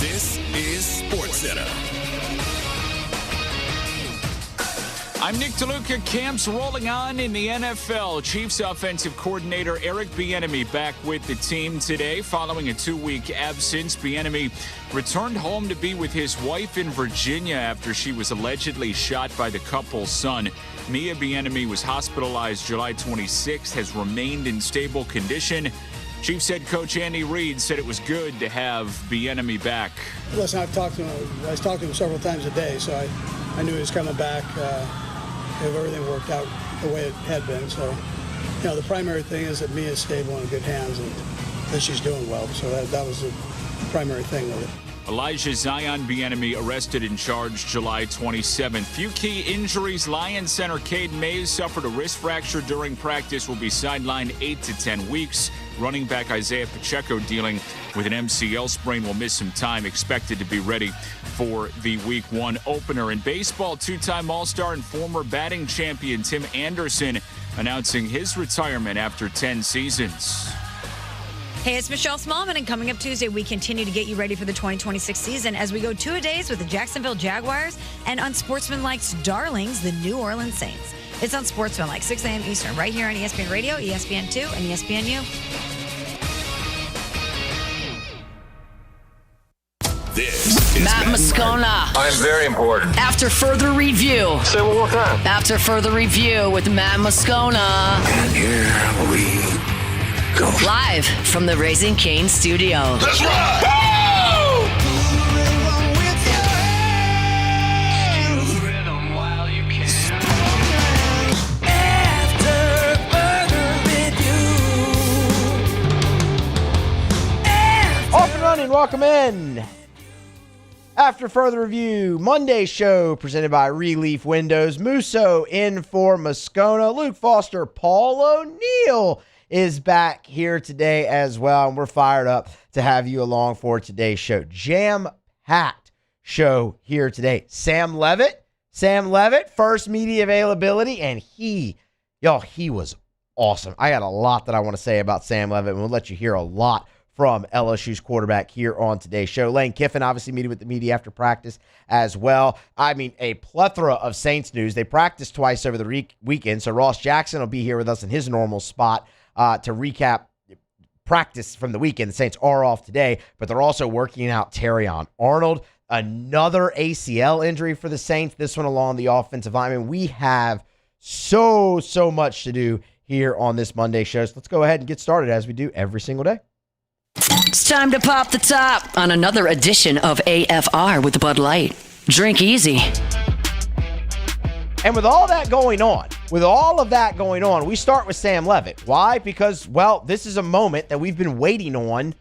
This is SportsCenter. I'm Nick DeLuca. Camp's rolling on in the NFL. Chiefs offensive coordinator Eric Bieniemy back with the team today following a 2-week absence. Bieniemy returned home to be with his wife in Virginia after she was allegedly shot by the couple's son. Mia Bieniemy was hospitalized July 26th, has remained in stable condition. Chiefs head coach Andy Reid said it was good to have Bieniemy back. Listen, I was talking to him several times a day, so I knew he was coming back. If everything worked out the way it had been. So, the primary thing is that Mia's stable and in good hands and that she's doing well. So that was the primary thing with it. Elijah Zion Bieniemy arrested and charged July 27th. Few key injuries. Lions center Cade Mays suffered a wrist fracture during practice, will be sidelined 8 to 10 weeks. Running back Isaiah Pacheco dealing with an MCL sprain will miss some time, expected to be ready for the Week 1 opener. In baseball, two-time All-Star and former batting champion Tim Anderson announcing his retirement after 10 seasons. Hey, it's Michelle Smallman, and coming up Tuesday, we continue to get you ready for the 2026 season as we go 2-a-days with the Jacksonville Jaguars and Unsportsmanlike's darlings, the New Orleans Saints. It's Unsportsmanlike, 6 a.m. Eastern, right here on ESPN Radio, ESPN2, and ESPNU. This is Matt Moscona. I'm very important. After further review. Say it one more time. After further review with Matt Moscona. And here we go. Live from the Raising Cane studio. Let's ride! Off and running, welcome in. After further review, Monday show presented by Relief Windows. Musso in for Moscona. Luke Foster, Paul O'Neill is back here today as well, and we're fired up to have you along for today's show. Jam-packed show here today. Sam Leavitt, first media availability, and he was awesome. I got a lot that I want to say about Sam Leavitt, and we'll let you hear a lot from LSU's quarterback here on today's show. Lane Kiffin obviously meeting with the media after practice as well. I mean, a plethora of Saints news. They practiced twice over the weekend, so Ross Jackson will be here with us in his normal spot to recap practice from the weekend. The Saints are off today, but they're also working out Terrion Arnold. Another ACL injury for the Saints, this one along the offensive line. I mean, we have so much to do here on this Monday show. So let's go ahead and get started as we do every single day. It's time to pop the top on another edition of AFR with Bud Light. Drink easy. And with all of that going on, we start with Sam Leavitt. Why? Because, well, this is a moment that we've been waiting on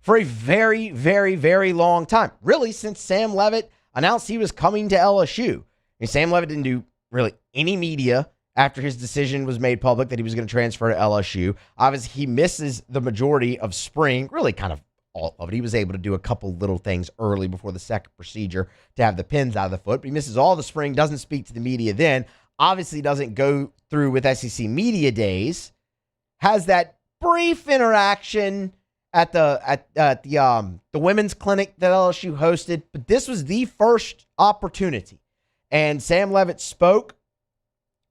for a very, very, very long time. Really, since Sam Leavitt announced he was coming to LSU. And Sam Leavitt didn't do really any media after his decision was made public that he was going to transfer to LSU. Obviously, he misses the majority of spring, really kind of all of it. He was able to do a couple little things early before the second procedure to have the pins out of the foot, but he misses all the spring, doesn't speak to the media then, obviously doesn't go through with SEC Media Days, has that brief interaction at the women's clinic that LSU hosted, but this was the first opportunity. And Sam Leavitt spoke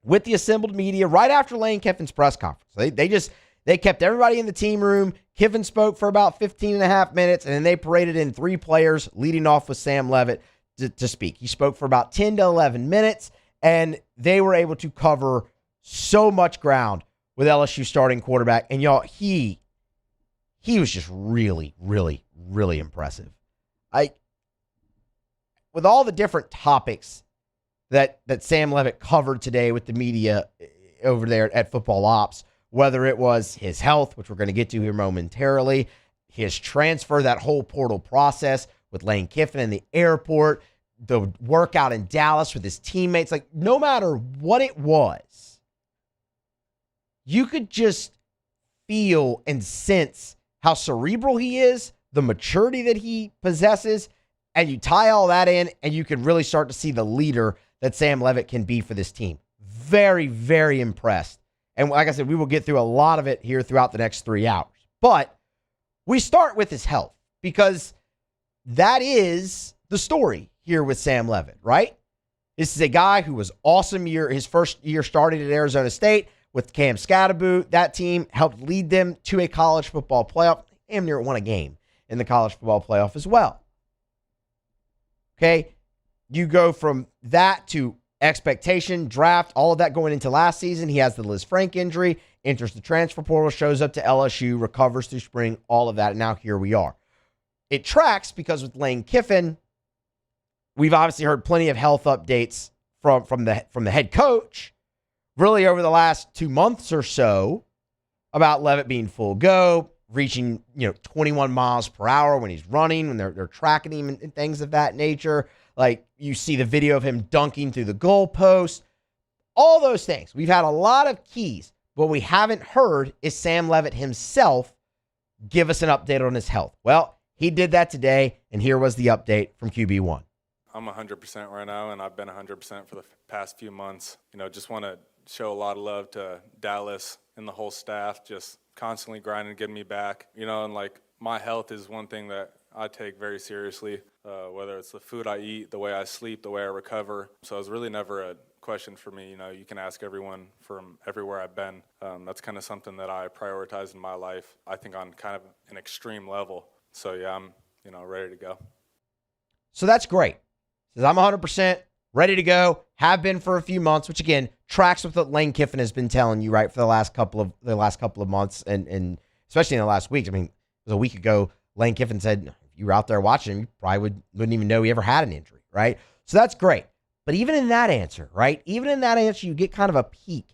with the assembled media right after Lane Kiffin's press conference. They kept everybody in the team room. Kiffin spoke for about 15 and a half minutes, and then they paraded in 3 players, leading off with Sam Leavitt to speak. He spoke for about 10 to 11 minutes, and they were able to cover so much ground with LSU starting quarterback. And y'all, he was just really, really, really impressive. With all the different topics that Sam Leavitt covered today with the media over there at Football Ops, whether it was his health, which we're going to get to here momentarily, his transfer, that whole portal process with Lane Kiffin in the airport, the workout in Dallas with his teammates, like no matter what it was, you could just feel and sense how cerebral he is, the maturity that he possesses, and you tie all that in, and you can really start to see the leader that Sam Leavitt can be for this team. Very, very impressed. And like I said, we will get through a lot of it here throughout the next 3 hours. But we start with his health because that is the story here with Sam Leavitt, right? This is a guy who was awesome his first year starting at Arizona State with Cam Scatterboot. That team helped lead them to a college football playoff. Damn near won a game in the college football playoff as well. Okay? You go from that to expectation, draft, all of that going into last season. He has the Liz Frank injury, enters the transfer portal, shows up to LSU, recovers through spring, all of that. And now here we are. It tracks because with Lane Kiffin, we've obviously heard plenty of health updates from the head coach really over the last 2 months or so about Leavitt being full go, reaching 21 miles per hour when he's running, when they're tracking him and things of that nature. Like you see the video of him dunking through the goalpost, all those things. We've had a lot of keys. What we haven't heard is Sam Leavitt himself give us an update on his health. Well, he did that today, and here was the update from QB1. I'm 100% right now, and I've been 100% for the past few months. Just want to show a lot of love to Dallas and the whole staff, just constantly grinding, getting me back. And like my health is one thing that I take very seriously, whether it's the food I eat, the way I sleep, the way I recover. So it's really never a question for me. You can ask everyone from everywhere I've been. That's kind of something that I prioritize in my life, I think on kind of an extreme level. So yeah, I'm, ready to go. So that's great. Says I'm 100% ready to go, have been for a few months, which again tracks with what Lane Kiffin has been telling you, right, for the last couple of months, and especially in the last week. I mean, it was a week ago. Lane Kiffin said if you were out there watching him, you probably wouldn't even know he ever had an injury, right? So that's great. But even in that answer, right? Even in that answer, you get kind of a peek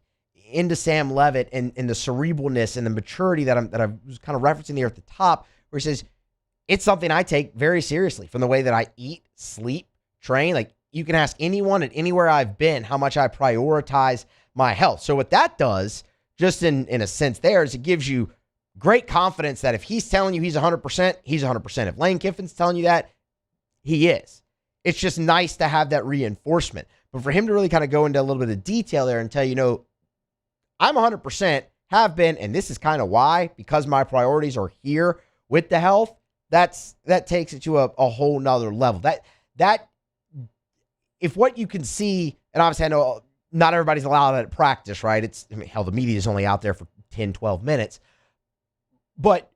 into Sam Leavitt and the cerebralness and the maturity that I was kind of referencing there at the top, where he says it's something I take very seriously from the way that I eat, sleep, train. Like you can ask anyone at anywhere I've been how much I prioritize my health. So what that does, just in a sense there, is it gives you great confidence that if he's telling you he's 100%, he's 100%. If Lane Kiffin's telling you that, he is. It's just nice to have that reinforcement. But for him to really kind of go into a little bit of detail there and tell you, I'm 100%, have been, and this is kind of why, because my priorities are here with the health, that takes it to a whole nother level. That if what you can see, and obviously I know not everybody's allowed at practice, right? Hell, the media is only out there for 10, 12 minutes. But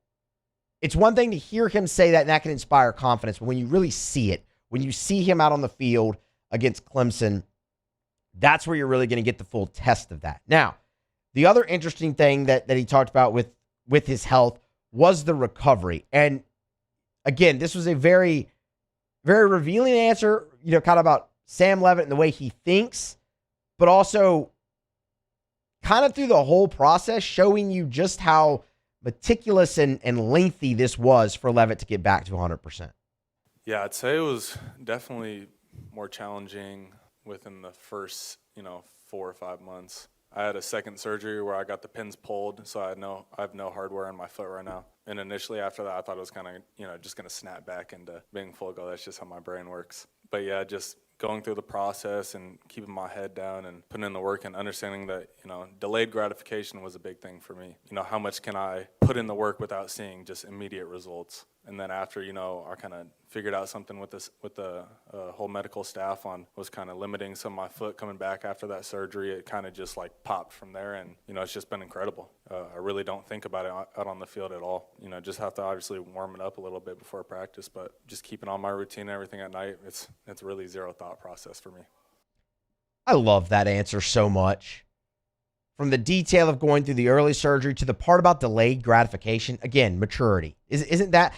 it's one thing to hear him say that, and that can inspire confidence. But when you really see it, when you see him out on the field against Clemson, that's where you're really going to get the full test of that. Now, the other interesting thing that he talked about with his health was the recovery. And again, this was a very, very revealing answer, kind of about Sam Leavitt and the way he thinks, but also kind of through the whole process, showing you just how meticulous and lengthy this was for Leavitt to get back to 100%. Yeah, I'd say it was definitely more challenging within the first, 4 or 5 months. I had a second surgery where I got the pins pulled, so I have no hardware in my foot right now. And initially after that, I thought it was kind of, just going to snap back into being full go. That's just how my brain works. But yeah, just going through the process and keeping my head down and putting in the work and understanding that, delayed gratification was a big thing for me. How much can I put in the work without seeing just immediate results? And then after, I kind of figured out something with the whole medical staff on was kind of limiting some of my foot coming back after that surgery. It kind of just like popped from there, and it's just been incredible. I really don't think about it out on the field at all. Just have to obviously warm it up a little bit before practice, but just keeping on my routine and everything at night, it's really zero thought process for me. I love that answer so much. From the detail of going through the early surgery to the part about delayed gratification, again, maturity. Isn't that?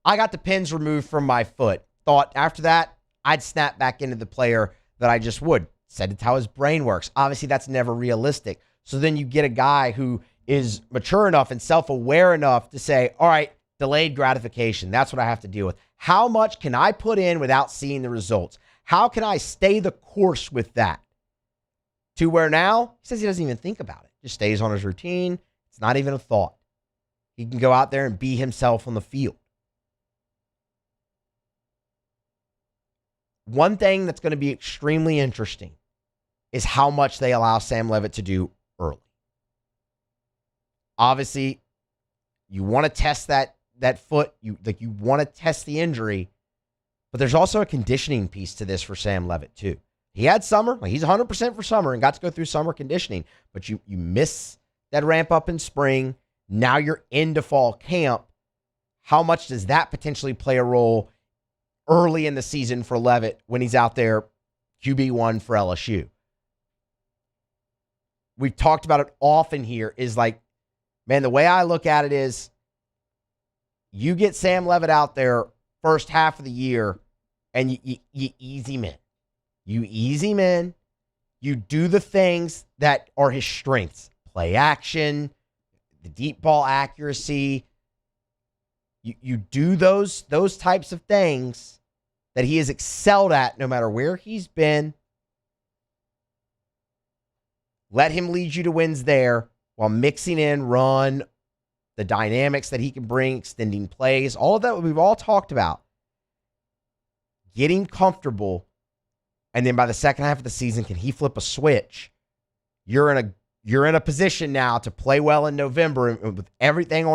I got the pins removed from my foot. Thought after that, I'd snap back into the player that I just would. Said it's how his brain works. Obviously, that's never realistic. So then you get a guy who is mature enough and self-aware enough to say, all right, delayed gratification. That's what I have to deal with. How much can I put in without seeing the results? How can I stay the course with that? To where now, he says he doesn't even think about it. Just stays on his routine. It's not even a thought. He can go out there and be himself on the field. One thing that's going to be extremely interesting is how much they allow Sam Leavitt to do early. Obviously, you want to test that foot. You want to test the injury But there's also a conditioning piece to this for Sam Leavitt, too. He had summer. Like, he's 100% for summer and got to go through summer conditioning. But you miss that ramp up in spring. Now you're into fall camp. How much does that potentially play a role early in the season for Leavitt when he's out there QB1 for LSU? We've talked about it often here, is like, man, the way I look at it is you get Sam Leavitt out there first half of the year and you ease him in. You ease him in. You do the things that are his strengths. Play action, the deep ball accuracy. You do those types of things that he has excelled at no matter where he's been. Let him lead you to wins there while mixing in run, the dynamics that he can bring, extending plays, all of that we've all talked about. Getting comfortable, and then by the second half of the season, can he flip a switch? You're in a position now to play well in November, and with everything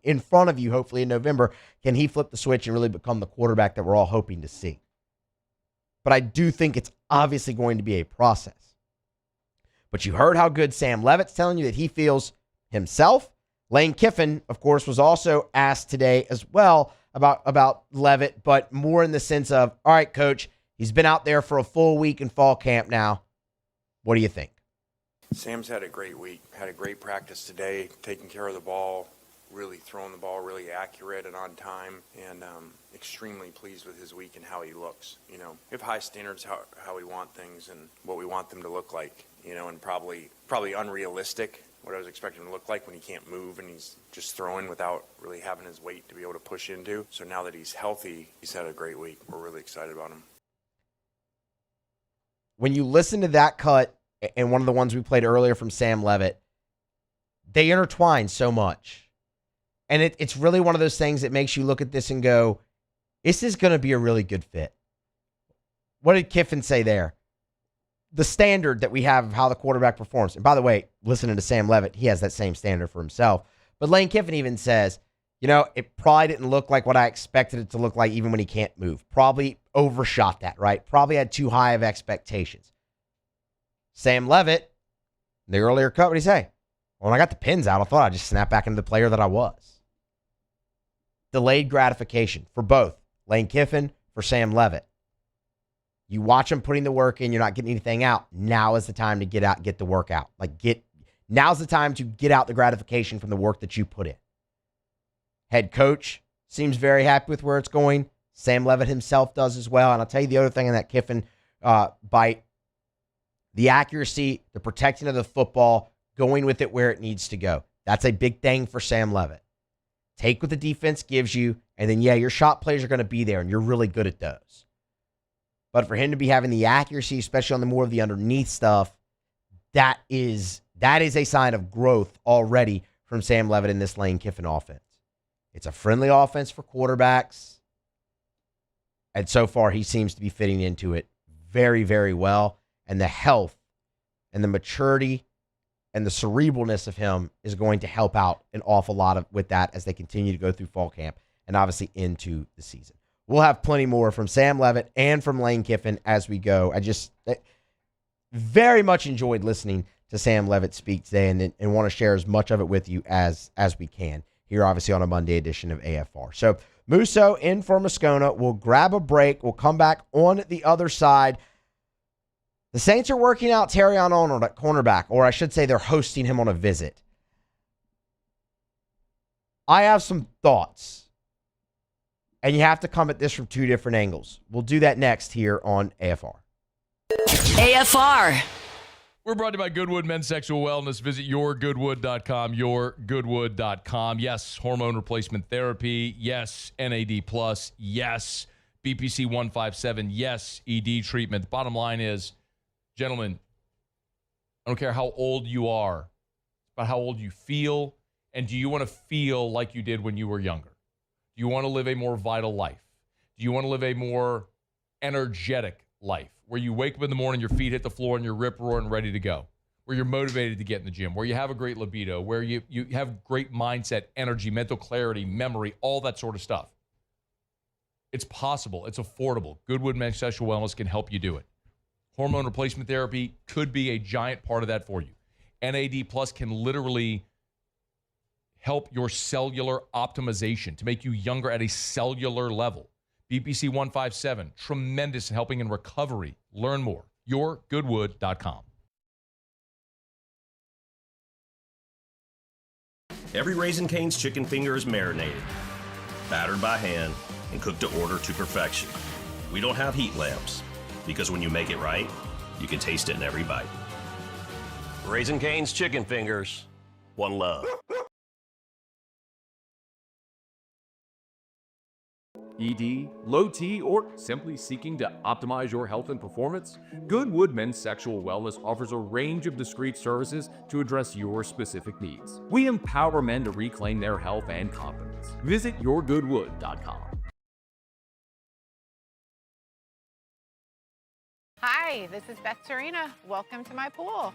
in front of you, hopefully in November, can he flip the switch and really become the quarterback that we're all hoping to see? But I do think it's obviously going to be a process. But you heard how good Sam Leavitt's telling you that he feels himself. Lane Kiffin, of course, was also asked today as well about Leavitt, but more in the sense of, all right, coach, he's been out there for a full week in fall camp now. What do you think? Sam's had a great week, had a great practice today, taking care of the ball, really throwing the ball really accurate and on time, and extremely pleased with his week and how he looks. You know, we have high standards how we want things and what we want them to look like, you know, and probably unrealistic what I was expecting him to look like when he can't move and he's just throwing without really having his weight to be able to push into. So now that he's healthy, he's had a great week. We're really excited about him. When you listen to that cut and one of the ones we played earlier from Sam Leavitt, they intertwine so much. And it's really one of those things that makes you look at this and go, this is going to be a really good fit. What did Kiffin say there? The standard that we have of how the quarterback performs. And by the way, listening to Sam Leavitt, he has that same standard for himself. But Lane Kiffin even says, you know, it probably didn't look like what I expected it to look like even when he can't move. Probably overshot that, right? Probably had too high of expectations. Sam Leavitt, in the earlier cut, what did he say? When I got the pins out, I thought I'd just snap back into the player that I was. Delayed gratification for both Lane Kiffin, for Sam Leavitt. You watch him putting the work in, you're not getting anything out. Now is the time to get out, get the work out. Now's the time to get out the gratification from the work that you put in. Head coach seems very happy with where it's going. Sam Leavitt himself does as well. And I'll tell you the other thing in that Kiffin bite, the accuracy, the protecting of the football, going with it where it needs to go. That's a big thing for Sam Leavitt. Take what the defense gives you, and then, yeah, your shot plays are going to be there, and you're really good at those. But for him to be having the accuracy, especially on the more of the underneath stuff, that is a sign of growth already from Sam Leavitt in this Lane Kiffin offense. It's a friendly offense for quarterbacks, and so far he seems to be fitting into it very, very well. And the health and the maturity and the cerebralness of him is going to help out an awful lot with that as they continue to go through fall camp and obviously into the season. We'll have plenty more from Sam Leavitt and from Lane Kiffin as we go. I just very much enjoyed listening to Sam Leavitt speak today and want to share as much of it with you as we can here, obviously, on a Monday edition of AFR. So Musso in for Moscona. We'll grab a break. We'll come back on the other side. The Saints are working out Terrion Arnold at cornerback, or I should say they're hosting him on a visit. I have some thoughts, and you have to come at this from two different angles. We'll do that next here on AFR. AFR. We're brought to you by Goodwood Men's Sexual Wellness. Visit yourgoodwood.com, yourgoodwood.com. Yes, hormone replacement therapy. Yes, NAD+. Yes, BPC 157. Yes, ED treatment. The bottom line is, gentlemen, I don't care how old you are, it's about how old you feel, and do you want to feel like you did when you were younger? Do you want to live a more vital life? Do you want to live a more energetic life where you wake up in the morning, your feet hit the floor, and you're rip-roaring ready to go, where you're motivated to get in the gym, where you have a great libido, where you have great mindset, energy, mental clarity, memory, all that sort of stuff? It's possible. It's affordable. Goodwood Men's Sexual Wellness can help you do it. Hormone replacement therapy could be a giant part of that for you. NAD Plus can literally help your cellular optimization to make you younger at a cellular level. BPC 157, tremendous in helping in recovery. Learn more. YourGoodwood.com. Every Raising Cane's chicken finger is marinated, battered by hand, and cooked to order to perfection. We don't have heat lamps, because when you make it right, you can taste it in every bite. Raising Cane's chicken fingers, one love. ED, low T, or simply seeking to optimize your health and performance? Goodwood Men's Sexual Wellness offers a range of discreet services to address your specific needs. We empower men to reclaim their health and confidence. Visit YourGoodwood.com. Hi, this is Beth Tarina. Welcome to my pool.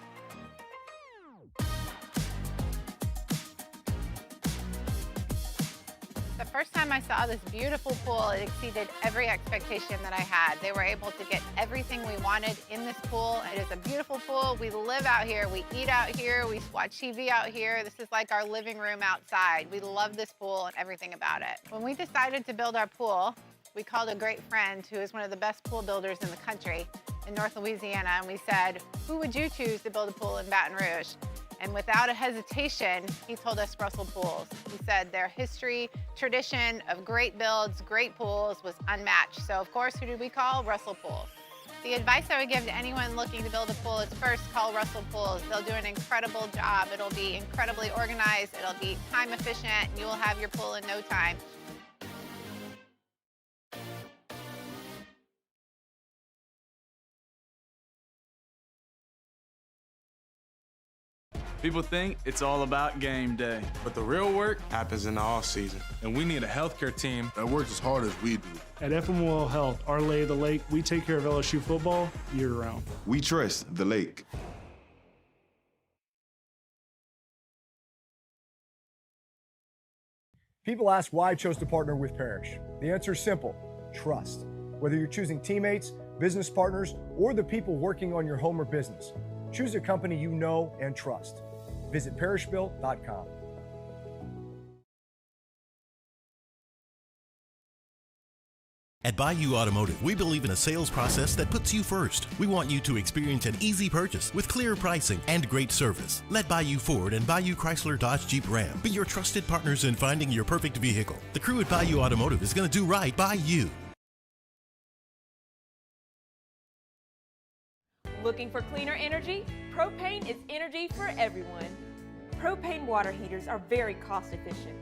The first time I saw this beautiful pool, it exceeded every expectation that I had. They were able to get everything we wanted in this pool. It is a beautiful pool. We live out here, we eat out here, we watch TV out here. This is like our living room outside. We love this pool and everything about it. When we decided to build our pool, we called a great friend who is one of the best pool builders in the country in North Louisiana, and we said, who would you choose to build a pool in Baton Rouge? And without a hesitation, he told us Russell Pools. He said their history, tradition of great builds, great pools was unmatched. So of course, who did we call? Russell Pools. The advice I would give to anyone looking to build a pool is first call Russell Pools. They'll do an incredible job. It'll be incredibly organized. It'll be time efficient, and you will have your pool in no time. People think it's all about game day, but the real work happens in the off season. And we need a healthcare team that works as hard as we do. At FML Health, our lay of the lake, we take care of LSU football year-round. We trust the lake. People ask why I chose to partner with Parrish. The answer is simple: trust. Whether you're choosing teammates, business partners, or the people working on your home or business, choose a company you know and trust. Visit parrishbuilt.com. At Bayou Automotive, we believe in a sales process that puts you first. We want you to experience an easy purchase with clear pricing and great service. Let Bayou Ford and Bayou Chrysler Dodge Jeep Ram be your trusted partners in finding your perfect vehicle. The crew at Bayou Automotive is going to do right by you. Looking for cleaner energy? Propane is energy for everyone. Propane water heaters are very cost efficient,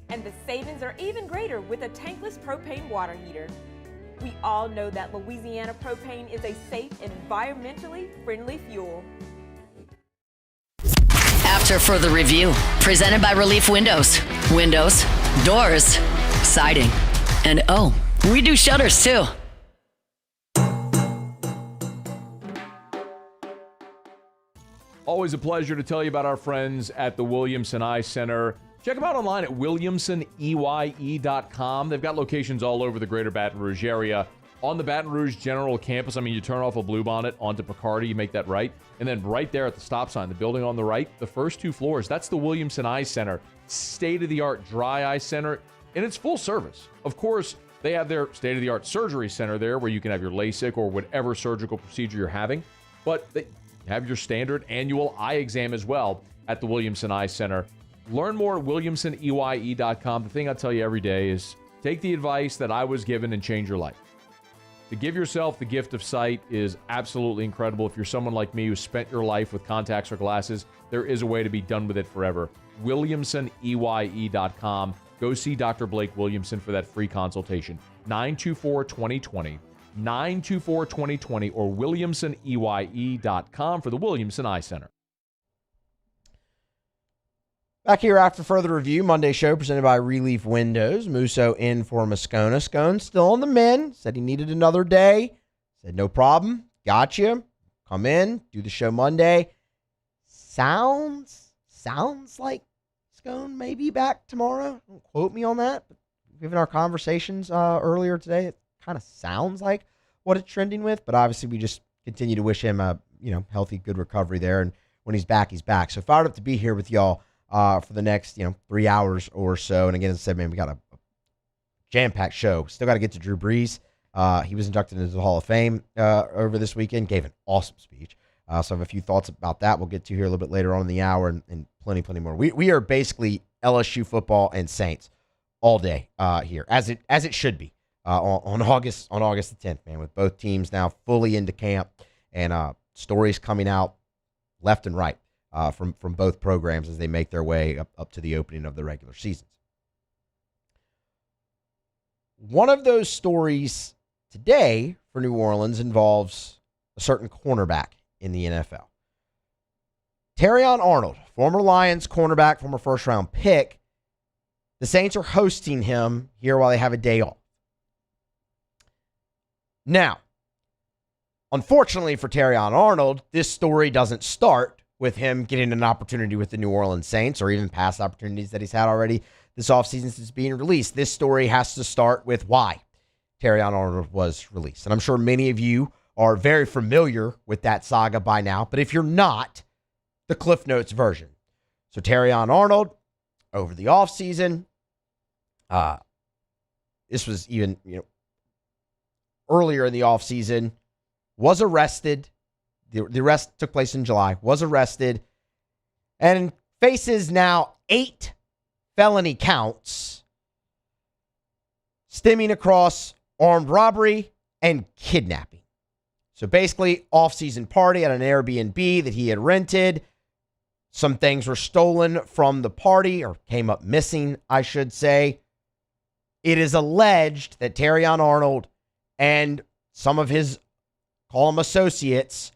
and the savings are even greater with a tankless propane water heater. We all know that Louisiana propane is a safe and environmentally friendly fuel. After further review, presented by Relief Windows. Windows, doors, siding, and oh, we do shutters too. Always a pleasure to tell you about our friends at the Williamson Eye Center. Check them out online at williamsoneye.com. They've got locations all over the greater Baton Rouge area. On the Baton Rouge General Campus, you turn off a Bluebonnet onto Picardy, you make that right, and then right there at the stop sign, the building on the right, the first two floors, that's the Williamson Eye Center. State-of-the-art dry eye center, and it's full service. Of course, they have their state-of-the-art surgery center there where you can have your LASIK or whatever surgical procedure you're having, but they have your standard annual eye exam as well at the Williamson Eye Center. Learn more at williamsoneye.com. The thing I tell you every day is take the advice that I was given and change your life. To give yourself the gift of sight is absolutely incredible. If you're someone like me who spent your life with contacts or glasses, there is a way to be done with it forever. williamsoneye.com. Go see Dr. Blake Williamson for that free consultation. 924-2020. 924-2020 or williamsoneye.com for the Williamson Eye Center. Back here after further review, Monday show presented by Relief Windows. Musso in for Moscona. Scone still on the mend. Said he needed another day. Said no problem. Got you. Come in. Do the show Monday. Sounds like Scone may be back tomorrow. Don't quote me on that. But given our conversations earlier today, it kind of sounds like what it's trending with. But obviously, we just continue to wish him a healthy, good recovery there. And when he's back, he's back. So fired up to be here with y'all for the next 3 hours or so. And again, as I said, man, we got a jam-packed show. Still got to get to Drew Brees. He was inducted into the Hall of Fame over this weekend. Gave an awesome speech. So I have a few thoughts about that we'll get to here a little bit later on in the hour, and plenty more. We are basically LSU football and Saints all day here, as it should be on August the 10th, man, with both teams now fully into camp and stories coming out left and right from both programs as they make their way up to the opening of the regular seasons. One of those stories today for New Orleans involves a certain cornerback in the NFL. Terrion Arnold, former Lions cornerback, former first-round pick. The Saints are hosting him here while they have a day off. Now, unfortunately for Terrion Arnold, this story doesn't start with him getting an opportunity with the New Orleans Saints or even past opportunities that he's had already this offseason since being released. This story has to start with why Terrion Arnold was released. And I'm sure many of you are very familiar with that saga by now, but if you're not, the Cliff Notes version. So Terrion Arnold, over the offseason, this was even earlier in the offseason, was arrested. The arrest took place in July, was arrested, and faces now 8 felony counts stemming across armed robbery and kidnapping. So basically, off-season party at an Airbnb that he had rented. Some things were stolen from the party, or came up missing, I should say. It is alleged that Terrion Arnold and some of his, call them associates,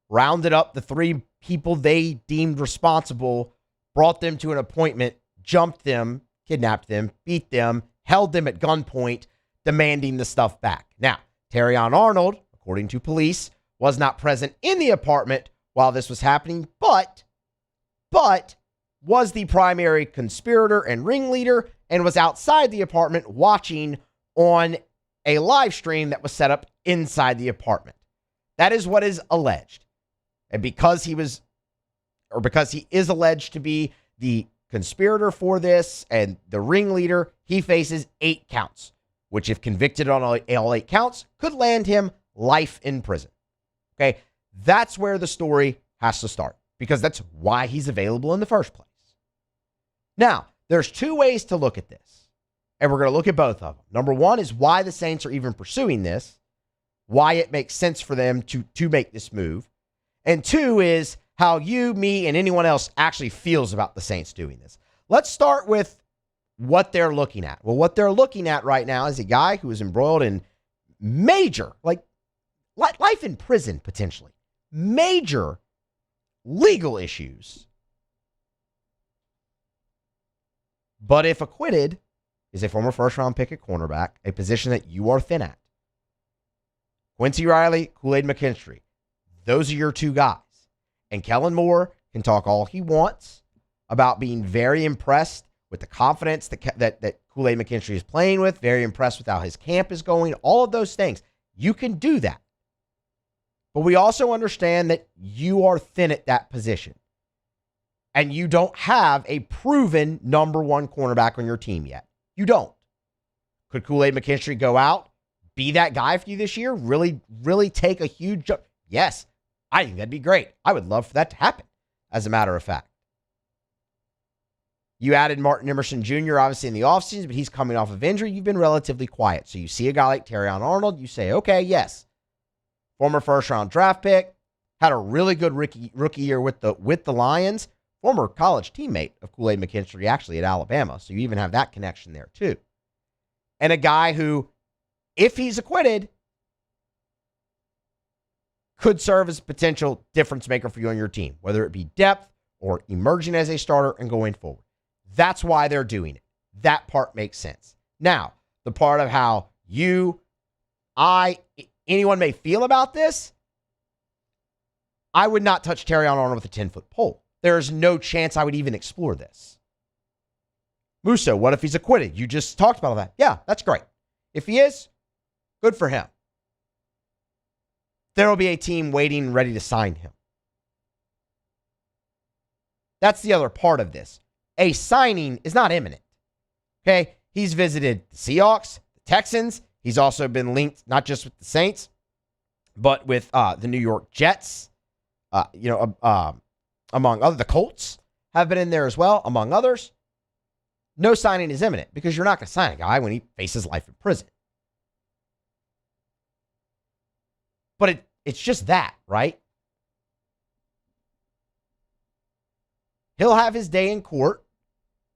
rounded up the 3 people they deemed responsible, brought them to an appointment, jumped them, kidnapped them, beat them, held them at gunpoint, demanding the stuff back. Now, Terrion Arnold, according to police, was not present in the apartment while this was happening, but was the primary conspirator and ringleader and was outside the apartment watching on a live stream that was set up inside the apartment. That is what is alleged. And because he is alleged to be the conspirator for this and the ringleader, he faces 8 counts, which, if convicted on all 8 counts, could land him life in prison. Okay, that's where the story has to start, because that's why he's available in the first place. Now, there's 2 ways to look at this, and we're going to look at both of them. Number 1 is why the Saints are even pursuing this, why it makes sense for them to make this move. And 2 is how you, me, and anyone else actually feels about the Saints doing this. Let's start with what they're looking at. Well, what they're looking at right now is a guy who is embroiled in major, life in prison, potentially, major legal issues. But if acquitted, is a former first-round pick at cornerback, a position that you are thin at. Quincy Riley, Kool-Aid McKinstry, those are your 2 guys. And Kellen Moore can talk all he wants about being very impressed with the confidence that Kool-Aid McKinstry is playing with, very impressed with how his camp is going, all of those things. You can do that. But we also understand that you are thin at that position. And you don't have a proven number 1 cornerback on your team yet. You don't. Could Kool-Aid McKinstry go out, be that guy for you this year, really, really take a huge jump? Yes, I think that'd be great. I would love for that to happen, as a matter of fact. You added Martin Emerson Jr., obviously, in the offseason, but he's coming off of injury. You've been relatively quiet. So you see a guy like Terrion Arnold, you say, okay, yes. Former first-round draft pick, had a really good rookie year with the Lions, former college teammate of Kool-Aid McKinstry, actually, at Alabama. So you even have that connection there, too. And a guy who, if he's acquitted, could serve as a potential difference maker for you on your team, whether it be depth or emerging as a starter and going forward. That's why they're doing it. That part makes sense. Now, the part of how you, anyone may feel about this, I would not touch Terrion Arnold with a 10-foot pole. There is no chance I would even explore this. Musso, what if he's acquitted? You just talked about all that. Yeah, that's great. If he is, good for him. There will be a team waiting, ready to sign him. That's the other part of this. A signing is not imminent. Okay? He's visited the Seahawks, the Texans. He's also been linked not just with the Saints, but with the New York Jets. Among other, the Colts have been in there as well, among others. No signing is imminent because you're not going to sign a guy when he faces life in prison. But it's just that, right? He'll have his day in court.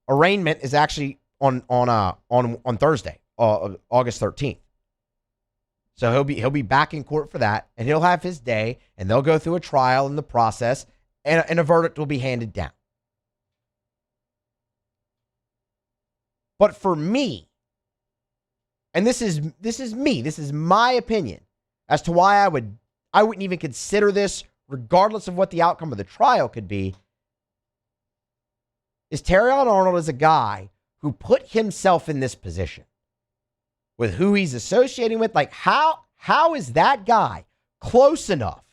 Arraignment is actually on Thursday, August 13th. So he'll be back in court for that, and he'll have his day, and they'll go through a trial in the process, and a verdict will be handed down. But for me, and this is me, this is my opinion as to why I wouldn't even consider this, regardless of what the outcome of the trial could be, is Terrion Arnold is a guy who put himself in this position with who he's associating with. Like, how is that guy close enough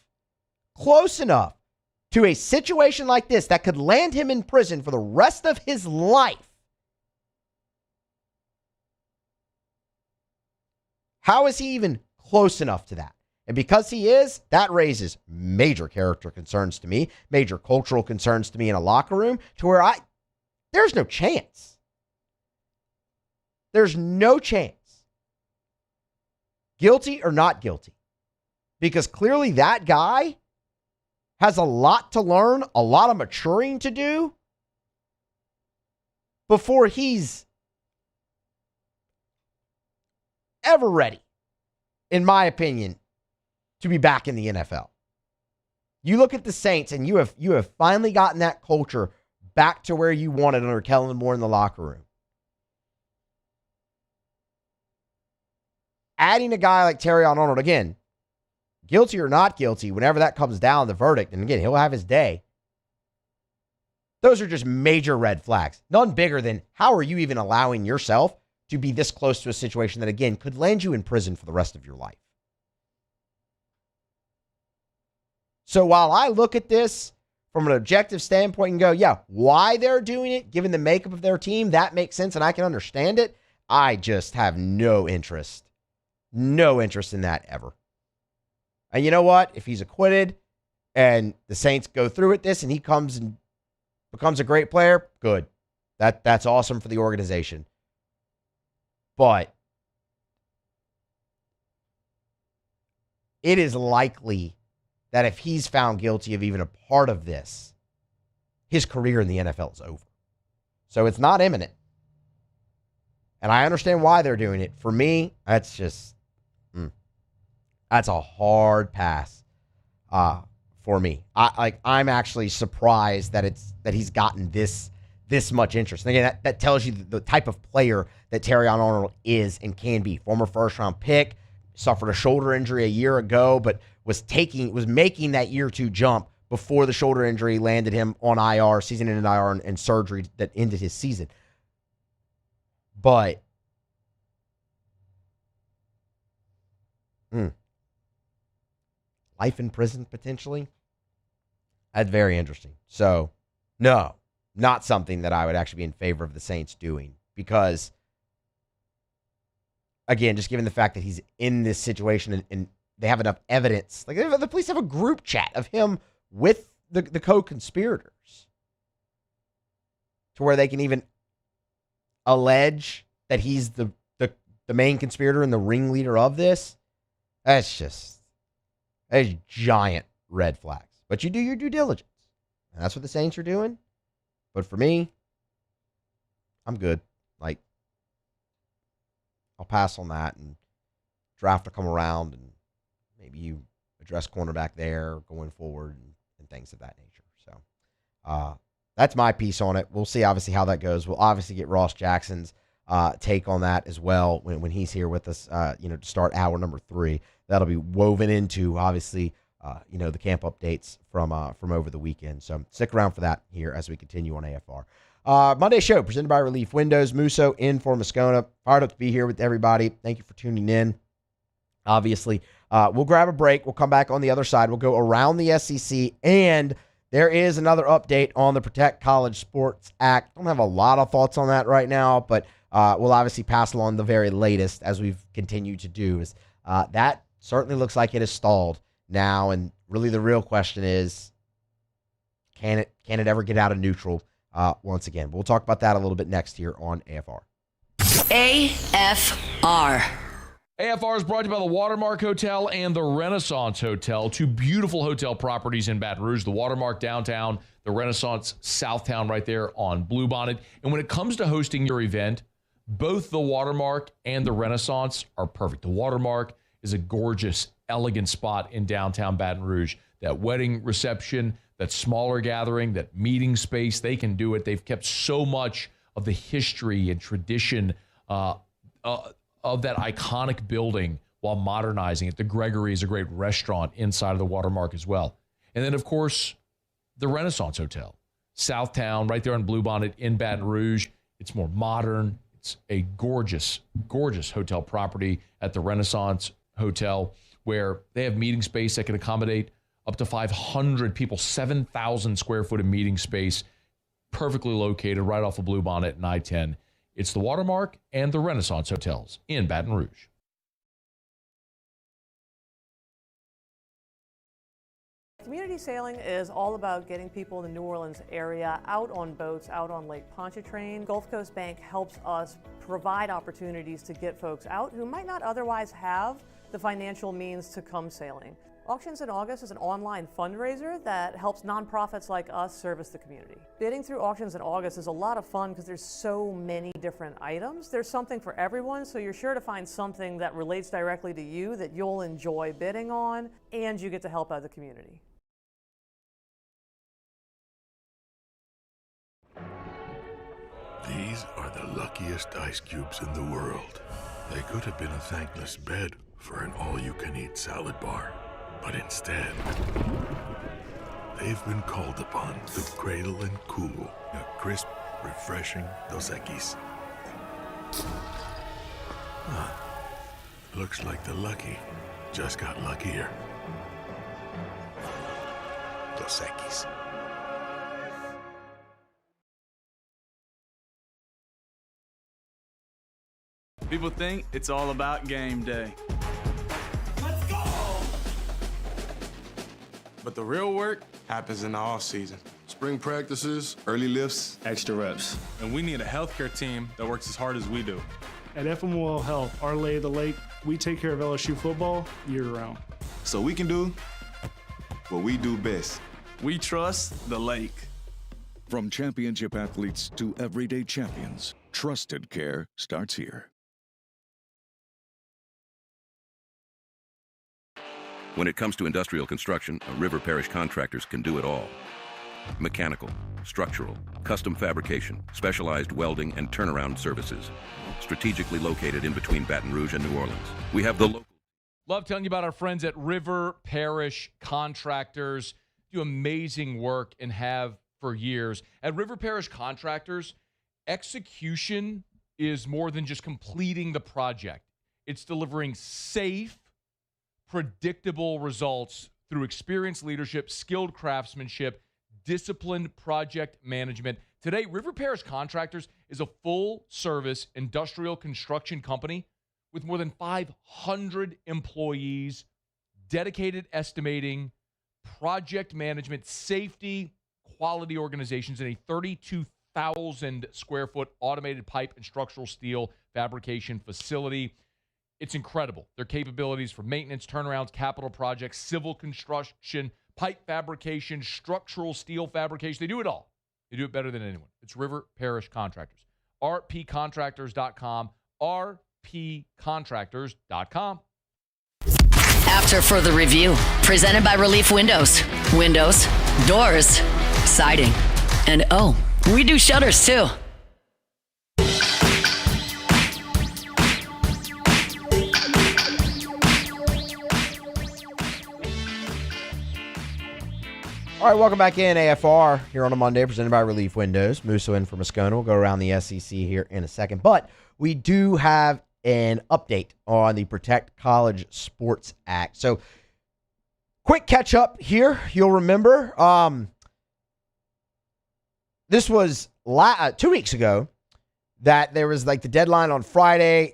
to a situation like this that could land him in prison for the rest of his life? How is he even close enough to that? And because he is, that raises major character concerns to me, major cultural concerns to me in a locker room, to where there's no chance. There's no chance. Guilty or not guilty. Because clearly that guy has a lot to learn, a lot of maturing to do before he's ever ready, in my opinion, to be back in the NFL. You look at the Saints, and you have finally gotten that culture back to where you wanted under Kellen Moore in the locker room. Adding a guy like Terrion Arnold, again, guilty or not guilty, whenever that comes down, the verdict, and again, he'll have his day. Those are just major red flags. None bigger than, how are you even allowing yourself to be this close to a situation that, again, could land you in prison for the rest of your life? So while I look at this from an objective standpoint and go, yeah, why they're doing it, given the makeup of their team, that makes sense and I can understand it, I just have no interest in that ever. And you know what? If he's acquitted and the Saints go through with this and he comes and becomes a great player, good. That's awesome for the organization. But it is likely that if he's found guilty of even a part of this, his career in the NFL is over. So it's not imminent. And I understand why they're doing it. For me, that's just, that's a hard pass for me. I'm actually surprised that he's gotten this much interest. And again, that tells you the type of player that Terrion Arnold is and can be. Former first-round pick, suffered a shoulder injury a year ago, but was making that year 2 jump before the shoulder injury landed him on IR, season-ending IR, and surgery that ended his season. But life in prison, potentially? That's very interesting. So, no, not something that I would actually be in favor of the Saints doing. Because, again, just given the fact that he's in this situation and they have enough evidence. Like, the police have a group chat of him with the co-conspirators to where they can even allege that he's the main conspirator and the ringleader of this. That's giant red flags. But you do your due diligence. And that's what the Saints are doing. But for me, I'm good. Like, I'll pass on that, and draft will come around, and maybe you address cornerback there going forward and things of that nature. So that's my piece on it. We'll see, obviously, how that goes. We'll obviously get Ross Jackson's take on that as well when he's here with us, to start hour number 3. That'll be woven into, obviously, the camp updates from over the weekend. So stick around for that here as we continue on AFR. Monday show presented by Relief Windows. Musso in for Moscona. Fired up to be here with everybody. Thank you for tuning in. Obviously, we'll grab a break. We'll come back on the other side. We'll go around the SEC, and there is another update on the Protect College Sports Act. I don't have a lot of thoughts on that right now, but we'll obviously pass along the very latest as we've continued to do. That certainly looks like it is stalled now, and really the real question is, can it ever get out of neutral once again? We'll talk about that a little bit next here on AFR. AFR. AFR is brought to you by the Watermark Hotel and the Renaissance Hotel, two beautiful hotel properties in Baton Rouge, the Watermark downtown, the Renaissance Southtown right there on Bluebonnet. And when it comes to hosting your event, both the Watermark and the Renaissance are perfect. The Watermark is a gorgeous, elegant spot in downtown Baton Rouge. That wedding reception, that smaller gathering, that meeting space, they can do it. They've kept so much of the history and tradition of that iconic building while modernizing it. The Gregory is a great restaurant inside of the Watermark as well. And then, of course, the Renaissance Hotel, Southtown, right there on Bluebonnet in Baton Rouge. It's more modern. It's a gorgeous, gorgeous hotel property at the Renaissance Hotel where they have meeting space that can accommodate up to 500 people, 7,000 square foot of meeting space, perfectly located right off of Bluebonnet and I-10. It's the Watermark and the Renaissance Hotels in Baton Rouge. Community sailing is all about getting people in the New Orleans area out on boats, out on Lake Pontchartrain. Gulf Coast Bank helps us provide opportunities to get folks out who might not otherwise have the financial means to come sailing. Auctions in August is an online fundraiser that helps nonprofits like us service the community. Bidding through Auctions in August is a lot of fun because there's so many different items. There's something for everyone, so you're sure to find something that relates directly to you that you'll enjoy bidding on, and you get to help out the community. These are the luckiest ice cubes in the world. They could have been a thankless bed for an all-you-can-eat salad bar. But instead, they've been called upon to cradle and cool a crisp, refreshing Dos Equis. Looks like the lucky just got luckier. Dos Equis. People think it's all about game day. But the real work happens in the off season. Spring practices, early lifts, Extra reps. And we need a healthcare team that works as hard as we do. At FMOL Health, our lay of the lake, we take care of LSU football year-round. so we can do what we do best. We trust the lake. From championship athletes to everyday champions, trusted care starts here. When it comes to industrial construction, River Parish Contractors can do it all. Mechanical, structural, custom fabrication, specialized welding, and turnaround services. Strategically located in between Baton Rouge and New Orleans. We have the local... Love telling you about our friends at River Parish Contractors. Do amazing work and have for years. At River Parish Contractors, execution is more than just completing the project. It's delivering safe, predictable results through experienced leadership, skilled craftsmanship, disciplined project management. Today, River Parish Contractors is a full-service industrial construction company with more than 500 employees, dedicated estimating, project management, safety, quality organizations in a 32,000 square foot automated pipe and structural steel fabrication facility. It's incredible. Their capabilities for maintenance, turnarounds, capital projects, civil construction, pipe fabrication, structural steel fabrication. They do it all. They do it better than anyone. It's River Parish Contractors. rpcontractors.com. rpcontractors.com. After further review, presented by Relief Windows. Windows, doors, siding, and oh, we do shutters too. All right, welcome back in AFR here on a Monday, presented by Relief Windows. Musso in for Moscona. We'll go around the SEC here in a second. But we do have an update on the Protect College Sports Act. So, quick catch up here. You'll remember this was 2 weeks ago that there was like the deadline on Friday.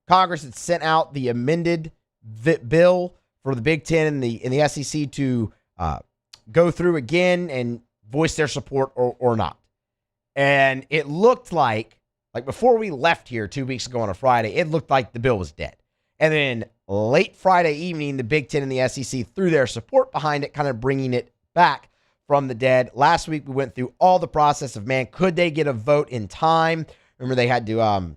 Congress had sent out the amended bill for the Big Ten and the SEC to go through again and voice their support or not. And it looked like before we left here 2 weeks ago on a Friday, it looked like the bill was dead. And then late Friday evening, the Big Ten and the SEC threw their support behind it, kind of bringing it back from the dead. Last week, we went through all the process of, could they get a vote in time? Remember, they had to,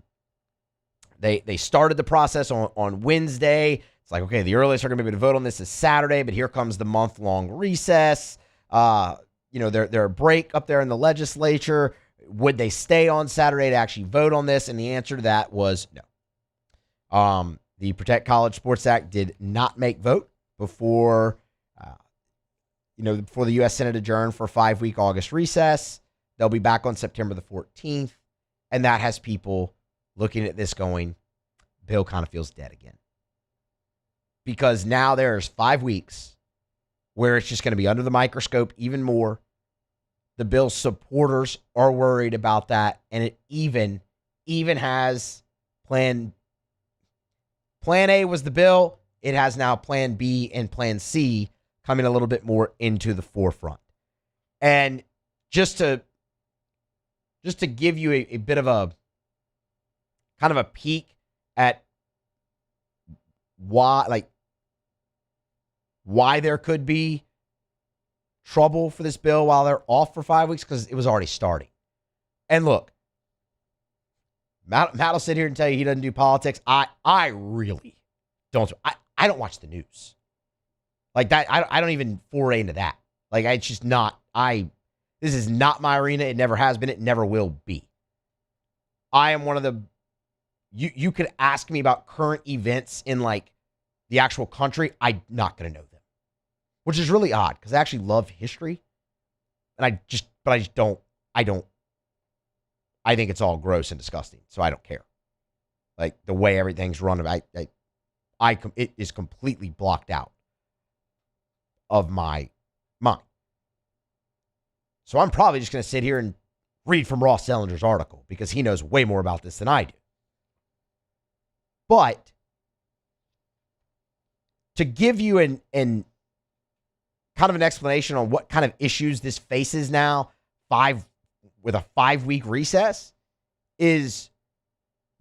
they started the process on Wednesday. It's like, okay, the earliest they're going to be able to vote on this is Saturday, but here comes the month-long recess. Their break up there in the legislature. Would they stay on Saturday to actually vote on this? And the answer to that was no. The Protect College Sports Act did not make vote before the U.S. Senate adjourned for a 5-week August recess. They'll be back on September the 14th. And that has people looking at this going, bill kind of feels dead again. Because now there's 5 weeks where it's just going to be under the microscope even more. The bill's supporters are worried about that. And it even has Plan A was the bill. It has now Plan B and Plan C coming a little bit more into the forefront. And just to give you a bit of a kind of a peek at why there could be trouble for this bill while they're off for 5 weeks, because it was already starting. And look, Matt will sit here and tell you he doesn't do politics. I really don't. I don't watch the news like that. I don't even foray into that. Like, it's just not. This is not my arena. It never has been. It never will be. I am one of the. You could ask me about current events in the actual country. I'm not going to know them, which is really odd because I actually love history, and I just don't. I think it's all gross and disgusting, so I don't care. Like, the way everything's run, it is completely blocked out of my mind. So I'm probably just going to sit here and read from Ross Sellinger's article because he knows way more about this than I do. But to give you an kind of an explanation on what kind of issues this faces now, with a 5-week recess, is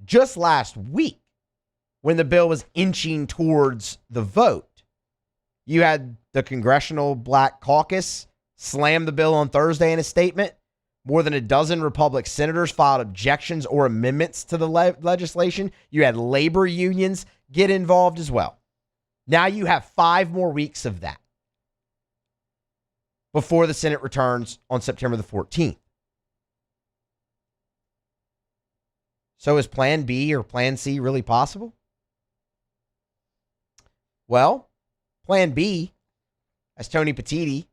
just last week when the bill was inching towards the vote. You had the Congressional Black Caucus slam the bill on Thursday in a statement. More than a dozen Republican senators filed objections or amendments to the legislation. You had labor unions get involved as well. Now you have 5 more weeks of that before the Senate returns on September the 14th. So is Plan B or Plan C really possible? Well, Plan B, as Tony Petitti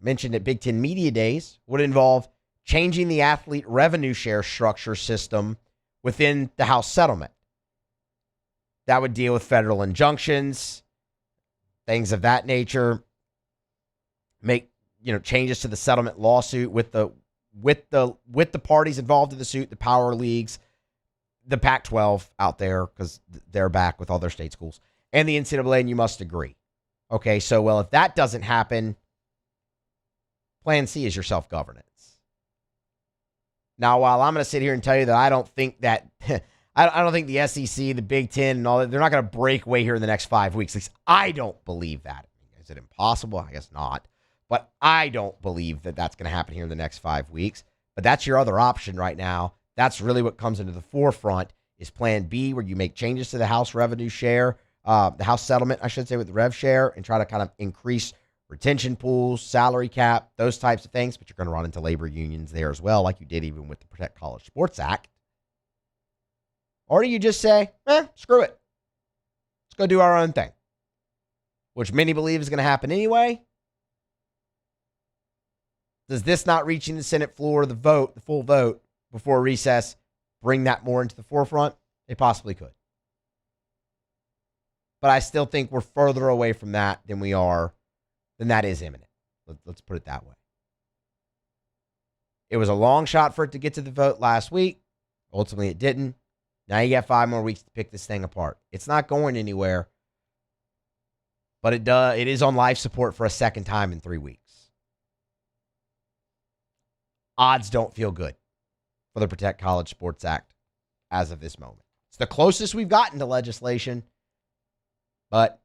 mentioned at Big Ten Media Days, would involve changing the athlete revenue share structure system within the House settlement. That would deal with federal injunctions, things of that nature, make changes to the settlement lawsuit with the parties involved in the suit, the power leagues, the Pac-12 out there because they're back with all their state schools, and the NCAA, and you must agree. Okay, so, well, if that doesn't happen, Plan C is your self-governance. Now, while I'm going to sit here and tell you that I don't think that, I don't think the SEC, the Big Ten, and all that, they're not going to break away here in the next 5 weeks. At least I don't believe that. Is it impossible? I guess not. But I don't believe that that's going to happen here in the next 5 weeks. But that's your other option right now. That's really what comes into the forefront is Plan B, where you make changes to the House revenue share, the House settlement, I should say, with the rev share, and try to kind of increase retention pools, salary cap, those types of things. But you're going to run into labor unions there as well, like you did even with the Protect College Sports Act. Or do you just say, screw it. Let's go do our own thing, which many believe is going to happen anyway. Does this not reaching the Senate floor, the full vote before recess, bring that more into the forefront? It possibly could. But I still think we're further away from that than that is imminent. Let's put it that way. It was a long shot for it to get to the vote last week. Ultimately, it didn't. Now you got 5 more weeks to pick this thing apart. It's not going anywhere, but it is on life support for a second time in 3 weeks. Odds don't feel good for the Protect College Sports Act as of this moment. It's the closest we've gotten to legislation, but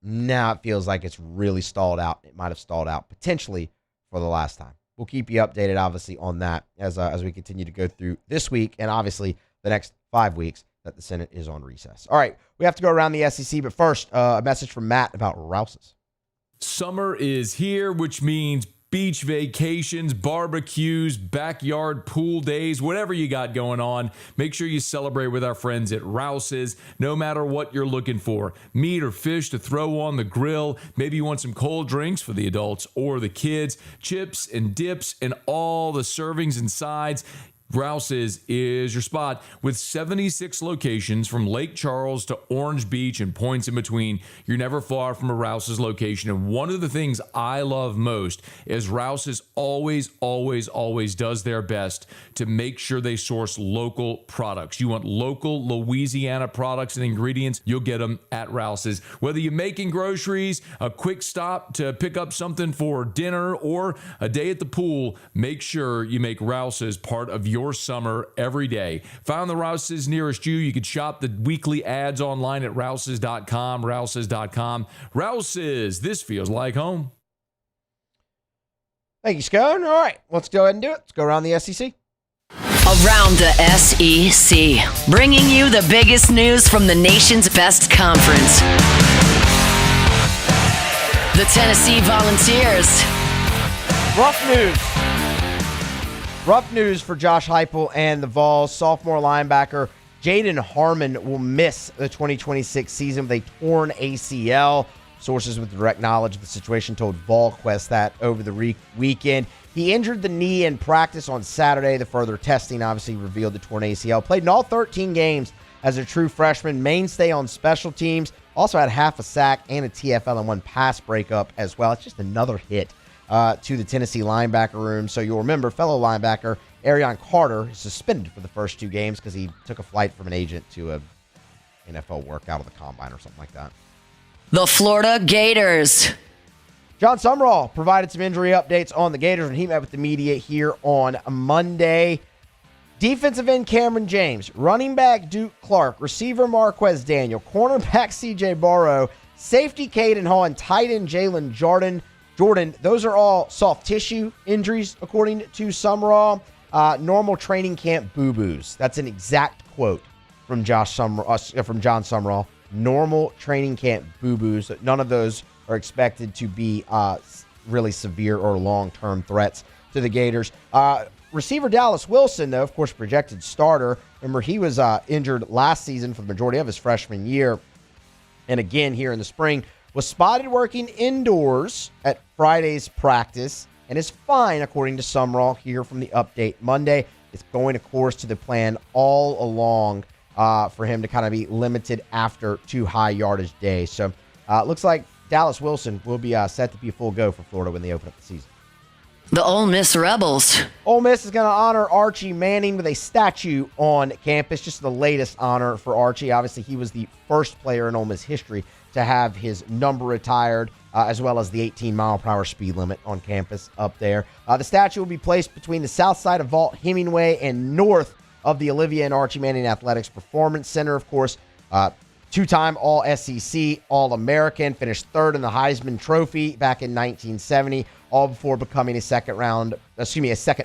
now it feels like it's really stalled out. It might have stalled out potentially for the last time. We'll keep you updated, obviously, on that as we continue to go through this week and obviously the next 5 weeks that the Senate is on recess. All right, we have to go around the SEC, but first, a message from Matt about Rouse's. Summer is here, which means beach vacations, barbecues, backyard pool days, whatever you got going on. Make sure you celebrate with our friends at Rouse's, no matter what you're looking for. Meat or fish to throw on the grill. Maybe you want some cold drinks for the adults or the kids. Chips and dips and all the servings and sides. Rouse's is your spot with 76 locations from Lake Charles to Orange Beach and points in between. You're never far from a Rouse's location. And one of the things I love most is Rouse's always does their best to make sure they source local products. You want local Louisiana products and ingredients, you'll get them at Rouse's. Whether you're making groceries, a quick stop to pick up something for dinner, or a day at the pool, make sure you make Rouse's part of your summer every day. Find the Rouse's nearest you. You can shop the weekly ads online at rouses.com, rouses.com. Rouse's, this feels like home. Thank you, Scone. All right, let's go ahead and do it. Let's go around the SEC. Around the SEC, bringing you the biggest news from the nation's best conference. The Tennessee Volunteers. Rough news for Josh Heupel and the Vols. Sophomore linebacker Jaden Harmon will miss the 2026 season with a torn ACL. Sources with direct knowledge of the situation told VolQuest that over the weekend. He injured the knee in practice on Saturday. The further testing obviously revealed the torn ACL. Played in all 13 games as a true freshman. Mainstay on special teams. Also had half a sack and a TFL and 1 pass breakup as well. It's just another hit to the Tennessee linebacker room. So you'll remember fellow linebacker Arion Carter is suspended for the first 2 games because he took a flight from an agent to a NFL workout of the combine or something like that. The Florida Gators. John Sumrall provided some injury updates on the Gators when he met with the media here on Monday. Defensive end Cameron James, running back Duke Clark, receiver Marquez Daniel, cornerback CJ Barrow, safety Caden Hall, and tight end Jalen Jordan, those are all soft tissue injuries, according to Sumrall. Normal training camp boo-boos. That's an exact quote from John Sumrall. Normal training camp boo-boos. None of those are expected to be really severe or long-term threats to the Gators. Receiver Dallas Wilson, though, of course, projected starter. Remember, he was injured last season for the majority of his freshman year. And again, here in the spring, was spotted working indoors at Friday's practice and is fine, according to Sumrall here from the update Monday. It's going, of course, to the plan all along for him to kind of be limited after 2 high yardage days. So it looks like Dallas Wilson will be set to be a full go for Florida when they open up the season. The Ole Miss Rebels. Ole Miss is going to honor Archie Manning with a statue on campus. Just the latest honor for Archie. Obviously, he was the first player in Ole Miss history to have his number retired, as well as the 18-mile-per-hour speed limit on campus up there. The statue will be placed between the south side of Vaught Hemingway and north of the Olivia and Archie Manning Athletics Performance Center. Of course, 2-time All-SEC, All-American, finished 3rd in the Heisman Trophy back in 1970, all before becoming a second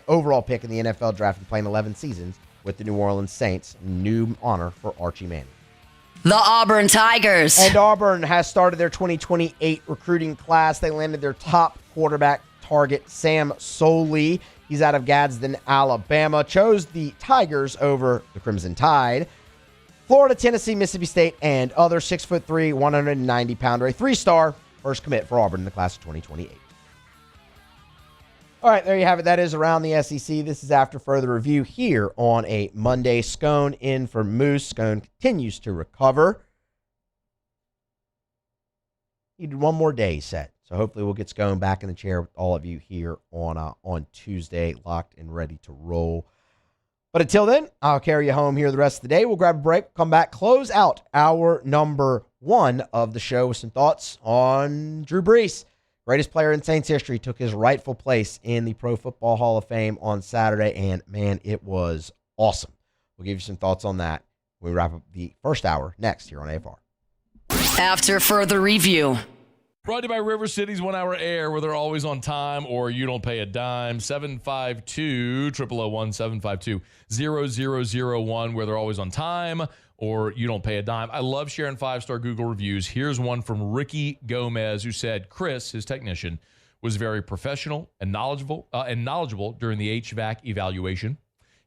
overall pick in the NFL draft and playing 11 seasons with the New Orleans Saints. New honor for Archie Manning. The Auburn Tigers. And Auburn has started their 2028 recruiting class. They landed their top quarterback target, Sam Soley. He's out of Gadsden, Alabama. Chose the Tigers over the Crimson Tide. Florida, Tennessee, Mississippi State, and other 6'3", 190-pounder, a 3-star first commit for Auburn in the class of 2028. All right, there you have it. That is Around the SEC. This is After Further Review here on a Monday. Scone in for Moose. Scone continues to recover. Needed one more day, he said. So hopefully we'll get Scone back in the chair with all of you here on Tuesday, locked and ready to roll. But until then, I'll carry you home here the rest of the day. We'll grab a break, come back, close out hour number 1 of the show with some thoughts on Drew Brees. Greatest player in Saints history, took his rightful place in the Pro Football Hall of Fame on Saturday, and man, it was awesome. We'll give you some thoughts on that when we wrap up the first hour next here on AFR. After Further Review. Brought to you by River City's 1 Hour Air, where they're always on time or you don't pay a dime. 752-0001-752-0001, where they're always on time or you don't pay a dime. I love sharing 5-star Google reviews. Here's one from Ricky Gomez, who said Chris, his technician, was very professional and knowledgeable during the HVAC evaluation.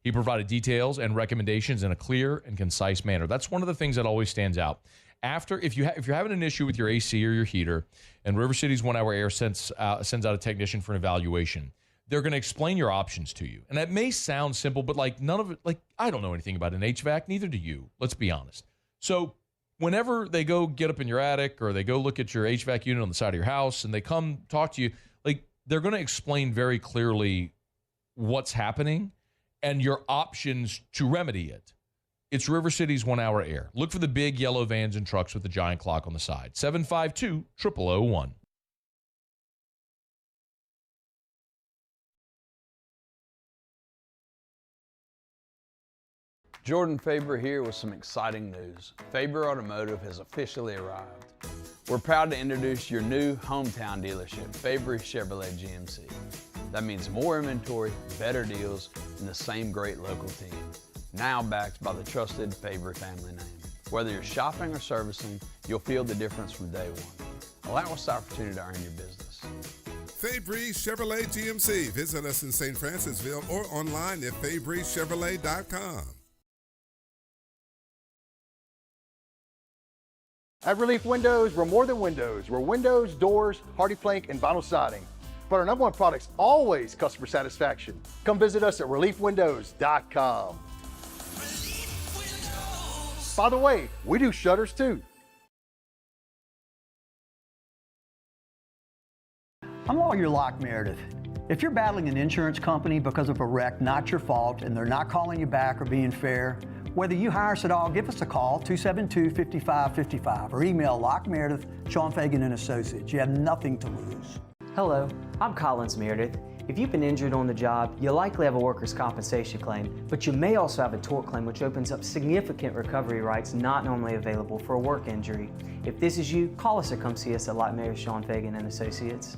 He provided details and recommendations in a clear and concise manner. That's one of the things that always stands out. If you're having an issue with your AC or your heater, and River City's 1 Hour Air sends out a technician for an evaluation, they're going to explain your options to you. And that may sound simple, but none of it, I don't know anything about an HVAC, neither do you. Let's be honest. So whenever they go get up in your attic or they go look at your HVAC unit on the side of your house and they come talk to you, they're going to explain very clearly what's happening and your options to remedy it. It's River City's 1 Hour Air. Look for the big yellow vans and trucks with the giant clock on the side. 752-0001. Jordan Faber here with some exciting news. Faber Automotive has officially arrived. We're proud to introduce your new hometown dealership, Faber Chevrolet GMC. That means more inventory, better deals, and the same great local team. Now backed by the trusted Faber family name. Whether you're shopping or servicing, you'll feel the difference from day one. Allow us the opportunity to earn your business. Fabry Chevrolet GMC. Visit us in St. Francisville or online at FabryChevrolet.com. At Relief Windows, we're more than windows. We're windows, doors, hardy plank, and vinyl siding. But our number one product's always customer satisfaction. Come visit us at ReliefWindows.com. By the way, we do shutters too. I'm Lawyer Locke Meredith. If you're battling an insurance company because of a wreck not your fault and they're not calling you back or being fair, whether you hire us at all, give us a call, 272-5555, or email LockeMeredith, Sean Fagan and Associates. You have nothing to lose. Hello, I'm Collins Meredith. If you've been injured on the job, you likely have a workers' compensation claim, but you may also have a tort claim, which opens up significant recovery rights not normally available for a work injury. If this is you, call us or come see us at Locke Meredith, Sean Fagan and Associates.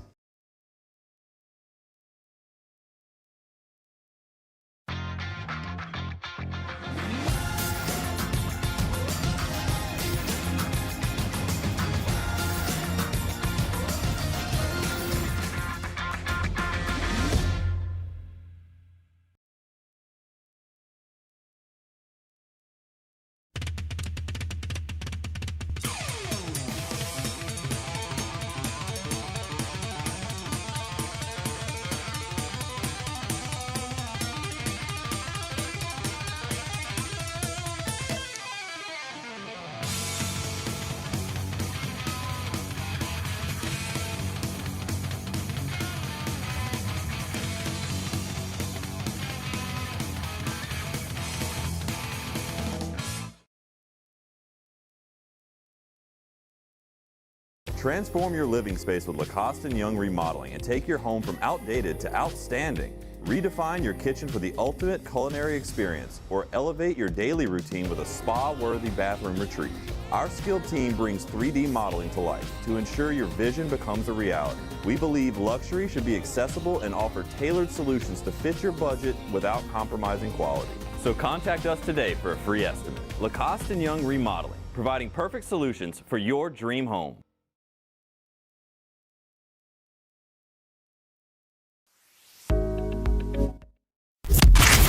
Transform your living space with Lacoste & Young Remodeling and take your home from outdated to outstanding. Redefine your kitchen for the ultimate culinary experience or elevate your daily routine with a spa-worthy bathroom retreat. Our skilled team brings 3D modeling to life to ensure your vision becomes a reality. We believe luxury should be accessible and offer tailored solutions to fit your budget without compromising quality. So contact us today for a free estimate. Lacoste & Young Remodeling, providing perfect solutions for your dream home.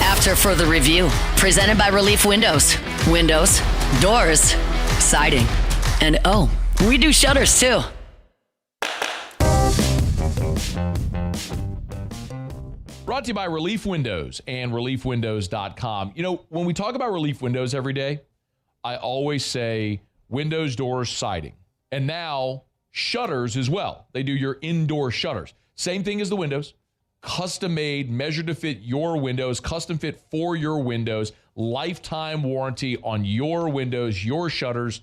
After Further Review, presented by Relief Windows. Windows, doors, siding, and oh, we do shutters too. brought to you by Relief Windows and ReliefWindows.com. You know, when we talk about Relief Windows every day, I always say windows, doors, siding. And now shutters as well. They do your indoor shutters. Same thing as the windows. Custom made, measured to fit your windows, custom fit for your windows, lifetime warranty on your windows, your shutters.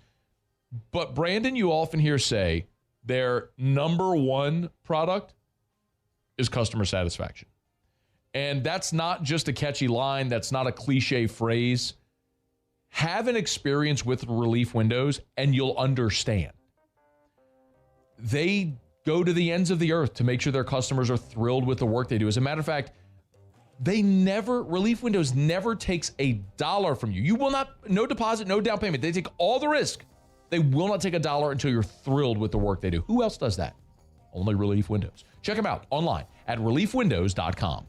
But Brandon, you often hear say their number one product is customer satisfaction. And that's not just a catchy line. That's not a cliche phrase. Have an experience with Relief Windows and you'll understand. They go to the ends of the earth to make sure their customers are thrilled with the work they do. As a matter of fact, Relief Windows never takes a dollar from you. You will not, no deposit, no down payment. They take all the risk. They will not take a dollar until you're thrilled with the work they do. Who else does that? Only Relief Windows. Check them out online at ReliefWindows.com.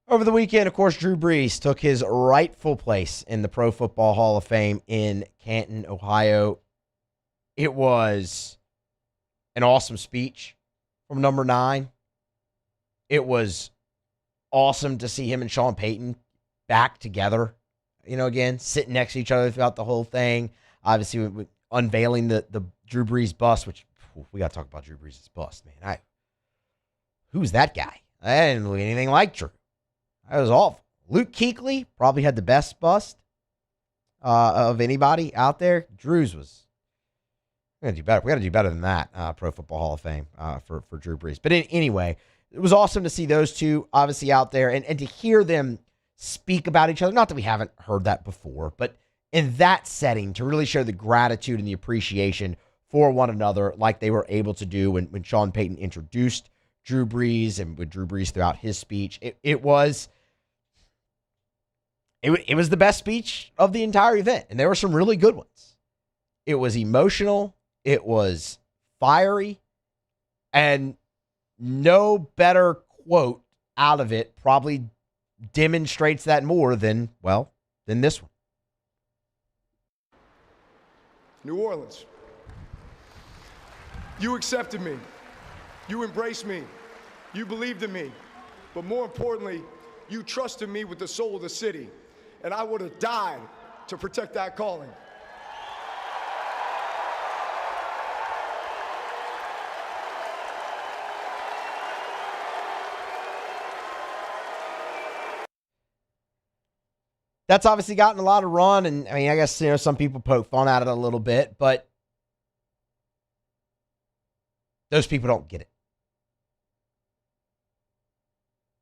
Over the weekend, of course, Drew Brees took his rightful place in the Pro Football Hall of Fame in Canton, Ohio. It was an awesome speech from number 9. It was awesome to see him and Sean Payton back together, again, sitting next to each other throughout the whole thing. Obviously, with unveiling the Drew Brees bust, which we got to talk about Drew Brees' bust, man. Who's that guy? I didn't look anything like Drew. That was awful. Luke Kuechly probably had the best bust of anybody out there. Drew's was. We got to do better. We got to do better than that. Pro Football Hall of Fame for Drew Brees. But anyway, it was awesome to see those two obviously out there and to hear them speak about each other. Not that we haven't heard that before, but in that setting, to really show the gratitude and the appreciation for one another, like they were able to do when Sean Payton introduced Drew Brees and with Drew Brees throughout his speech. It was the best speech of the entire event, and there were some really good ones. It was emotional, it was fiery, and no better quote out of it probably demonstrates that more than this one. New Orleans, you accepted me. You embraced me. You believed in me. But more importantly, you trusted me with the soul of the city. And I would have died to protect that calling. That's obviously gotten a lot of run, and I guess some people poke fun at it a little bit, but those people don't get it,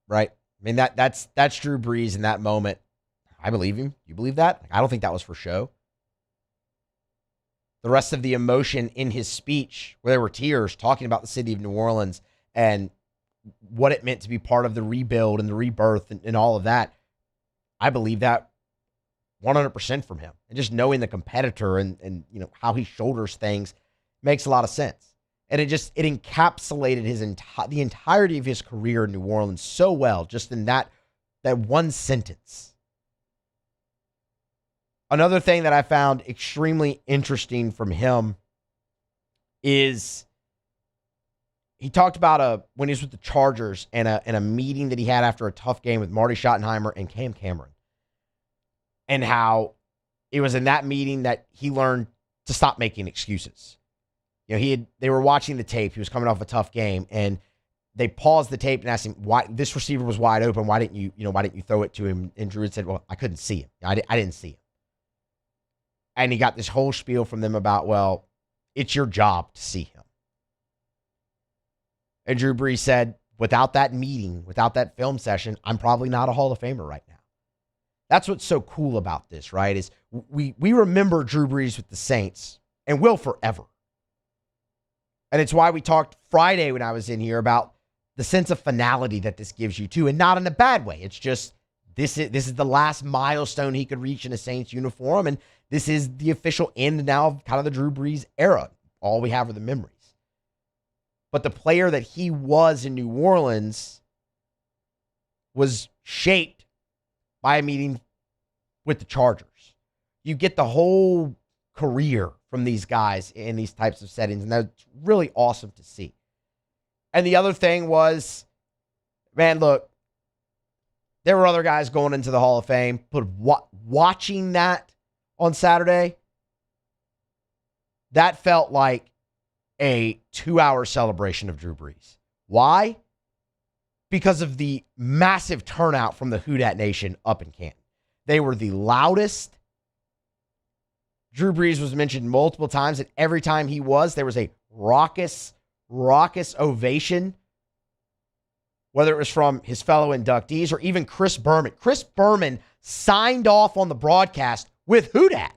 right? I mean that's Drew Brees in that moment. I believe him. You believe that? I don't think that was for show. The rest of the emotion in his speech, where there were tears, talking about the city of New Orleans and what it meant to be part of the rebuild and the rebirth and all of that. I believe that 100% from him. And just knowing the competitor and how he shoulders things makes a lot of sense. And it encapsulated the entirety of his career in New Orleans so well, just in that one sentence. Another thing that I found extremely interesting from him is he talked about when he was with the Chargers and a meeting that he had after a tough game with Marty Schottenheimer and Cam Cameron. And how it was in that meeting that he learned to stop making excuses. They were watching the tape. He was coming off a tough game, and they paused the tape and asked him why this receiver was wide open. Why didn't you throw it to him? And Drew had said, "Well, I couldn't see him. I didn't see him." And he got this whole spiel from them about, it's your job to see him. And Drew Brees said, without that meeting, without that film session, I'm probably not a Hall of Famer right now. That's what's so cool about this, right? Is we remember Drew Brees with the Saints and will forever. And it's why we talked Friday when I was in here about the sense of finality that this gives you too, and not in a bad way. It's just this is the last milestone he could reach in a Saints uniform, and this is the official end now of kind of the Drew Brees era. All we have are the memories. But the player that he was in New Orleans was shaped by a meeting with the Chargers. You get the whole career from these guys in these types of settings, and that's really awesome to see. And the other thing was, man, look, There were other guys going into the Hall of Fame, but watching that on Saturday, that felt like a 2-hour celebration of Drew Brees. Why? Because of the massive turnout from the Who Dat Nation up in Canton. They were the loudest. Drew Brees was mentioned multiple times, and every time he was, there was a raucous ovation, whether it was from his fellow inductees or even Chris Berman. Chris Berman signed off on the broadcast with Who Dat.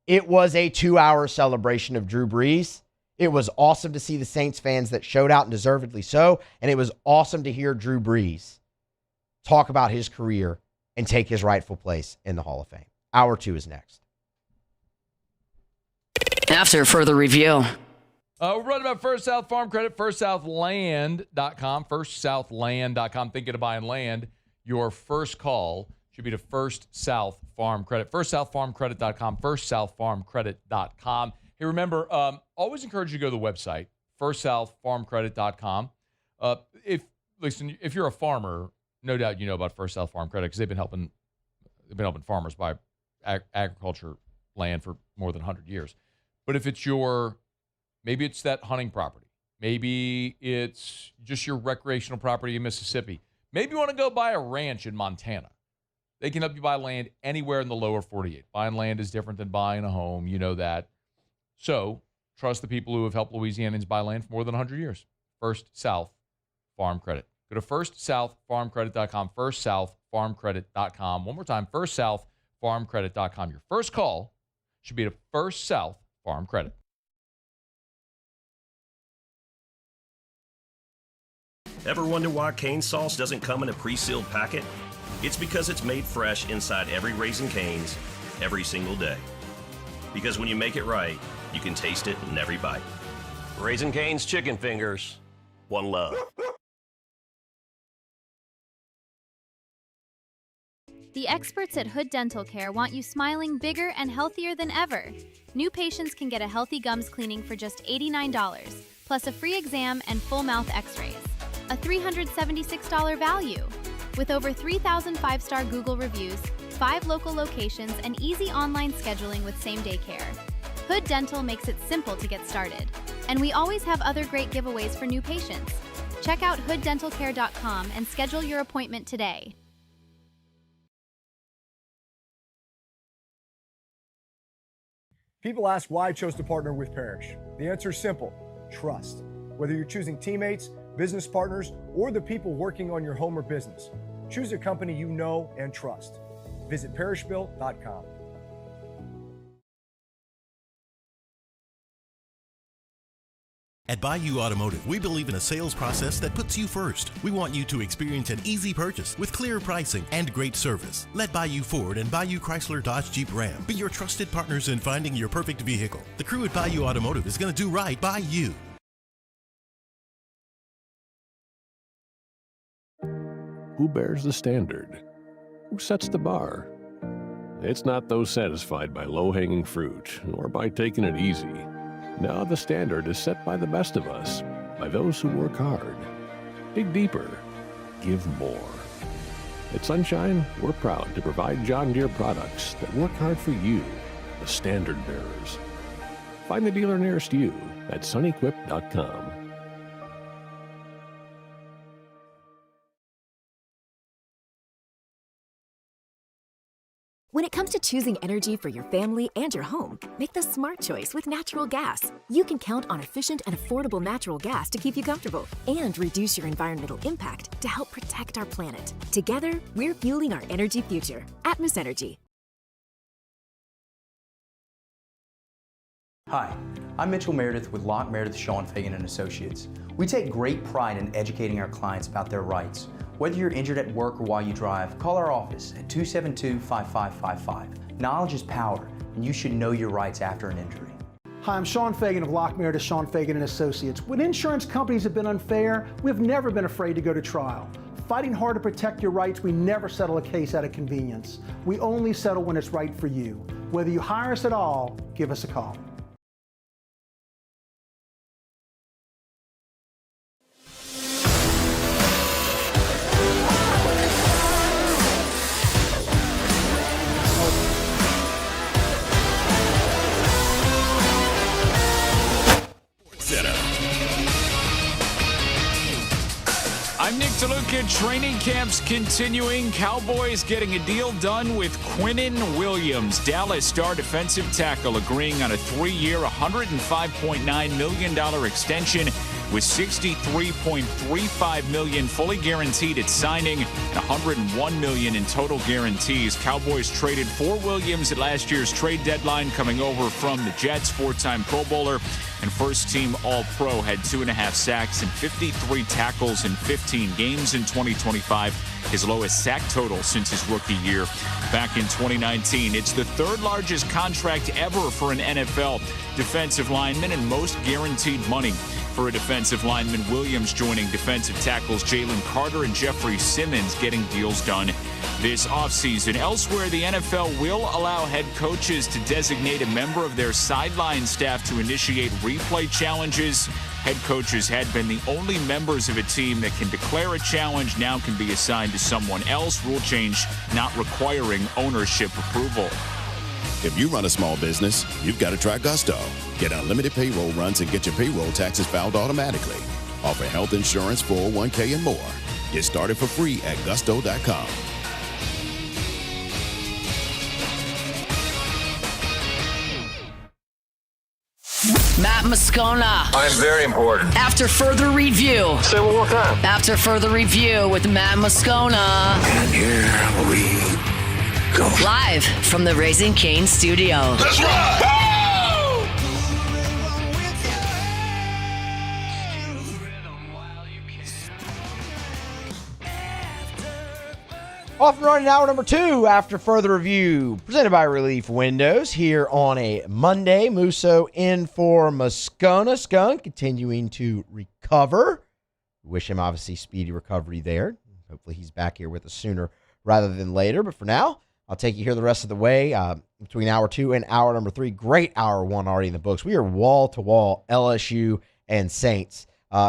It was a 2-hour celebration of Drew Brees. It was awesome to see the Saints fans that showed out, and deservedly so, and it was awesome to hear Drew Brees talk about his career and take his rightful place in the Hall of Fame. Hour 2 is next. After further review. We're running about First South Farm Credit, firstsouthland.com, firstsouthland.com. Thinking of buying land, your first call should be to First South Farm Credit, firstsouthfarmcredit.com, firstsouthfarmcredit.com. Hey, remember, always encourage you to go to the website, firstsouthfarmcredit.com. If you're a farmer, no doubt you know about First South Farm Credit because they've been helping farmers buy agriculture land for more than 100 years. But if it's maybe it's that hunting property, maybe it's just your recreational property in Mississippi, maybe you want to go buy a ranch in Montana. They can help you buy land anywhere in the lower 48. Buying land is different than buying a home. You know that. So trust the people who have helped Louisianans buy land for more than 100 years. First South Farm Credit. Go to firstsouthfarmcredit.com, firstsouthfarmcredit.com. One more time, firstsouthfarmcredit.com. Your first call should be to First South Farm Credit. Ever wonder why cane sauce doesn't come in a pre-sealed packet? It's because it's made fresh inside every Raising Cane's every single day. Because when you make it right, you can taste it in every bite. Raising Cane's chicken fingers. One love. The experts at Hood Dental Care want you smiling bigger and healthier than ever. New patients can get a healthy gums cleaning for just $89, plus a free exam and full mouth x-rays. A $376 value. With over 3,000 5-star Google reviews, 5 local locations, and easy online scheduling with same-day care. Hood Dental makes it simple to get started. And we always have other great giveaways for new patients. Check out hooddentalcare.com and schedule your appointment today. People ask why I chose to partner with Parrish. The answer is simple: trust. Whether you're choosing teammates, business partners, or the people working on your home or business, choose a company you know and trust. Visit parrishbuilt.com. At Bayou Automotive, we believe in a sales process that puts you first. We want you to experience an easy purchase with clear pricing and great service. Let Bayou Ford and Bayou Chrysler Dodge Jeep Ram be your trusted partners in finding your perfect vehicle. The crew at Bayou Automotive is going to do right by you. Who bears the standard? Who sets the bar? It's not those satisfied by low-hanging fruit or by taking it easy. No, the standard is set by the best of us, by those who work hard. Dig deeper. Give more. At Sunshine, we're proud to provide John Deere products that work hard for you, the standard bearers. Find the dealer nearest you at sunequip.com. When it comes to choosing energy for your family and your home, make the smart choice with natural gas. You can count on efficient and affordable natural gas to keep you comfortable and reduce your environmental impact to help protect our planet. Together, we're fueling our energy future. Atmos Energy. Hi, I'm Mitchell Meredith with Locke Meredith Sean Fagan & Associates. We take great pride in educating our clients about their rights. Whether you're injured at work or while you drive, call our office at 272-5555. Knowledge is power, and you should know your rights after an injury. Hi, I'm Sean Fagan of Locke Meredith Sean Fagan & Associates. When insurance companies have been unfair, we've never been afraid to go to trial. Fighting hard to protect your rights, we never settle a case out of convenience. We only settle when it's right for you. Whether you hire us at all, give us a call. Nebraska training camp's continuing. Cowboys getting a deal done with Quinnen Williams, Dallas star defensive tackle, agreeing on a 3-year, $105.9 million extension with $63.35 million fully guaranteed at signing and $101 million in total guarantees. Cowboys traded for Williams at last year's trade deadline, coming over from the Jets. 4-time Pro Bowler and first-team All-Pro, had 2.5 sacks and 53 tackles in 15 games in 2025, his lowest sack total since his rookie year back in 2019. It's the third largest contract ever for an NFL defensive lineman and most guaranteed money for a defensive lineman. Williams joining defensive tackles Jalen Carter and Jeffrey Simmons, getting deals done this offseason. Elsewhere, the NFL will allow head coaches to designate a member of their sideline staff to initiate replay challenges. Head coaches had been the only members of a team that can declare a challenge, now can be assigned to someone else. Rule change not requiring ownership approval. If you run a small business, you've got to try Gusto. Get unlimited payroll runs and get your payroll taxes filed automatically. Offer health insurance, 401k, and more. Get started for free at gusto.com. Matt Moscona. I'm very important. After further review. Say it one more time. After further review with Matt Moscona. And here we go. Live from the Raising Cane studio. Let's ride! Off and running hour number 2 after further review, presented by Relief Windows here on a Monday. Musso in for Moscona. Skunk continuing to recover. Wish him obviously speedy recovery there. Hopefully he's back here with us sooner rather than later. But for now, I'll take you here the rest of the way between hour 2 and hour number 3. Great hour 1 already in the books. We are wall-to-wall LSU and Saints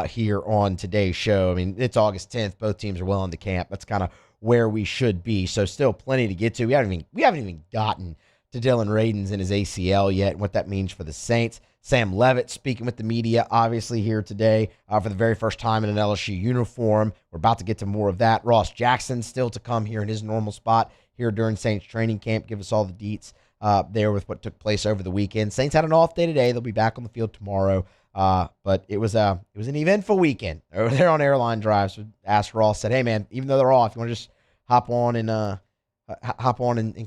here on today's show. I mean, it's August 10th. Both teams are well into camp. That's kind of where we should be. So still plenty to get to. We haven't even gotten to Dillon Radunz and his ACL yet and what that means for the Saints. Sam Leavitt speaking with the media, obviously here today for the very first time in an LSU uniform. We're about to get to more of that. Ross Jackson still to come here in his normal spot here during Saints training camp. Give us all the deets there with what took place over the weekend. Saints had an off day today. They'll be back on the field tomorrow. But it was an eventful weekend over there on Airline Drive. So asked Ross, said, "Hey man, even though they're off, you want to just hop on and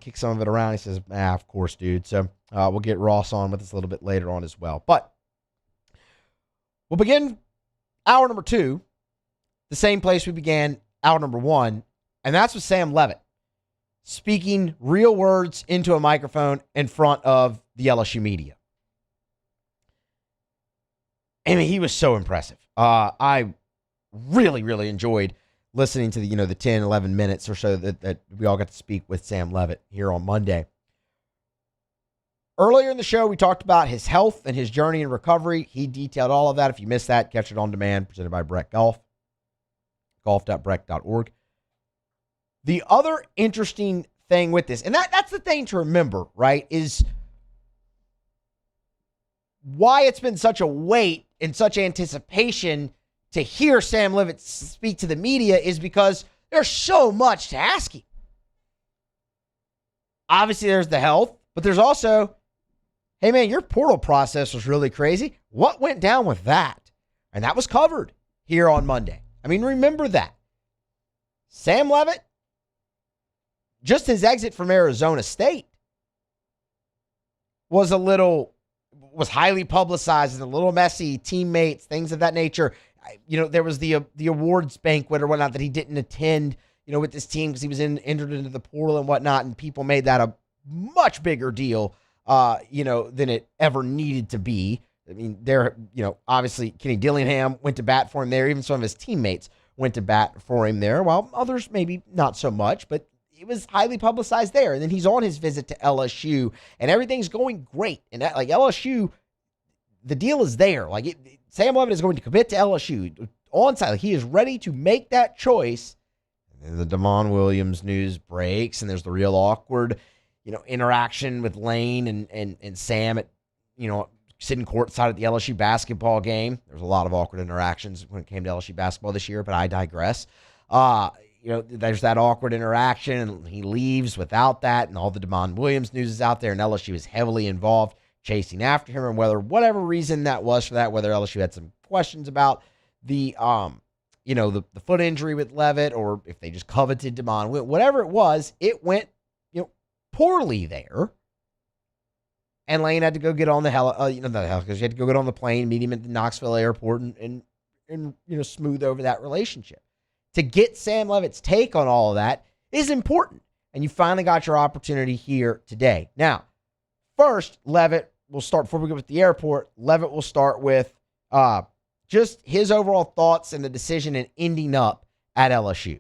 kick some of it around?" He says, "Of course, dude." So we'll get Ross on with us a little bit later on as well. But we'll begin hour number 2, the same place we began hour number 1, and that's with Sam Leavitt speaking real words into a microphone in front of the LSU media. I mean, he was so impressive. I really, really enjoyed listening to the 10, 11 minutes or so that we all got to speak with Sam Leavitt here on Monday. Earlier in the show, we talked about his health and his journey and recovery. He detailed all of that. If you missed that, catch it on demand, presented by Breck Golf, golf.breck.org. The other interesting thing with this, and that's the thing to remember, right, is why it's been such a wait and such anticipation to hear Sam Leavitt speak to the media is because there's so much to ask him. Obviously, there's the health, but there's also, hey, man, your portal process was really crazy. What went down with that? And that was covered here on Monday. I mean, remember that. Sam Leavitt, just his exit from Arizona State was highly publicized and a little messy, teammates, things of that nature. There was the awards banquet or whatnot that he didn't attend, with this team because he was entered into the portal and whatnot, and people made that a much bigger deal, than it ever needed to be. I mean, obviously Kenny Dillingham went to bat for him there. Even some of his teammates went to bat for him there, while others maybe not so much, but it was highly publicized there. And then he's on his visit to LSU, and everything's going great. And LSU, the deal is there. Sam Leavitt is going to commit to LSU on site. He is ready to make that choice. And then the Damon Williams news breaks, and there's the real awkward, interaction with Lane and Sam at, sitting courtside at the LSU basketball game. There's a lot of awkward interactions when it came to LSU basketball this year, but I digress. There's that awkward interaction, and he leaves without that, and all the Damon Williams news is out there, and LSU is heavily involved, chasing after him, and whatever reason that was for that, whether LSU had some questions about the foot injury with Leavitt, or if they just coveted Damon, whatever it was, it went poorly there. And Lane had to go get on the because he had to go get on the plane, meet him at the Knoxville airport, and smooth over that relationship. To get Sam Leavitt's take on all of that is important, and you finally got your opportunity here today. Now, first, Leavitt will start, before we go with the airport, Leavitt will start with just his overall thoughts and the decision in ending up at LSU.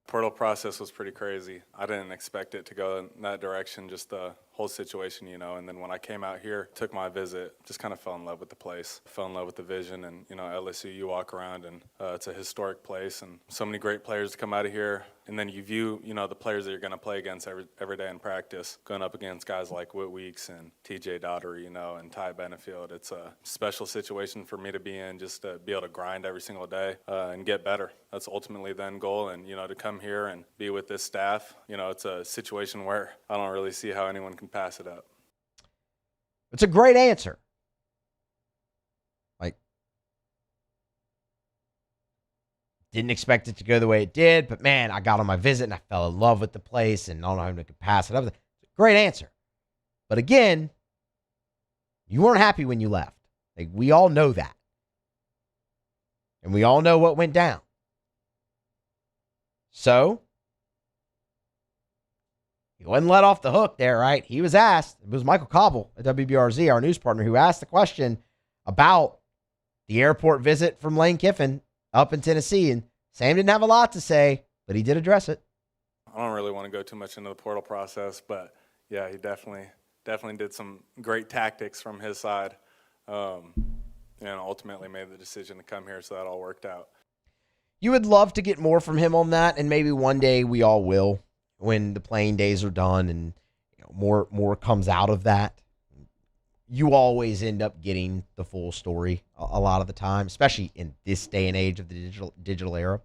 Portal process was pretty crazy. I didn't expect it to go in that direction, just the whole situation, and then when I came out here, took my visit, just kind of fell in love with the place, fell in love with the vision, and, LSU, you walk around, and it's a historic place, and so many great players come out of here, and then you view, the players that you're going to play against every day in practice, going up against guys like Whit Weeks and TJ Daugherty, and Ty Benefield. It's a special situation for me to be in, just to be able to grind every single day and get better. That's ultimately the end goal, and, to come here and be with this staff, it's a situation where I don't really see how anyone can pass it up. It's a great answer. Didn't expect it to go the way it did, but man, I got on my visit and I fell in love with the place, and I don't know how to pass it up. Great answer. But again, you weren't happy when you left. We all know that. And we all know what went down. So, he wasn't let off the hook there, right? He was asked. It was Michael Cobble at WBRZ, our news partner, who asked the question about the airport visit from Lane Kiffin up in Tennessee. And Sam didn't have a lot to say, but he did address it. I don't really want to go too much into the portal process, but yeah, he definitely did some great tactics from his side, and ultimately made the decision to come here, so that all worked out. You would love to get more from him on that, and maybe one day we all will, when the playing days are done and more comes out of that. You always end up getting the full story a lot of the time, especially in this day and age of the digital era.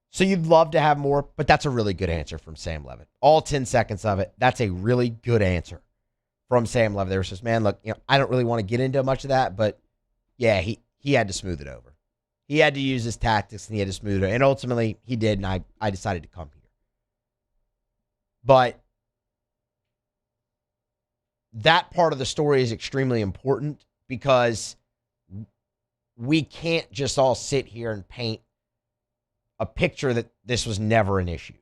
So you'd love to have more, but that's a really good answer from Sam Leavitt. All 10 seconds of it, that's a really good answer from Sam Leavitt. There was just, man, look, I don't really want to get into much of that, but yeah, he had to smooth it over. He had to use his tactics, and he had to smooth it. And ultimately, he did, and I decided to come here. But that part of the story is extremely important, because we can't just all sit here and paint a picture that this was never an issue.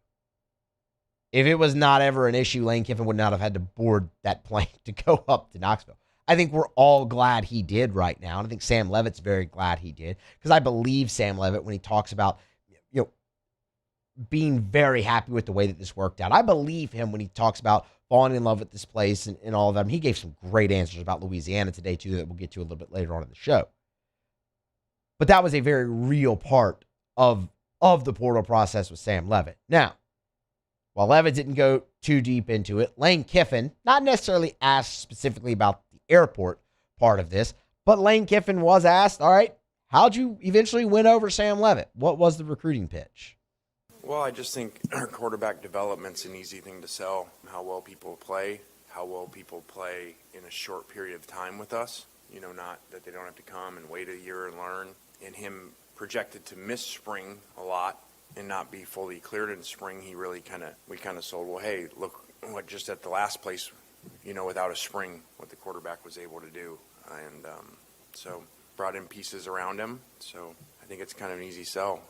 If it was not ever an issue, Lane Kiffin would not have had to board that plane to go up to Knoxville. I think we're all glad he did right now, and I think Sam Leavitt's very glad he did, because I believe Sam Leavitt when he talks about being very happy with the way that this worked out. I believe him when he talks about falling in love with this place and all of that. He gave some great answers about Louisiana today, too, that we'll get to a little bit later on in the show. But that was a very real part of the portal process with Sam Leavitt. Now, while Leavitt didn't go too deep into it, Lane Kiffin, not necessarily asked specifically about the airport part of this, but Lane Kiffin was asked, all right, how'd you eventually win over Sam Leavitt? What was the recruiting pitch? Well, I just think our quarterback development's an easy thing to sell. How well people play in a short period of time with us. Not that they don't have to come and wait a year and learn. And him projected to miss spring a lot and not be fully cleared in spring. We kind of sold, well, hey, look what just at the last place, without a spring, what the quarterback was able to do. And so brought in pieces around him. So I think it's kind of an easy sell.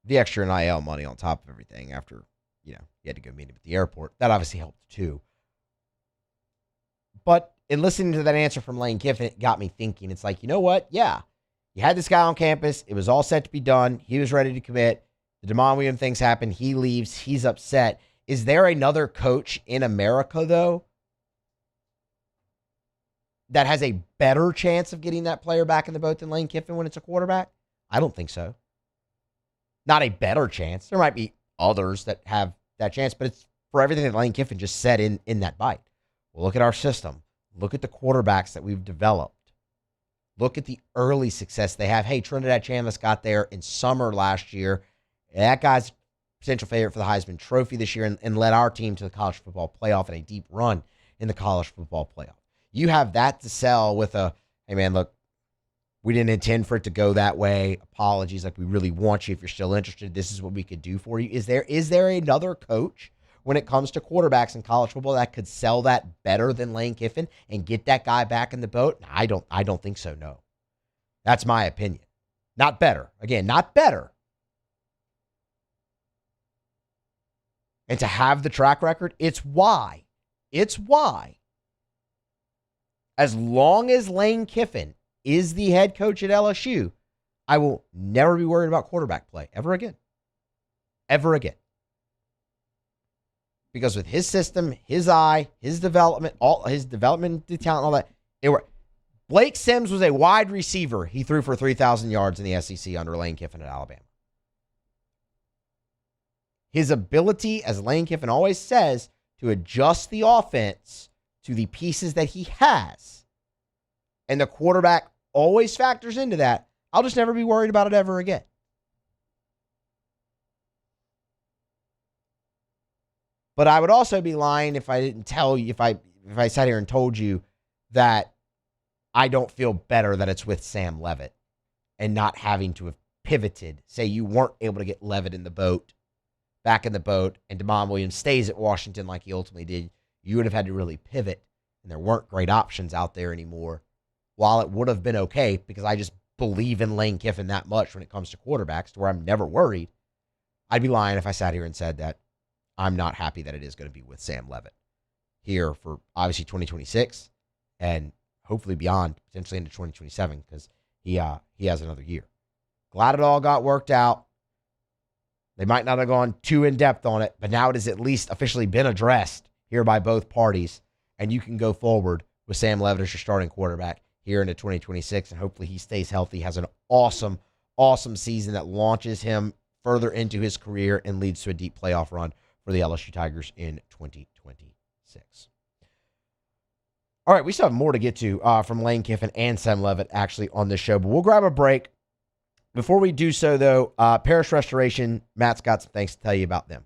The extra NIL money on top of everything after, you had to go meet him at the airport. That obviously helped too. But in listening to that answer from Lane Kiffin, it got me thinking. It's like, you know what? Yeah, you had this guy on campus. It was all set to be done. He was ready to commit. The Damon Williams things happen. He leaves. He's upset. Is there another coach in America, though, that has a better chance of getting that player back in the boat than Lane Kiffin when it's a quarterback? I don't think so. Not a better chance. There might be others that have that chance, but it's for everything that Lane Kiffin just said in that bite. Well, look at our system. Look at the quarterbacks that we've developed. Look at the early success they have. Hey, Trinidad Chambliss got there in summer last year. That guy's potential favorite for the Heisman Trophy this year and led our team to the college football playoff and a deep run in the college football playoff. You have that to sell with a, hey, man, look, we didn't intend for it to go that way. Apologies. Like, we really want you. If you're still interested, this is what we could do for you. Is there another coach when it comes to quarterbacks in college football that could sell that better than Lane Kiffin and get that guy back in the boat? I don't think so, no. That's my opinion. Not better. Again, not better. And to have the track record, it's why. As long as Lane Kiffin is the head coach at LSU, I will never be worried about quarterback play ever again. Ever again. Because with his system, his eye, his development, the talent, all that, it worked. Blake Sims was a wide receiver. He threw for 3,000 yards in the SEC under Lane Kiffin at Alabama. His ability, as Lane Kiffin always says, to adjust the offense to the pieces that he has, and the quarterback always factors into that, I'll just never be worried about it ever again. But I would also be lying if I didn't tell you, if I sat here and told you that I don't feel better that it's with Sam Leavitt and not having to have pivoted. Say you weren't able to get Leavitt back in the boat, and DeMond Williams stays at Washington like he ultimately did. You would have had to really pivot, and there weren't great options out there anymore. While it would have been okay, because I just believe in Lane Kiffin that much when it comes to quarterbacks, to where I'm never worried, I'd be lying if I sat here and said that I'm not happy that it is going to be with Sam Leavitt here for obviously 2026 and hopefully beyond, potentially into 2027, because he has another year. Glad it all got worked out. They might not have gone too in-depth on it, but now it has at least officially been addressed here by both parties, and you can go forward with Sam Leavitt as your starting quarterback here into 2026, and hopefully he stays healthy, has an awesome, awesome season that launches him further into his career and leads to a deep playoff run for the LSU Tigers in 2026. All right, we still have more to get to from Lane Kiffin and Sam Leavitt actually on this show, but we'll grab a break. Before we do so, though, Parish Restoration, Matt's got some things to tell you about them.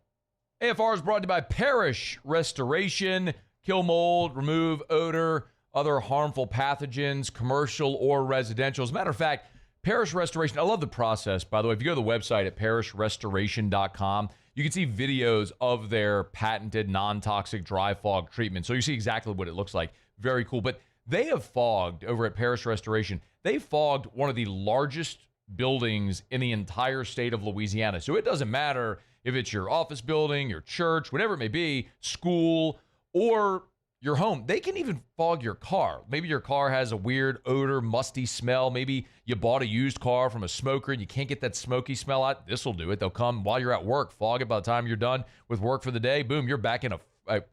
AFR is brought to you by Parish Restoration. Kill mold, remove odor, other harmful pathogens, commercial or residential. As a matter of fact, Parish Restoration, I love the process, by the way. If you go to the website at parishrestoration.com, you can see videos of their patented non-toxic dry fog treatment. So you see exactly what it looks like. Very cool. But they have fogged, over at Parish Restoration, they fogged one of the largest buildings in the entire state of Louisiana. So it doesn't matter if it's your office building, your church, whatever it may be, school, or your home. They can even fog your car. Maybe your car has a weird odor, musty smell. Maybe you bought a used car from a smoker and you can't get that smoky smell out. This will do it. They'll come while you're at work, fog it. By the time you're done with work for the day, boom, you're back in a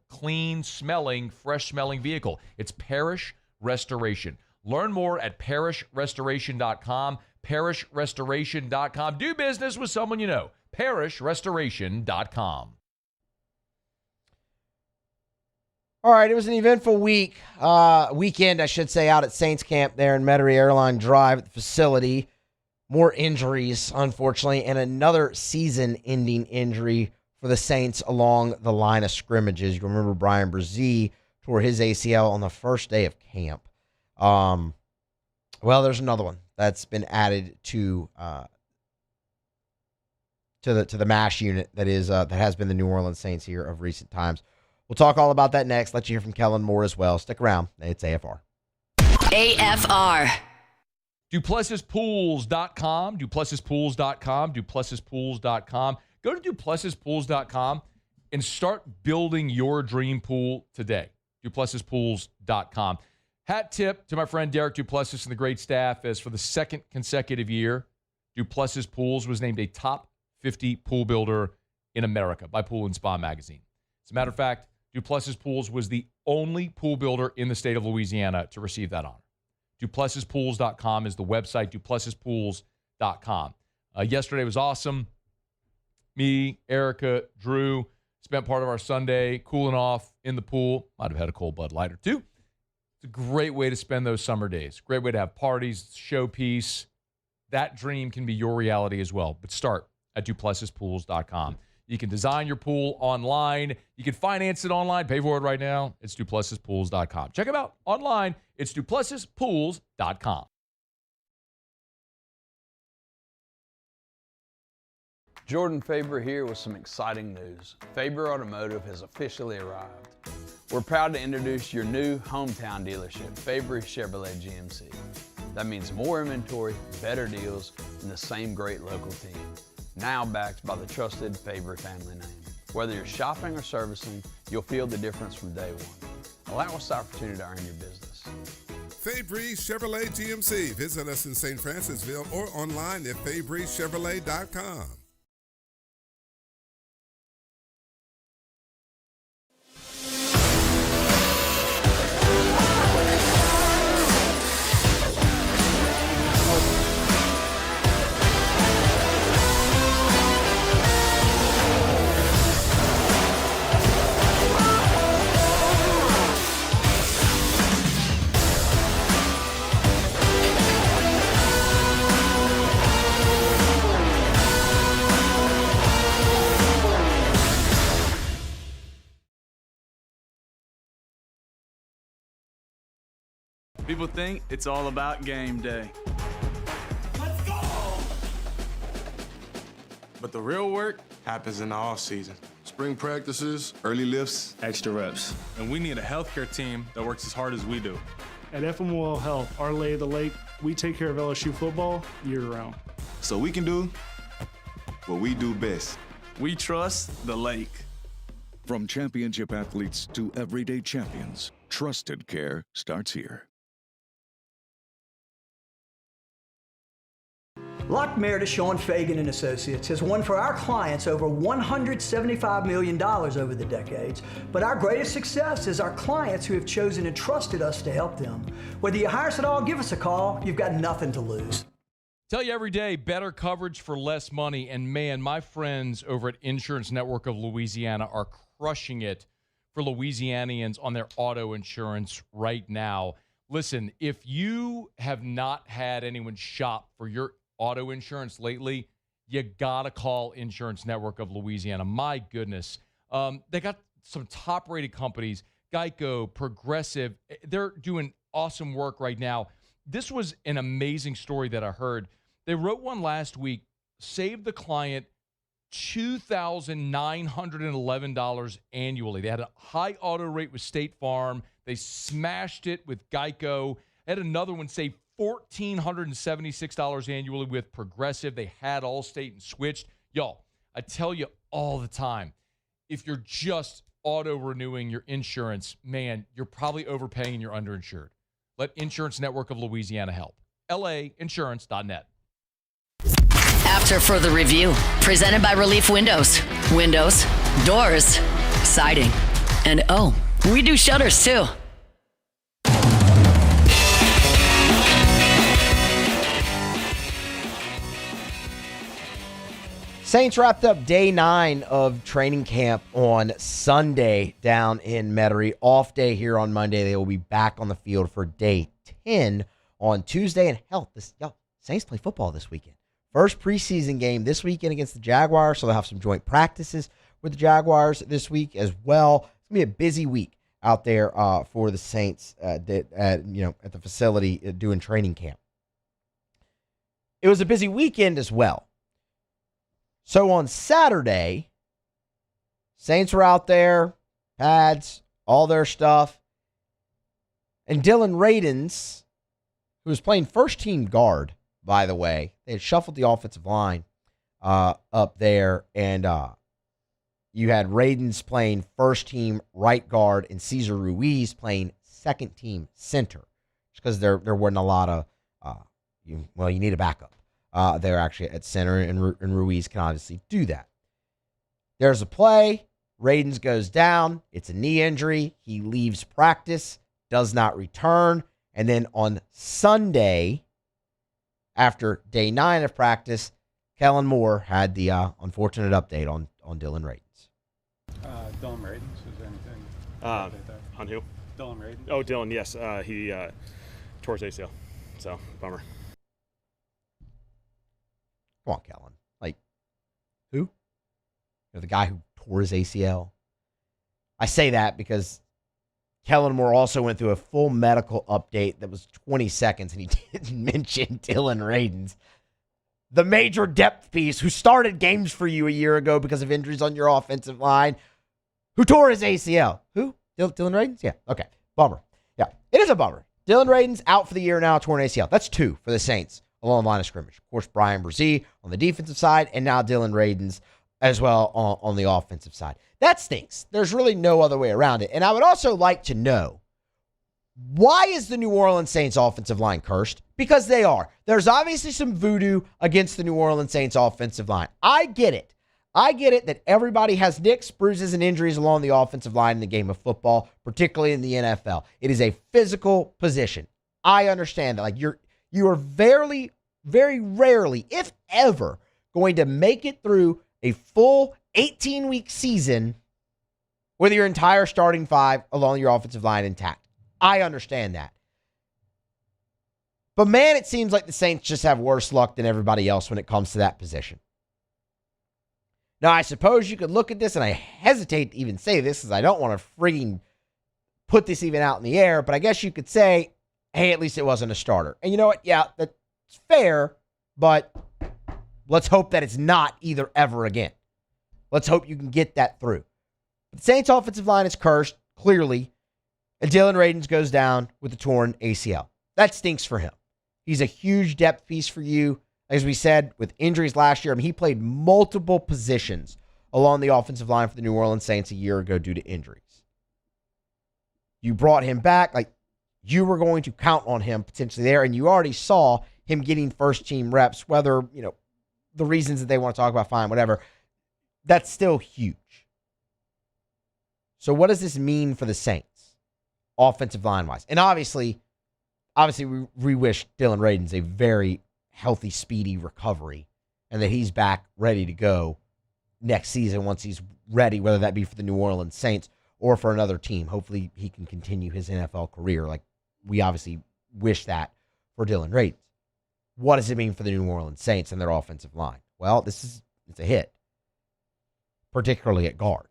clean-smelling, fresh-smelling vehicle. It's Parish Restoration. Learn more at parishrestoration.com. parishrestoration.com. Do business with someone you know. parishrestoration.com. All right, it was an eventful weekend, I should say, out at Saints Camp there in Metairie Airline Drive at the facility. More injuries, unfortunately, and another season-ending injury for the Saints along the line of scrimmages. You remember Brian Brzee tore his ACL on the first day of camp. Well, there's another one that's been added to the MASH unit that has been the New Orleans Saints here of recent times. We'll talk all about that next. Let you hear from Kellen Moore as well. Stick around. It's AFR. AFR. DuplessisPools.com. DuplessisPools.com. DuplessisPools.com. Go to DuplessisPools.com and start building your dream pool today. DuplessisPools.com. Hat tip to my friend Derek Duplessis and the great staff, as for the second consecutive year, Duplessis Pools was named a top 50 pool builder in America by Pool & Spa magazine. As a matter of fact, Duplessis Pools was the only pool builder in the state of Louisiana to receive that honor. DuplessisPools.com is the website, DuplessisPools.com. Yesterday was awesome. Me, Erica, Drew spent part of our Sunday cooling off in the pool. Might have had a cold Bud Light or two. It's a great way to spend those summer days. Great way to have parties, showpiece. That dream can be your reality as well. But start at DuplessisPools.com. You can design your pool online. You can finance it online. Pay for it right now. It's DuplessisPools.com. Check them out online. It's DuplessisPools.com. Jordan Faber here with some exciting news. Faber Automotive has officially arrived. We're proud to introduce your new hometown dealership, Faber Chevrolet GMC. That means more inventory, better deals, and the same great local team. Now backed by the trusted Faber family name. Whether you're shopping or servicing, you'll feel the difference from day one. Allow us the opportunity to earn your business. Fabry Chevrolet GMC. Visit us in St. Francisville or online at FabryChevrolet.com. People think it's all about game day. Let's go! But the real work happens in the off season. Spring practices, early lifts, extra reps. And we need a healthcare team that works as hard as we do. At FMOL Health, our lay of the lake, we take care of LSU football year-round. So we can do what we do best. We trust the lake. From championship athletes to everyday champions, trusted care starts here. Lock Meredith, Sean Fagan and Associates has won for our clients over $175 million over the decades. But our greatest success is our clients who have chosen and trusted us to help them. Whether you hire us at all, give us a call. You've got nothing to lose. Tell you every day, better coverage for less money. And man, my friends over at Insurance Network of Louisiana are crushing it for Louisianians on their auto insurance right now. Listen, if you have not had anyone shop for your auto insurance lately, you gotta call Insurance Network of Louisiana. My goodness. They got some top-rated companies, Geico, Progressive. They're doing awesome work right now. This was an amazing story that I heard. They wrote one last week, saved the client $2,911 annually. They had a high auto rate with State Farm. They smashed it with Geico. They had another one save $1,476 annually with Progressive. They had Allstate and switched. Y'all, I tell you all the time, if you're just auto-renewing your insurance, man, you're probably overpaying and you're underinsured. Let Insurance Network of Louisiana help. LAinsurance.net. After further review, presented by Relief Windows. Windows, doors, siding, and oh, we do shutters too. Saints wrapped up day 9 of training camp on Sunday down in Metairie. Off day here on Monday. They will be back on the field for day 10 on Tuesday. And hell, Saints play football this weekend. First preseason game this weekend against the Jaguars, so they'll have some joint practices with the Jaguars this week as well. It's going to be a busy week out there for the Saints at the facility doing training camp. It was a busy weekend as well. So on Saturday, Saints were out there, pads, all their stuff. And Dillon Radunz, who was playing first-team guard, by the way, they had shuffled the offensive line up there. And you had Radunz playing first-team right guard and Cesar Ruiz playing second-team center. Just because there wasn't a lot of, you need a backup. They're actually at center, and Ruiz can obviously do that. There's a play. Radunz goes down. It's a knee injury. He leaves practice, does not return. And then on Sunday, after day 9 of practice, Kellen Moore had the unfortunate update on Dillon Radunz. Dillon Radunz, is there anything? On who? Dillon Radunz. Oh, Dillon, yes. He tore his ACL. So, bummer. Come on, Kellen. Like, who? The guy who tore his ACL. I say that because Kellen Moore also went through a full medical update that was 20 seconds, and he didn't mention Dillon Radunz, the major depth piece who started games for you a year ago because of injuries on your offensive line, who tore his ACL. Who? Dillon Radunz? Yeah. Okay. Bummer. Yeah. It is a bummer. Dillon Radunz out for the year now, torn ACL. That's 2 for the Saints along the line of scrimmage. Of course, Brian Brzee on the defensive side, and now Dillon Radunz as well on the offensive side. That stinks. There's really no other way around it. And I would also like to know, why is the New Orleans Saints offensive line cursed? Because they are. There's obviously some voodoo against the New Orleans Saints offensive line. I get it. I get it that everybody has nicks, bruises, and injuries along the offensive line in the game of football, particularly in the NFL. It is a physical position. I understand that. Like, you are very, very rarely, if ever, going to make it through a full 18-week season with your entire starting 5 along your offensive line intact. I understand that. But man, it seems like the Saints just have worse luck than everybody else when it comes to that position. Now, I suppose you could look at this, and I hesitate to even say this because I don't want to frigging put this even out in the air, but I guess you could say, hey, at least it wasn't a starter. And you know what? Yeah, that's fair, but let's hope that it's not either ever again. Let's hope you can get that through. But the Saints offensive line is cursed, clearly, and Dillon Radunz goes down with a torn ACL. That stinks for him. He's a huge depth piece for you. As we said, with injuries last year, I mean, he played multiple positions along the offensive line for the New Orleans Saints a year ago due to injuries. You brought him back, like you were going to count on him potentially there, and you already saw him getting first-team reps, whether, the reasons that they want to talk about, fine, whatever. That's still huge. So what does this mean for the Saints, offensive line-wise? And obviously we wish Dillon Radunz a very healthy, speedy recovery and that he's back ready to go next season once he's ready, whether that be for the New Orleans Saints or for another team. Hopefully he can continue his NFL career. Like, we obviously wish that for Dillon Radunz. What does it mean for the New Orleans Saints and their offensive line? Well, it's a hit, particularly at guard.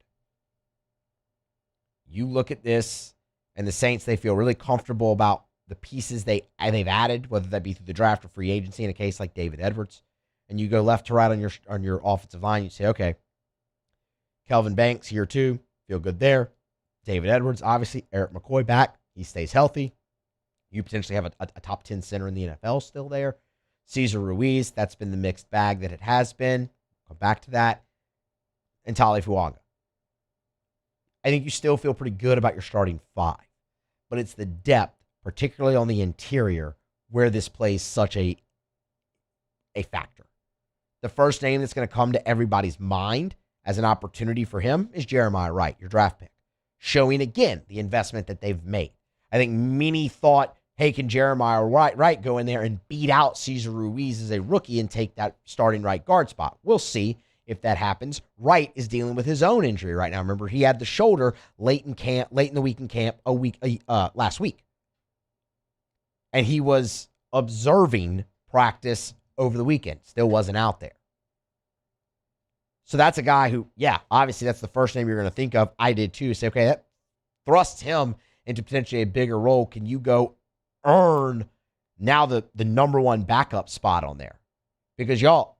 You look at this, and the Saints, they feel really comfortable about the pieces they've added, whether that be through the draft or free agency in a case like David Edwards. And you go left to right on your offensive line, you say, okay, Kelvin Banks here too, feel good there. David Edwards, obviously, Eric McCoy back, he stays healthy. You potentially have a top 10 center in the NFL still there. Cesar Ruiz, that's been the mixed bag that it has been. Come back to that. And Tali Fuaga. I think you still feel pretty good about your starting 5. But it's the depth, particularly on the interior, where this plays such a factor. The first name that's going to come to everybody's mind as an opportunity for him is Jeremiah Wright, your draft pick. Showing, again, the investment that they've made. I think many thought, hey, can Jeremiah Wright go in there and beat out Cesar Ruiz as a rookie and take that starting right guard spot? We'll see if that happens. Wright is dealing with his own injury right now. Remember, he had the shoulder late in the week in camp last week. And he was observing practice over the weekend. Still wasn't out there. So that's a guy who, yeah, obviously that's the first name you're going to think of. I did too. Say, okay, that thrusts him into potentially a bigger role. Can you go earn now the number 1 backup spot on there? Because, y'all,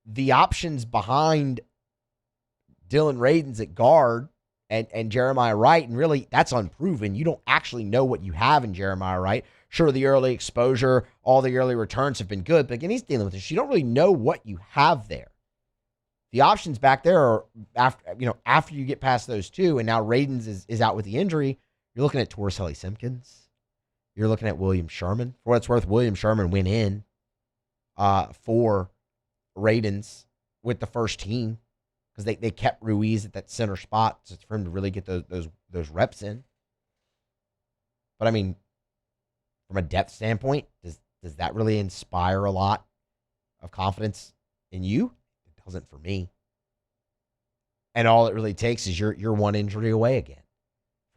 the options behind Dillon Radunz at guard and Jeremiah Wright, and really that's unproven. You don't actually know what you have in Jeremiah Wright. Sure, the early exposure, all the early returns have been good, but again, he's dealing with this. You don't really know what you have there. The options back there are after you get past those 2, and now Radunz is out with the injury. You're looking at Torricelli Simpkins. You're looking at William Sherman. For what it's worth, William Sherman went in for Radunz with the first team because they kept Ruiz at that center spot for him to really get those reps in. But I mean, from a depth standpoint, does that really inspire a lot of confidence in you? It doesn't for me. And all it really takes is you're one injury away again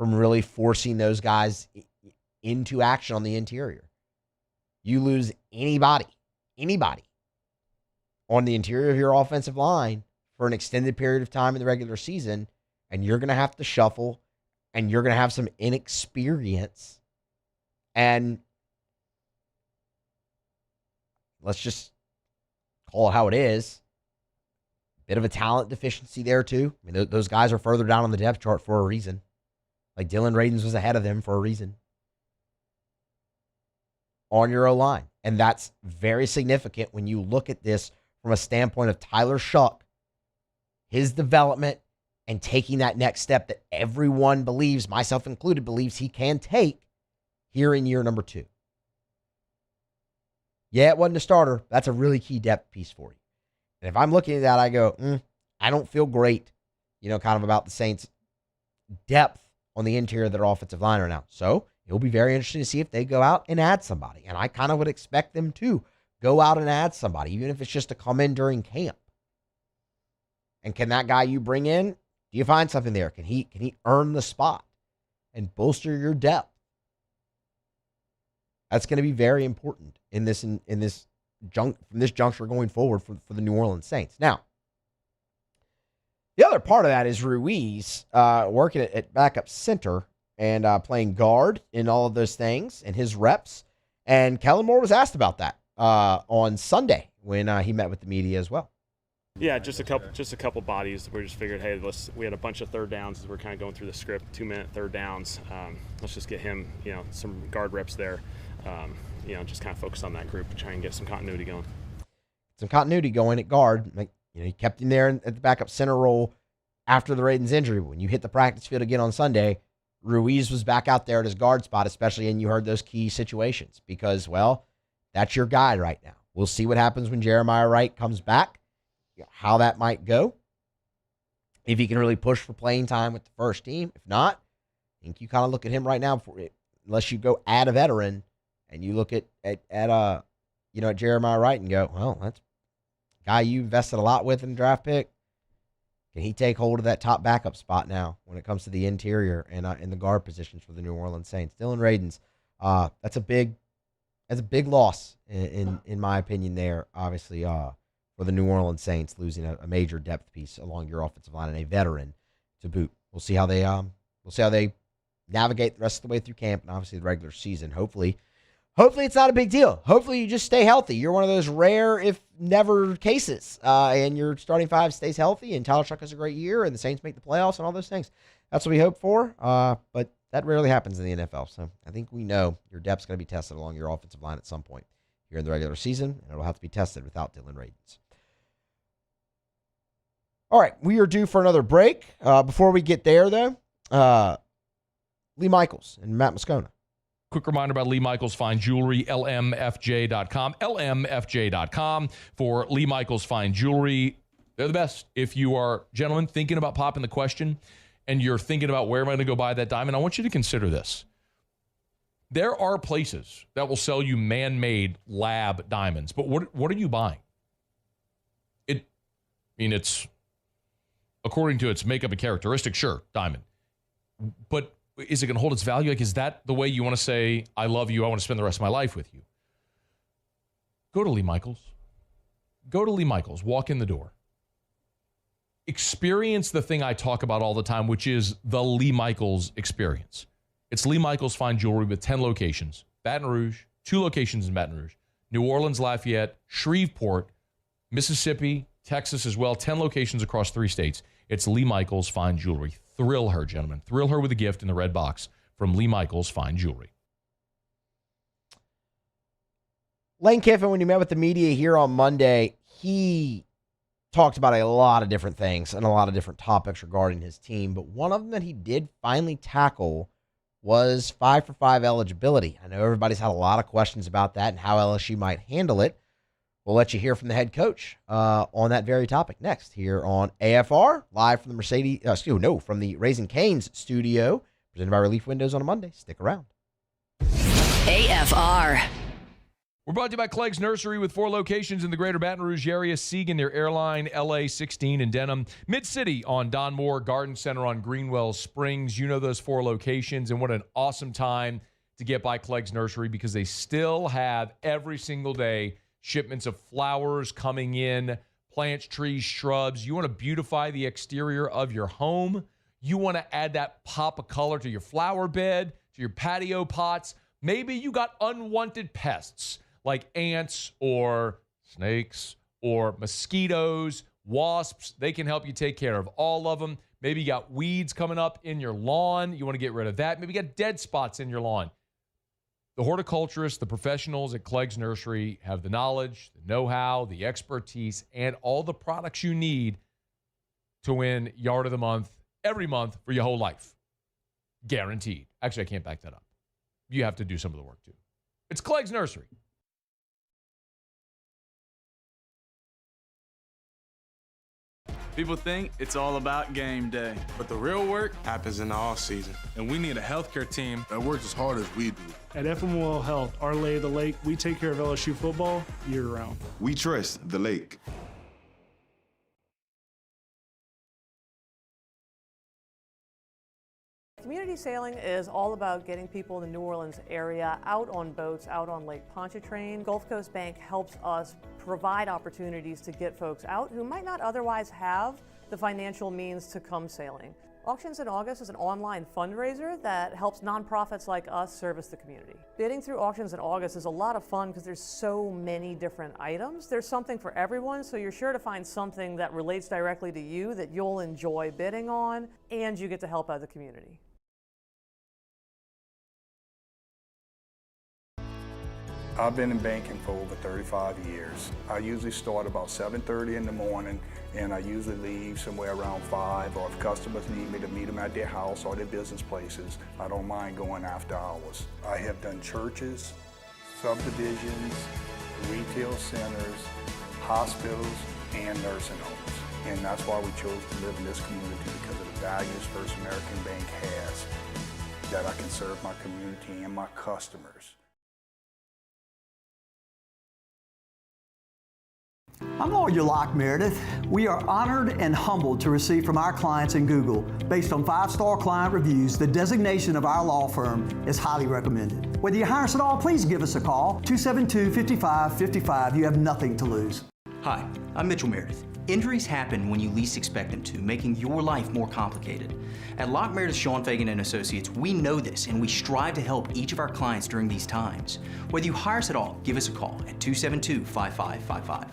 from really forcing those guys into action on the interior. You lose anybody on the interior of your offensive line for an extended period of time in the regular season, and you're going to have to shuffle, and you're going to have some inexperience. And let's just call it how it is. Bit of a talent deficiency there, too. I mean, those guys are further down on the depth chart for a reason. Like Dillon Radunz was ahead of them for a reason on your O-line. And that's very significant when you look at this from a standpoint of Tyler Shuck, his development, and taking that next step that everyone believes, myself included, believes he can take here in year number 2. Yeah, it wasn't a starter. That's a really key depth piece for you. And if I'm looking at that, I go, I don't feel great, kind of about the Saints' depth on the interior of their offensive line right now. So it'll be very interesting to see if they go out and add somebody. And I kind of would expect them to go out and add somebody, even if it's just to come in during camp. And can that guy you bring in, do you find something there? Can he earn the spot and bolster your depth? That's going to be very important in this juncture going forward for the New Orleans Saints. Now, the other part of that is Ruiz working at backup center and playing guard in all of those things and his reps. And Kellen Moore was asked about that on Sunday when he met with the media as well. Yeah, just a couple bodies. We just figured, hey, we had a bunch of third downs as we're kind of going through the script, 2-minute third downs. Let's just get him, some guard reps there. Just kind of focus on that group and try and get some continuity going. Some continuity going at guard. You kept him there at the backup center role after the Radunz injury. When you hit the practice field again on Sunday, Ruiz was back out there at his guard spot, especially, and you heard those key situations because, well, that's your guy right now. We'll see what happens when Jeremiah Wright comes back, how that might go. If he can really push for playing time with the first team. If not, I think you kind of look at him right now, unless you go add a veteran, and you look at Jeremiah Wright and go, well, that's a guy you invested a lot with in the draft pick. Can he take hold of that top backup spot now when it comes to the interior and in the guard positions for the New Orleans Saints? Dillon Radunz, that's a big loss in my opinion there, obviously, for the New Orleans Saints, losing a major depth piece along your offensive line and a veteran to boot. We'll see how they navigate the rest of the way through camp and obviously the regular season. Hopefully it's not a big deal. Hopefully you just stay healthy. You're one of those rare, if never, cases, and your starting five stays healthy, and Tyler Shuck has a great year, and the Saints make the playoffs and all those things. That's what we hope for, but that rarely happens in the NFL. So I think we know your depth's going to be tested along your offensive line at some point here in the regular season, and it'll have to be tested without Dillon Radunz. All right, we are due for another break. Before we get there, though, Lee Michaels and Matt Moscona. Quick reminder about Lee Michaels Fine Jewelry, lmfj.com. lmfj.com for Lee Michaels Fine Jewelry. They're the best. If you are, gentlemen, thinking about popping the question and you're thinking about where am I going to go buy that diamond, I want you to consider this. There are places that will sell you man-made lab diamonds, but what are you buying? It's according to its makeup and characteristics, sure, diamond. But is it going to hold its value? Like, is that the way you want to say, I love you, I want to spend the rest of my life with you? Go to Lee Michaels. Go to Lee Michaels. Walk in the door. Experience the thing I talk about all the time, which is the Lee Michaels experience. It's Lee Michaels Fine Jewelry with 10 locations. Baton Rouge, 2 locations in Baton Rouge. New Orleans, Lafayette, Shreveport, Mississippi, Texas as well. 10 locations across 3 states. It's Lee Michaels Fine Jewelry. Thrill her, gentlemen. Thrill her with a gift in the red box from Lee Michaels Fine Jewelry. Lane Kiffin, when he met with the media here on Monday, he talked about a lot of different things and a lot of different topics regarding his team. But one of them that he did finally tackle was 5-for-5 eligibility. I know everybody's had a lot of questions about that and how LSU might handle it. We'll let you hear from the head coach on that very topic next here on AFR, live from the from the Raising Cane's studio, presented by Relief Windows on a Monday. Stick around. AFR. We're brought to you by Clegg's Nursery with 4 locations in the greater Baton Rouge area. Siegen near Airline, LA 16 in Denham. Mid-City on Don Moore, Garden Center on Greenwell Springs. You know those 4 locations, and what an awesome time to get by Clegg's Nursery because they still have every single day shipments of flowers coming in, plants, trees, shrubs. You want to beautify the exterior of your home. You want to add that pop of color to your flower bed, to your patio pots. Maybe you got unwanted pests like ants or snakes or mosquitoes, wasps. They can help you take care of all of them. Maybe you got weeds coming up in your lawn. You want to get rid of that. Maybe you got dead spots in your lawn. The horticulturists, the professionals at Clegg's Nursery have the knowledge, the know-how, the expertise, and all the products you need to win Yard of the Month every month for your whole life. Guaranteed. Actually, I can't back that up. You have to do some of the work, too. It's Clegg's Nursery. People think it's all about game day, but the real work happens in the off season. And we need a healthcare team that works as hard as we do. At FML Health, our lay of the lake, we take care of LSU football year-round. We trust the lake. Community sailing is all about getting people in the New Orleans area out on boats, out on Lake Pontchartrain. Gulf Coast Bank helps us provide opportunities to get folks out who might not otherwise have the financial means to come sailing. Auctions in August is an online fundraiser that helps nonprofits like us service the community. Bidding through Auctions in August is a lot of fun because there's so many different items. There's something for everyone, so you're sure to find something that relates directly to you that you'll enjoy bidding on, and you get to help out the community. I've been in banking for over 35 years. I usually start about 7:30 in the morning, and I usually leave somewhere around 5, or if customers need me to meet them at their house or their business places, I don't mind going after hours. I have done churches, subdivisions, retail centers, hospitals, and nursing homes. And that's why we chose to live in this community, because of the values First American Bank has, that I can serve my community and my customers. I'm Lawyer Locke Meredith. We are honored and humbled to receive from our clients in Google, based on 5-star client reviews, the designation of our law firm is highly recommended. Whether you hire us at all, please give us a call, 272-5555. You have nothing to lose. Hi, I'm Mitchell Meredith. Injuries happen when you least expect them to, making your life more complicated. At Locke Meredith, Sean Fagan and Associates, we know this, and we strive to help each of our clients during these times. Whether you hire us at all, give us a call at 272-5555.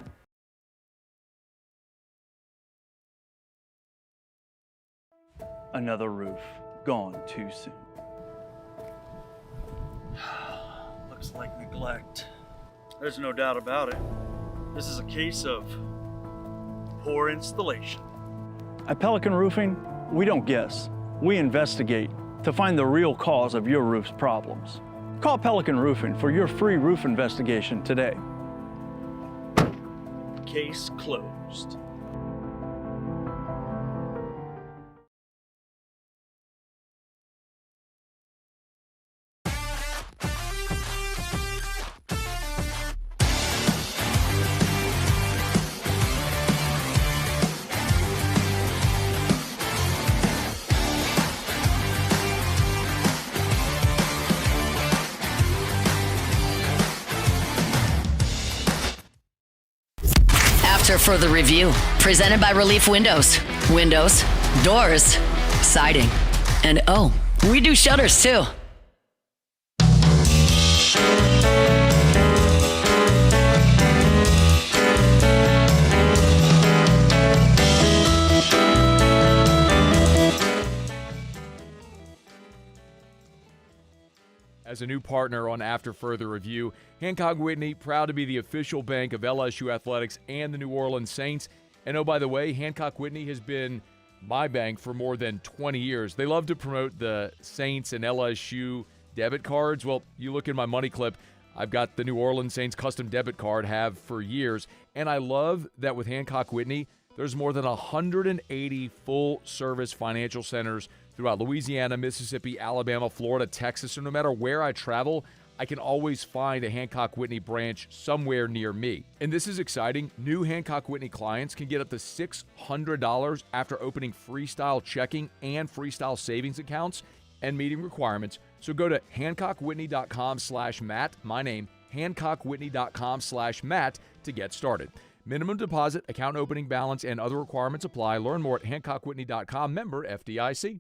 Another roof gone too soon. Looks like neglect. There's no doubt about it. This is a case of poor installation. At Pelican Roofing, we don't guess. We investigate to find the real cause of your roof's problems. Call Pelican Roofing for your free roof investigation today. Case closed. After further review, presented by Relief Windows. Windows, doors, siding, and oh, we do shutters too. As a new partner on After Further Review, Hancock Whitney, proud to be the official bank of LSU Athletics and the New Orleans Saints. And oh, by the way, Hancock Whitney has been my bank for more than 20 years. They love to promote the Saints and LSU debit cards. Well, you look in my money clip, I've got the New Orleans Saints custom debit card, have for years. And I love that with Hancock Whitney, there's more than 180 full-service financial centers throughout Louisiana, Mississippi, Alabama, Florida, Texas. So no matter where I travel, I can always find a Hancock Whitney branch somewhere near me. And this is exciting. New Hancock Whitney clients can get up to $600 after opening freestyle checking and freestyle savings accounts and meeting requirements. So go to HancockWhitney.com/Matt, my name, HancockWhitney.com/Matt to get started. Minimum deposit, account opening balance, and other requirements apply. Learn more at HancockWhitney.com, member FDIC.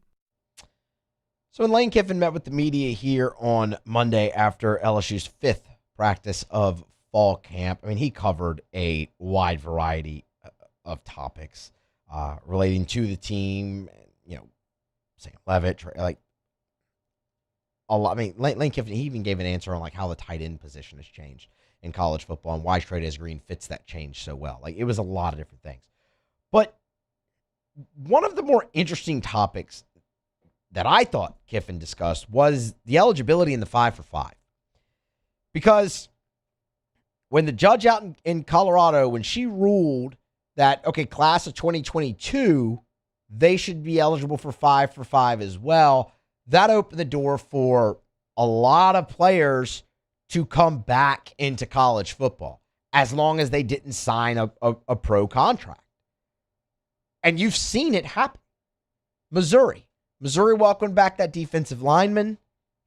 So when Lane Kiffin met with the media here on Monday after LSU's 5th practice of fall camp, I mean, he covered a wide variety of topics relating to the team, Sam Leavitt, like a lot. I mean, Lane Kiffin, he even gave an answer on like how the tight end position has changed in college football and why Trey'Dez Green fits that change so well. Like, it was a lot of different things. But one of the more interesting topics that I thought Kiffin discussed was the eligibility in the 5-for-5. Because when the judge out in Colorado, when she ruled that, okay, class of 2022, they should be eligible for 5-for-5 as well, that opened the door for a lot of players to come back into college football as long as they didn't sign a pro contract. And you've seen it happen. Missouri welcomed back that defensive lineman.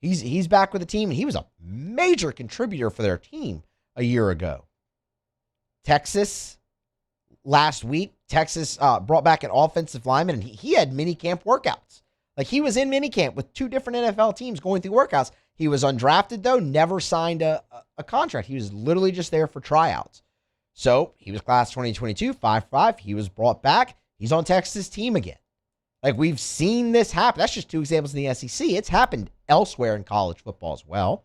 He's back with the team, and he was a major contributor for their team a year ago. Texas, last week, brought back an offensive lineman, and he had minicamp workouts. Like, he was in minicamp with 2 different NFL teams going through workouts. He was undrafted, though, never signed a contract. He was literally just there for tryouts. So he was class 2022, 5-5. He was brought back. He's on Texas' team again. Like, we've seen this happen. That's just 2 examples in the SEC. It's happened elsewhere in college football as well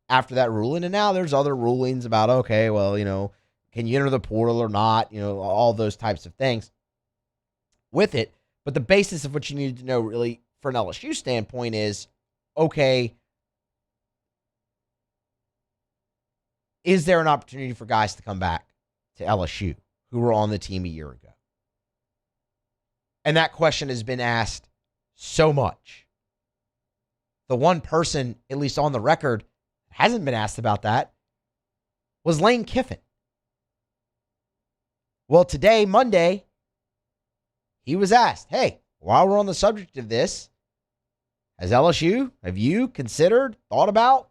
after that ruling. And now there's other rulings about, okay, well, can you enter the portal or not? All those types of things with it. But the basis of what you need to know really for an LSU standpoint is, okay, is there an opportunity for guys to come back to LSU who were on the team a year ago? And that question has been asked so much. The one person, at least on the record, hasn't been asked about that was Lane Kiffin. Well, today, Monday, he was asked, hey, while we're on the subject of this, have you considered, thought about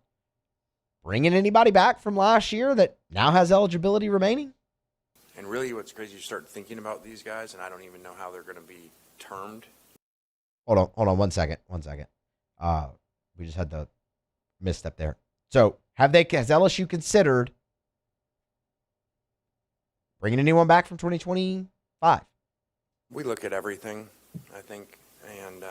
bringing anybody back from last year that now has eligibility remaining? And really what's crazy, you start thinking about these guys, and I don't even know how they're going to be termed. Hold on 1 second. We just had the misstep there. So has LSU considered bringing anyone back from 2025? We look at everything, I think, and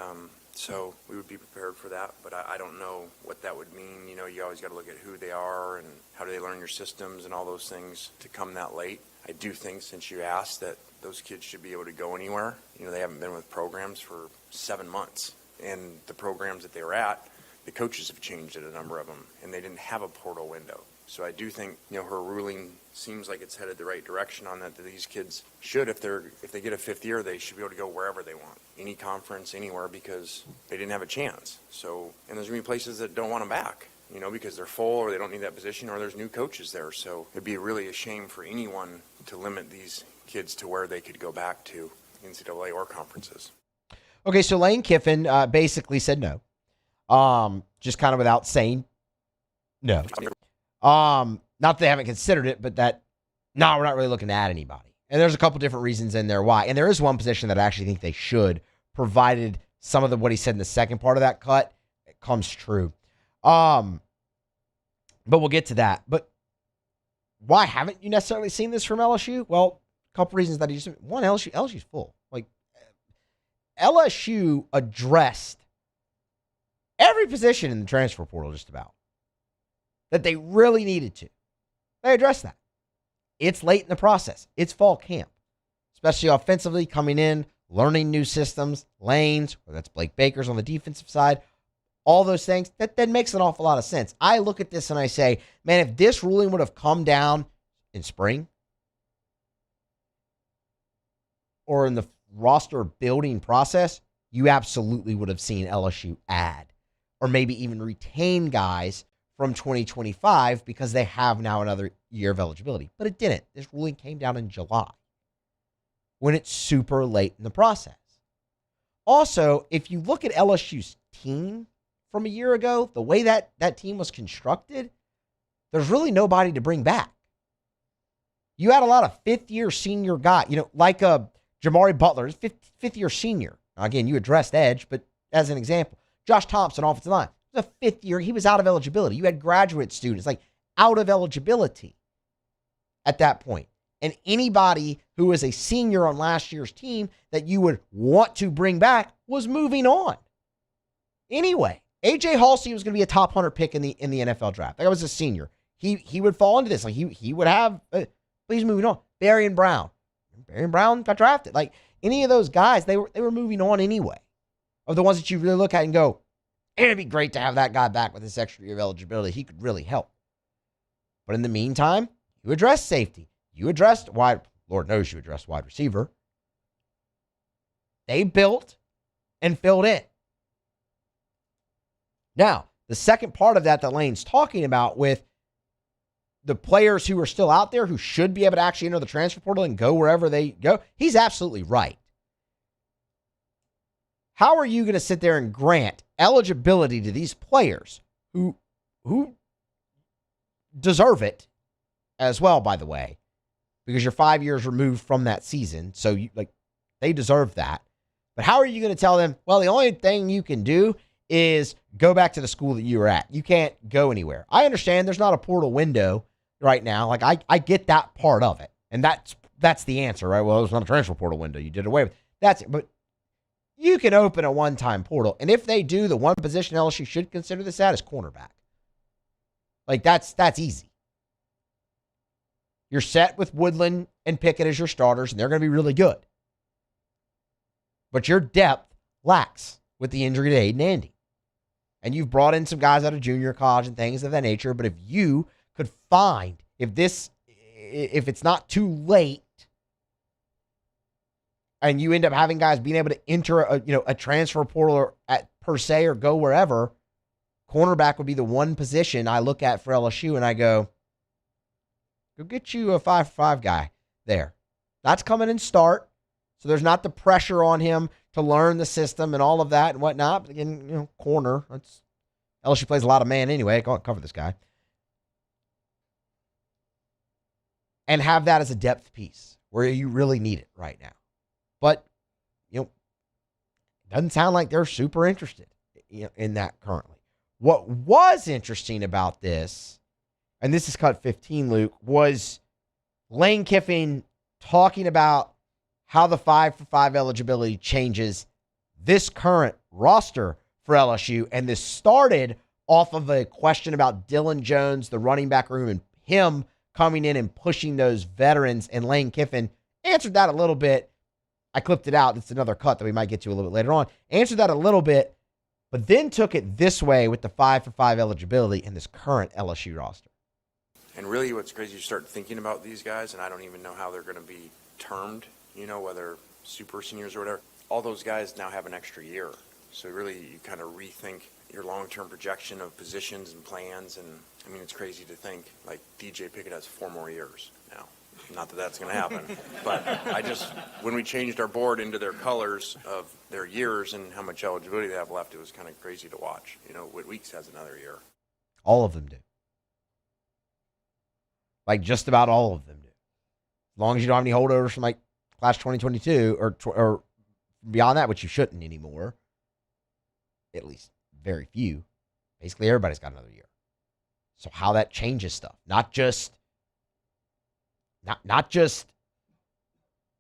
so we would be prepared for that, but I don't know what that would mean. You always got to look at who they are and how do they learn your systems and all those things to come that late. I do think, since you asked, that those kids should be able to go anywhere. They haven't been with programs for 7 months, and the programs that they were at, the coaches have changed at a number of them, and they didn't have a portal window. So I do think, her ruling seems like it's headed the right direction on that these kids should, if they get a 5th year, they should be able to go wherever they want, any conference, anywhere, because they didn't have a chance. So, and there's going to be places that don't want them back, because they're full or they don't need that position or there's new coaches there. So it'd be really a shame for anyone to limit these kids to where they could go back to, NCAA or conferences. Okay, so Lane Kiffin basically said no. Just kind of without saying no. Not that they haven't considered it, but that, no, we're not really looking at anybody. And there's a couple different reasons in there why. And there is one position that I actually think they should, provided some of what he said in the second part of that cut comes true. But we'll get to that. But why haven't you necessarily seen this from LSU? Well, a couple reasons that one, LSU's full. Like, LSU addressed every position in the transfer portal just about that they really needed to. They addressed that. It's late in the process. It's fall camp, especially offensively, coming in, learning new systems, lanes, whether that's Blake Baker's on the defensive side, all those things. That makes an awful lot of sense. I look at this and I say, man, if this ruling would have come down in spring or in the roster building process, you absolutely would have seen LSU add or maybe even retain guys from 2025 because they have now another year of eligibility. But it didn't. This ruling came down in July when it's super late in the process. Also, if you look at LSU's team from a year ago, the way that team was constructed, there's really nobody to bring back. You had a lot of fifth-year senior guys, like a Jamari Butler, fifth-year senior. Now, again, you addressed edge, but as an example, Josh Thompson, offensive line, was a fifth year. He was out of eligibility. You had graduate students, out of eligibility at that point. And anybody who was a senior on last year's team that you would want to bring back was moving on. Anyway, A.J. Halsey was going to be a top 100 pick in the NFL draft. That was a senior. He would fall into this. He would have, but he's moving on. Barrion Brown got drafted. Any of those guys, they were moving on anyway. Of the ones that you really look at and go, it'd be great to have that guy back with this extra year of eligibility. He could really help. But in the meantime, you addressed safety. You addressed Lord knows you addressed wide receiver. They built and filled in. Now, the second part of that Lane's talking about with the players who are still out there who should be able to actually enter the transfer portal and go wherever they go, he's absolutely right. How are you going to sit there and grant eligibility to these players who deserve it as well, by the way, because you're 5 years removed from that season, so they deserve that. But how are you going to tell them, well, the only thing you can do is go back to the school that you were at. You can't go anywhere. I understand there's not a portal window right now. I get that part of it. And that's the answer, right? Well, there's not a transfer portal window. You did away with it. That's it. But you can open a one-time portal. And if they do, the one position LSU should consider this at is cornerback. That's easy. You're set with Woodland and Pickett as your starters, and they're going to be really good. But your depth lacks with the injury to Aiden Andy. And you've brought in some guys out of junior college and things of that nature. But if you could find, if it's not too late, and you end up having guys being able to enter a transfer portal per se or go wherever, cornerback would be the one position I look at for LSU and I go get you a 5-for-5 guy there. That's coming in start. So there's not the pressure on him to learn the system and all of that and whatnot. But again, corner. LSU plays a lot of man anyway. I can't cover this guy. And have that as a depth piece where you really need it right now. But, it doesn't sound like they're super interested in that currently. What was interesting about this, and this is cut 15, Luke, was Lane Kiffin talking about how the 5-for-5 eligibility changes this current roster for LSU. And this started off of a question about Dylan Jones, the running back room, and him coming in and pushing those veterans. And Lane Kiffin answered that a little bit. I clipped it out. It's another cut that we might get to a little bit later on. Answered that a little bit, but then took it this way with the 5-for-5 eligibility in this current LSU roster. And really what's crazy, you start thinking about these guys, and I don't even know how they're going to be termed, whether super seniors or whatever. All those guys now have an extra year. So really you kind of rethink your long-term projection of positions and plans. And it's crazy to think DJ Pickett has 4 more years now. Not that that's going to happen, but when we changed our board into their colors of their years and how much eligibility they have left, it was kind of crazy to watch. Whit Weeks has another year. All of them do. Just about all of them do. As long as you don't have any holdovers from class 2022 or beyond that, which you shouldn't anymore. At least very few. Basically, everybody's got another year. So how that changes stuff, not just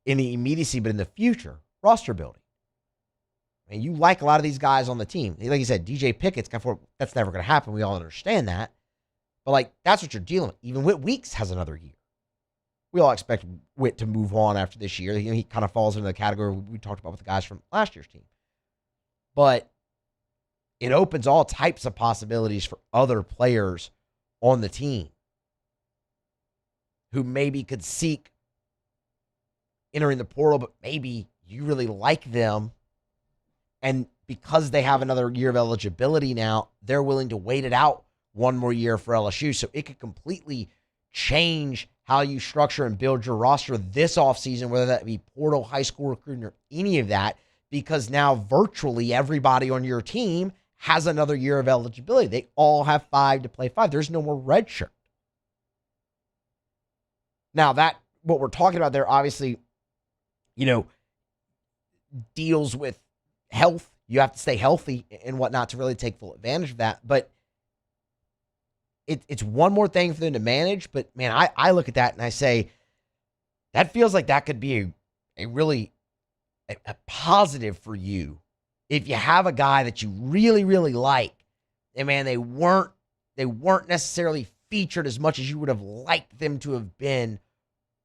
in the immediacy, but in the future, roster building. You like a lot of these guys on the team. Like you said, DJ Pickett's that's never going to happen. We all understand that. But that's what you're dealing with. Even Whit Weeks has another year. We all expect Whit to move on after this year. He kind of falls into the category we talked about with the guys from last year's team. But it opens all types of possibilities for other players on the team who maybe could seek entering the portal, but maybe you really like them. And because they have another year of eligibility now, they're willing to wait it out one more year for LSU. So it could completely change how you structure and build your roster this offseason, whether that be portal, high school recruiting, or any of that, because now virtually everybody on your team has another year of eligibility. They all have 5 to play 5. There's no more redshirt. Now, that what we're talking about there, obviously, deals with health. You have to stay healthy and whatnot to really take full advantage of that. But it's one more thing for them to manage. But, man, I look at that and I say, that feels like that could be a really a positive for you if you have a guy that you really, really like. And, man, they weren't necessarily featured as much as you would have liked them to have been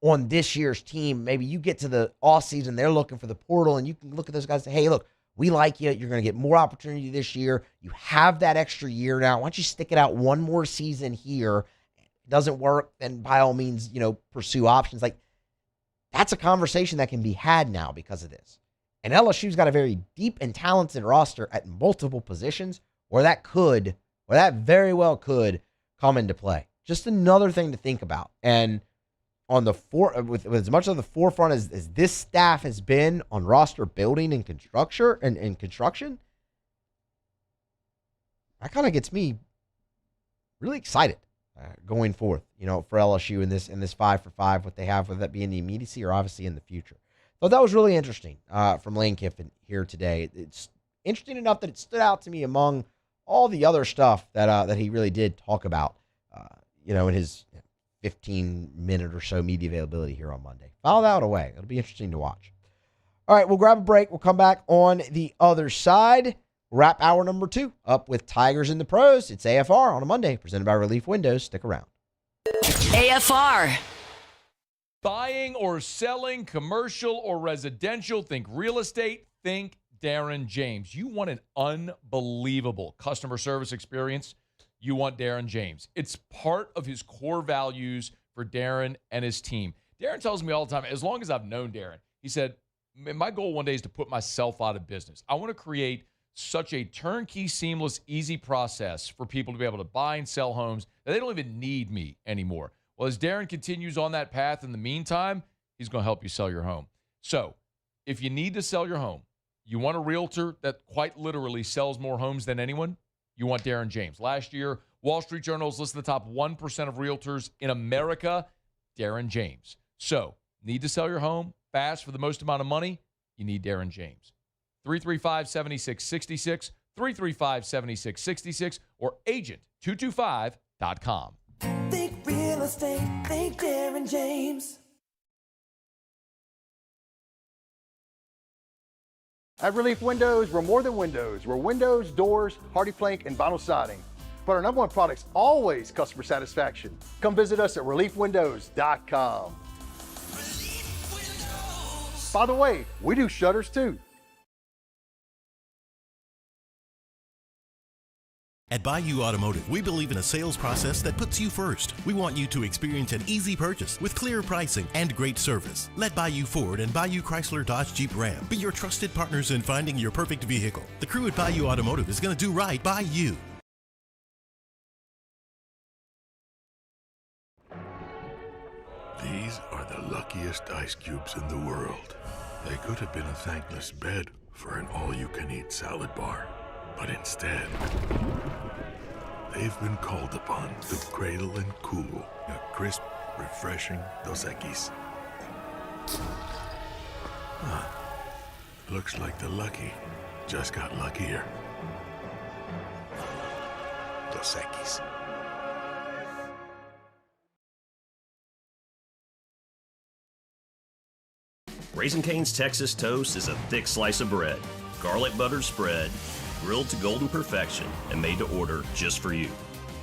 on this year's team. Maybe you get to the offseason, they're looking for the portal, and you can look at those guys and say, hey, look, we like you. You're going to get more opportunity this year. You have that extra year now. Why don't you stick it out one more season here? If it doesn't work, then by all means, pursue options. Like, that's a conversation that can be had now because of this. And LSU's got a very deep and talented roster at multiple positions where that very well could come into play. Just another thing to think about. And on the with as much of the forefront as this staff has been on roster building and construction, that kind of gets me really excited going forth, for LSU in this 5-for-5, what they have, whether that be in the immediacy or obviously in the future. So that was really interesting from Lane Kiffin here today. It's interesting enough that it stood out to me among all the other stuff that he really did talk about, in his 15-minute or so media availability here on Monday. File that away. It'll be interesting to watch. All right, we'll grab a break. We'll come back on the other side. Wrap hour number 2 up with Tigers in the Pros. It's AFR on a Monday, presented by Relief Windows. Stick around. AFR. Buying or selling, commercial or residential, think real estate, think Darren James. You want an unbelievable customer service experience? You want Darren James. It's part of his core values for Darren and his team. Darren tells me all the time, as long as I've known Darren, he said, my goal one day is to put myself out of business. I want to create such a turnkey, seamless, easy process for people to be able to buy and sell homes that they don't even need me anymore. Well, as Darren continues on that path in the meantime, he's going to help you sell your home. So if you need to sell your home, you want a realtor that quite literally sells more homes than anyone, you want Darren James. Last year, Wall Street Journal is listed the top 1% of realtors in America, Darren James. So need to sell your home fast for the most amount of money? You need Darren James. 335-7666, 335-7666, or agent225.com. Think real estate, think Darren James. At Relief Windows, we're more than windows. We're windows, doors, hardy plank, and vinyl siding. But our number one product's always customer satisfaction. Come visit us at reliefwindows.com. By the way, we do shutters too. At Bayou Automotive, we believe in a sales process that puts you first. We want you to experience an easy purchase with clear pricing and great service. Let Bayou Ford and Bayou Chrysler Dodge Jeep Ram be your trusted partners in finding your perfect vehicle. The crew at Bayou Automotive is going to do right by you. These are the luckiest ice cubes in the world. They could have been a thankless bed for an all-you-can-eat salad bar. But instead, they've been called upon to cradle and cool a crisp, refreshing Dos Equis. Looks like the lucky just got luckier. Dos Equis. Raising Cane's Texas Toast is a thick slice of bread, garlic butter spread, grilled to golden perfection and made to order just for you.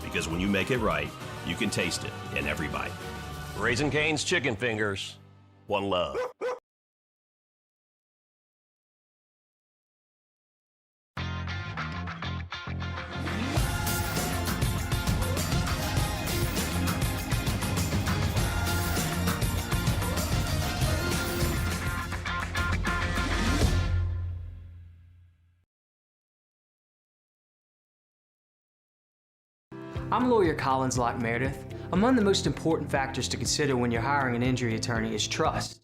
Because when you make it right, you can taste it in every bite. Raising Cane's Chicken Fingers. One love. I'm lawyer Collins Locke Meredith. Among the most important factors to consider when you're hiring an injury attorney is trust.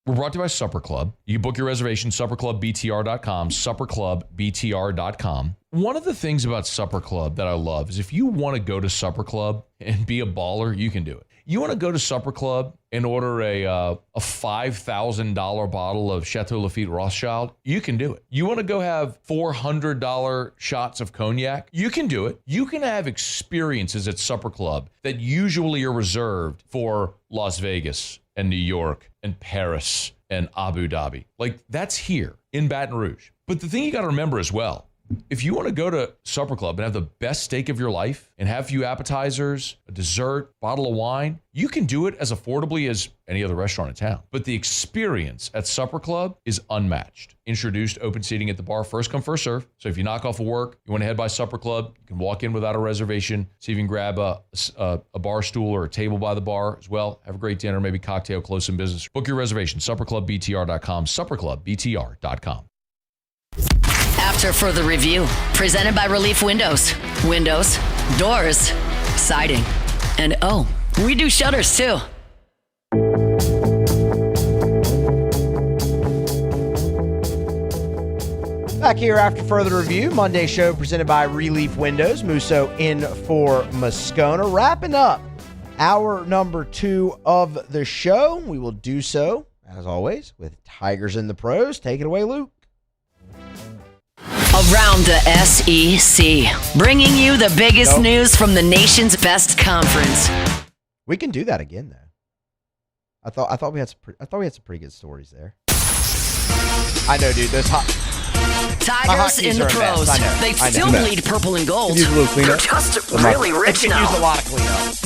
We're brought to you by Supper Club. You can book your reservation, supperclubbtr.com, supperclubbtr.com. One of the things about Supper Club that I love is if you want to go to Supper Club and be a baller, you can do it. You want to go to Supper Club and order a $5,000 bottle of Chateau Lafite Rothschild, you can do it. You want to go have $400 shots of cognac, you can do it. You can have experiences at Supper Club that usually are reserved for Las Vegas and New York and Paris and Abu Dhabi. Like, that's here in Baton Rouge. But the thing you got to remember as well, if you want to go to Supper Club and have the best steak of your life and have a few appetizers, a dessert, bottle of wine, you can do it as affordably as any other restaurant in town. But the experience at Supper Club is unmatched. Introduced open seating at the bar, first come, first serve. So if you knock off of work, you want to head by Supper Club, you can walk in without a reservation, see if you can grab a bar stool or a table by the bar as well. Have a great dinner, maybe cocktail, close some business. Book your reservation, supperclubbtr.com, supperclubbtr.com. After further review, presented by Relief Windows. Windows, doors, siding, and oh, we do shutters too. Back here after further review, Monday show presented by Relief Windows. Musso in for Moscona. Wrapping up hour number 2 of the show. We will do so, as always, with Tigers in the Pros. Take it away, Luke. Around the SEC, bringing you the biggest news from the nation's best conference. We can do that again, though. I thought we had some pretty good stories there. I know, dude. Those Tigers in the Pros. They still bleed purple and gold. They're just really rich now. Use a lot of cleanup.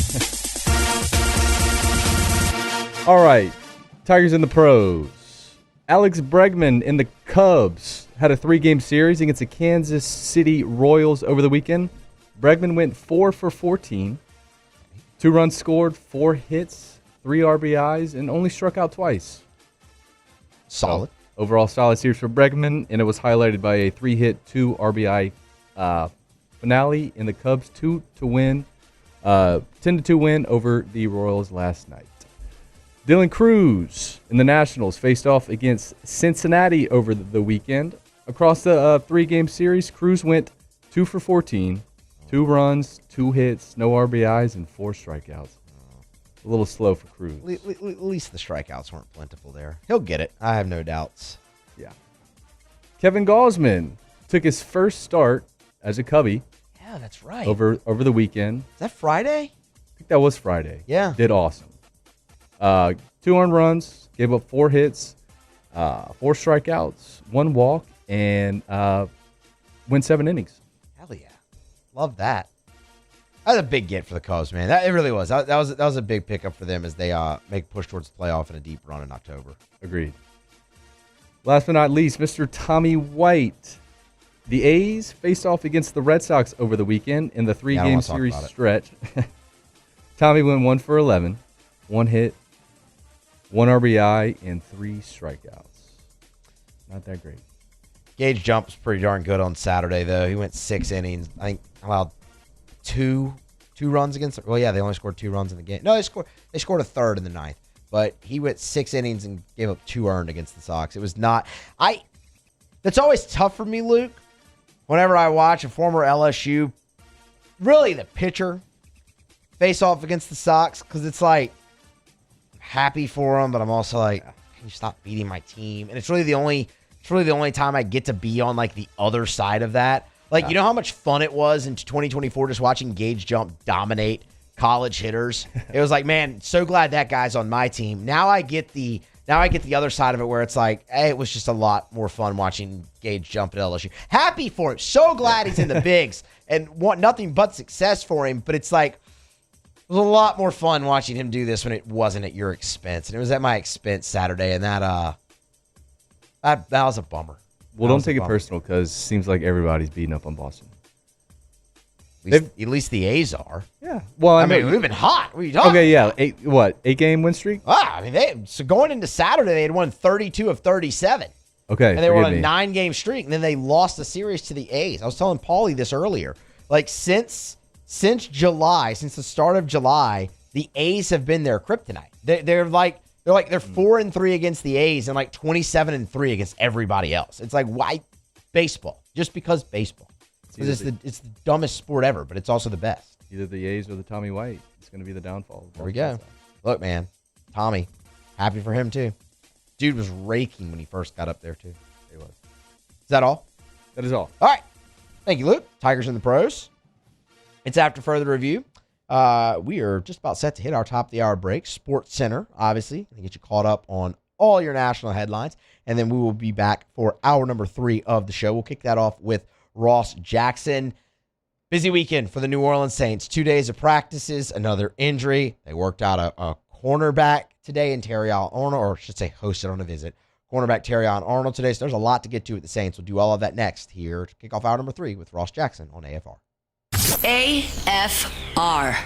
All right, Tigers in the Pros. Alex Bregman in the Cubs had a 3-game series against the Kansas City Royals over the weekend. Bregman went 4 for 14, 2 runs scored, 4 hits, 3 RBIs, and only struck out twice. Solid. So, overall solid series for Bregman, and it was highlighted by a 3-hit, 2 RBI finale in the Cubs' 10-2 win over the Royals last night. Dylan Cruz and the Nationals faced off against Cincinnati over the weekend. Across the 3-game series, Cruz went 2 for 14, 2 runs, 2 hits, no RBIs, and 4 strikeouts. A little slow for Cruz. At least the strikeouts weren't plentiful there. He'll get it. I have no doubts. Yeah. Kevin Gausman took his first start as a Cubby. Yeah, that's right. Over the weekend. Is that Friday? I think that was Friday. Yeah. Did awesome. 2 earned runs, gave up 4 hits, 4 strikeouts, 1 walk, and went 7 innings. Hell yeah. Love that. That was a big get for the Cubs, man. It really was. That was a big pickup for them as they make push towards the playoff and a deep run in October. Agreed. Last but not least, Mr. Tommy White. The A's faced off against the Red Sox over the weekend in the 3-game series stretch. Tommy went 1 for 11, 1 hit, 1 RBI, and 3 strikeouts. Not that great. Gage Jump was pretty darn good on Saturday, though. He went 6 innings. I think allowed 2 runs against. Well, yeah, they only scored 2 runs in the game. No, they scored a third in the 9th, but he went 6 innings and gave up 2 earned against the Sox. It was not. That's always tough for me, Luke. Whenever I watch a former LSU, really the pitcher face off against the Sox, because it's like I'm happy for them, but I'm also like, can you stop beating my team? And it's really the only time I get to be on like the other side of that. Like, you know how much fun it was in 2024 just watching Gage Jump dominate college hitters? It was like, man, so glad that guy's on my team. Now I get the other side of it where it's like, hey, it was just a lot more fun watching Gage Jump at LSU. Happy for him. So glad he's in the bigs and want nothing but success for him. But it's like, it was a lot more fun watching him do this when it wasn't at your expense. And it was at my expense Saturday. And that was a bummer. Well, don't take it personal because it seems like everybody's beating up on Boston. At least the A's are. Yeah. Well, I mean, we've been hot. What are you talking Okay, yeah. about? 8-game win streak? I mean, so going into Saturday, they had won 32 of 37. Okay, and they were on a 9-game streak, and then they lost the series to the A's. I was telling Paulie this earlier. Like, since since the start of July, the A's have been their kryptonite. They're 4-3 against the A's and like 27-3 against everybody else. It's like, why baseball? Just because baseball. It's the dumbest sport ever, but it's also the best. Either the A's or the Tommy White. It's going to be the downfall. There we go. Look, man, Tommy, happy for him too. Dude was raking when he first got up there too. He was. Is that all? That is all. All right. Thank you, Luke. Tigers in the pros. It's after further review. We are just about set to hit our top of the hour break. Sports Center, obviously, to get you caught up on all your national headlines. And then we will be back for hour number 3 of the show. We'll kick that off with Ross Jackson. Busy weekend for the New Orleans Saints. 2 days of practices, another injury. They worked out a cornerback today in Terrion Arnold, or I should say hosted on a visit. Cornerback Terrion Arnold today. So there's a lot to get to with the Saints. We'll do all of that next here to kick off hour number 3 with Ross Jackson on AFR. AFR.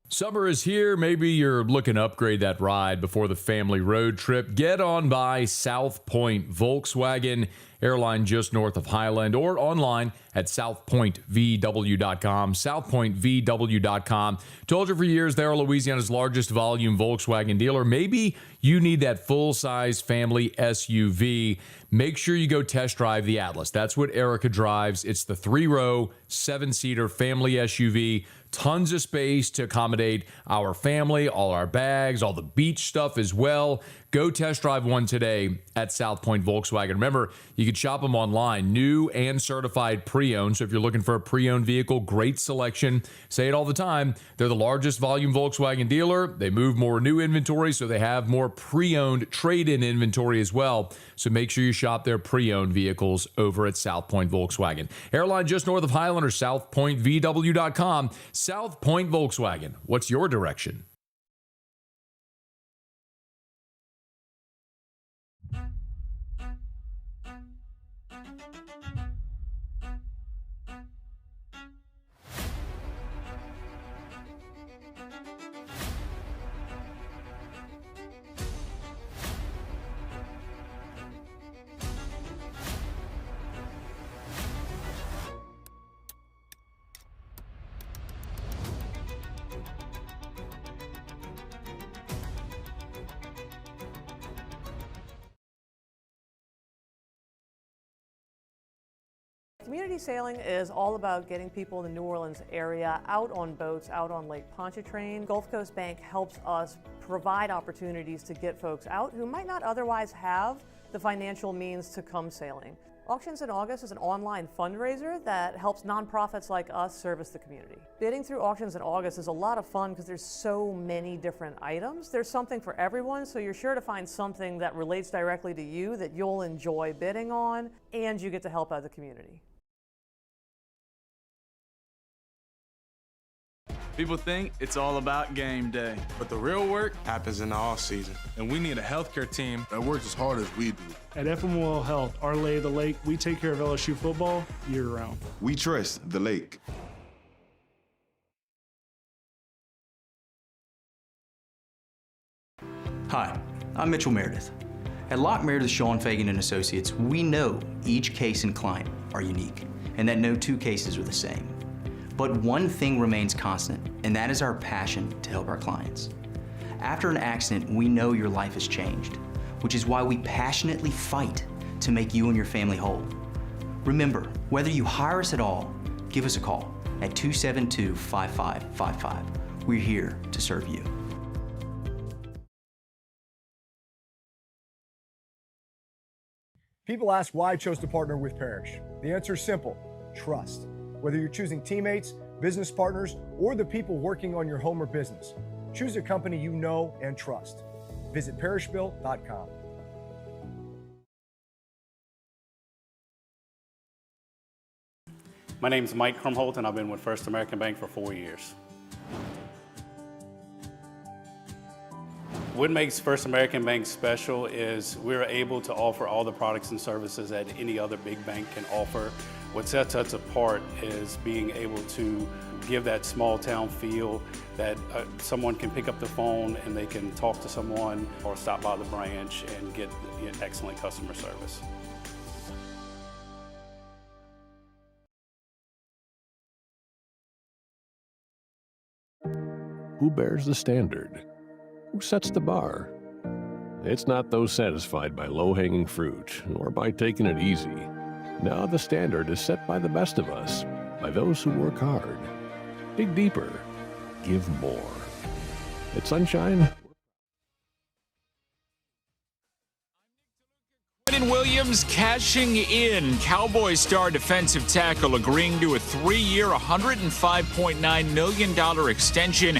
Summer is here. Maybe you're looking to upgrade that ride before the family road trip. Get on by South Point Volkswagen, airline just north of Highland, or online at southpointvw.com. Southpointvw.com. Told you for years, they're Louisiana's largest volume Volkswagen dealer. Maybe you need that full-size family SUV. Make sure you go test drive the Atlas. That's what Erica drives. It's the 3-row, 7-seater family SUV. Tons of space to accommodate our family, all our bags, all the beach stuff as well. Go test drive one today at South Point Volkswagen. Remember, you can shop them online, new and certified pre-owned. So if you're looking for a pre-owned vehicle, great selection. Say it all the time. They're the largest volume Volkswagen dealer. They move more new inventory, so they have more pre-owned trade-in inventory as well. So make sure you shop their pre-owned vehicles over at South Point Volkswagen. Airline just north of Highland or southpointvw.com. South Point Volkswagen. What's your direction? Community sailing is all about getting people in the New Orleans area out on boats, out on Lake Pontchartrain. Gulf Coast Bank helps us provide opportunities to get folks out who might not otherwise have the financial means to come sailing. Auctions in August is an online fundraiser that helps nonprofits like us service the community. Bidding through Auctions in August is a lot of fun because there's so many different items. There's something for everyone, so you're sure to find something that relates directly to you that you'll enjoy bidding on, and you get to help out the community. People think it's all about game day, but the real work happens in the off season, and we need a healthcare team that works as hard as we do. At FML Health, our lay of the lake, we take care of LSU football year-round. We trust the lake. Hi, I'm Mitchell Meredith. At Locke Meredith, Sean Fagan and Associates, we know each case and client are unique, and that no two cases are the same. But one thing remains constant, and that is our passion to help our clients. After an accident, we know your life has changed, which is why we passionately fight to make you and your family whole. Remember, whether you hire us at all, give us a call at 272-5555. We're here to serve you. People ask why I chose to partner with Parrish. The answer is simple: trust. Whether you're choosing teammates, business partners, or the people working on your home or business, choose a company you know and trust. Visit parrishbuilt.com. My name is Mike Krumholt, and I've been with First American Bank for 4 years. What makes First American Bank special is we're able to offer all the products and services that any other big bank can offer. What sets us apart is being able to give that small town feel that someone can pick up the phone and they can talk to someone or stop by the branch and get excellent customer service. Who bears the standard? Who sets the bar? It's not those satisfied by low-hanging fruit or by taking it easy. Now the standard is set by the best of us, by those who work hard. Dig deeper. Give more. At Sunshine, Quentin Williams cashing in. Cowboys star defensive tackle agreeing to a 3-year, $105.9 million extension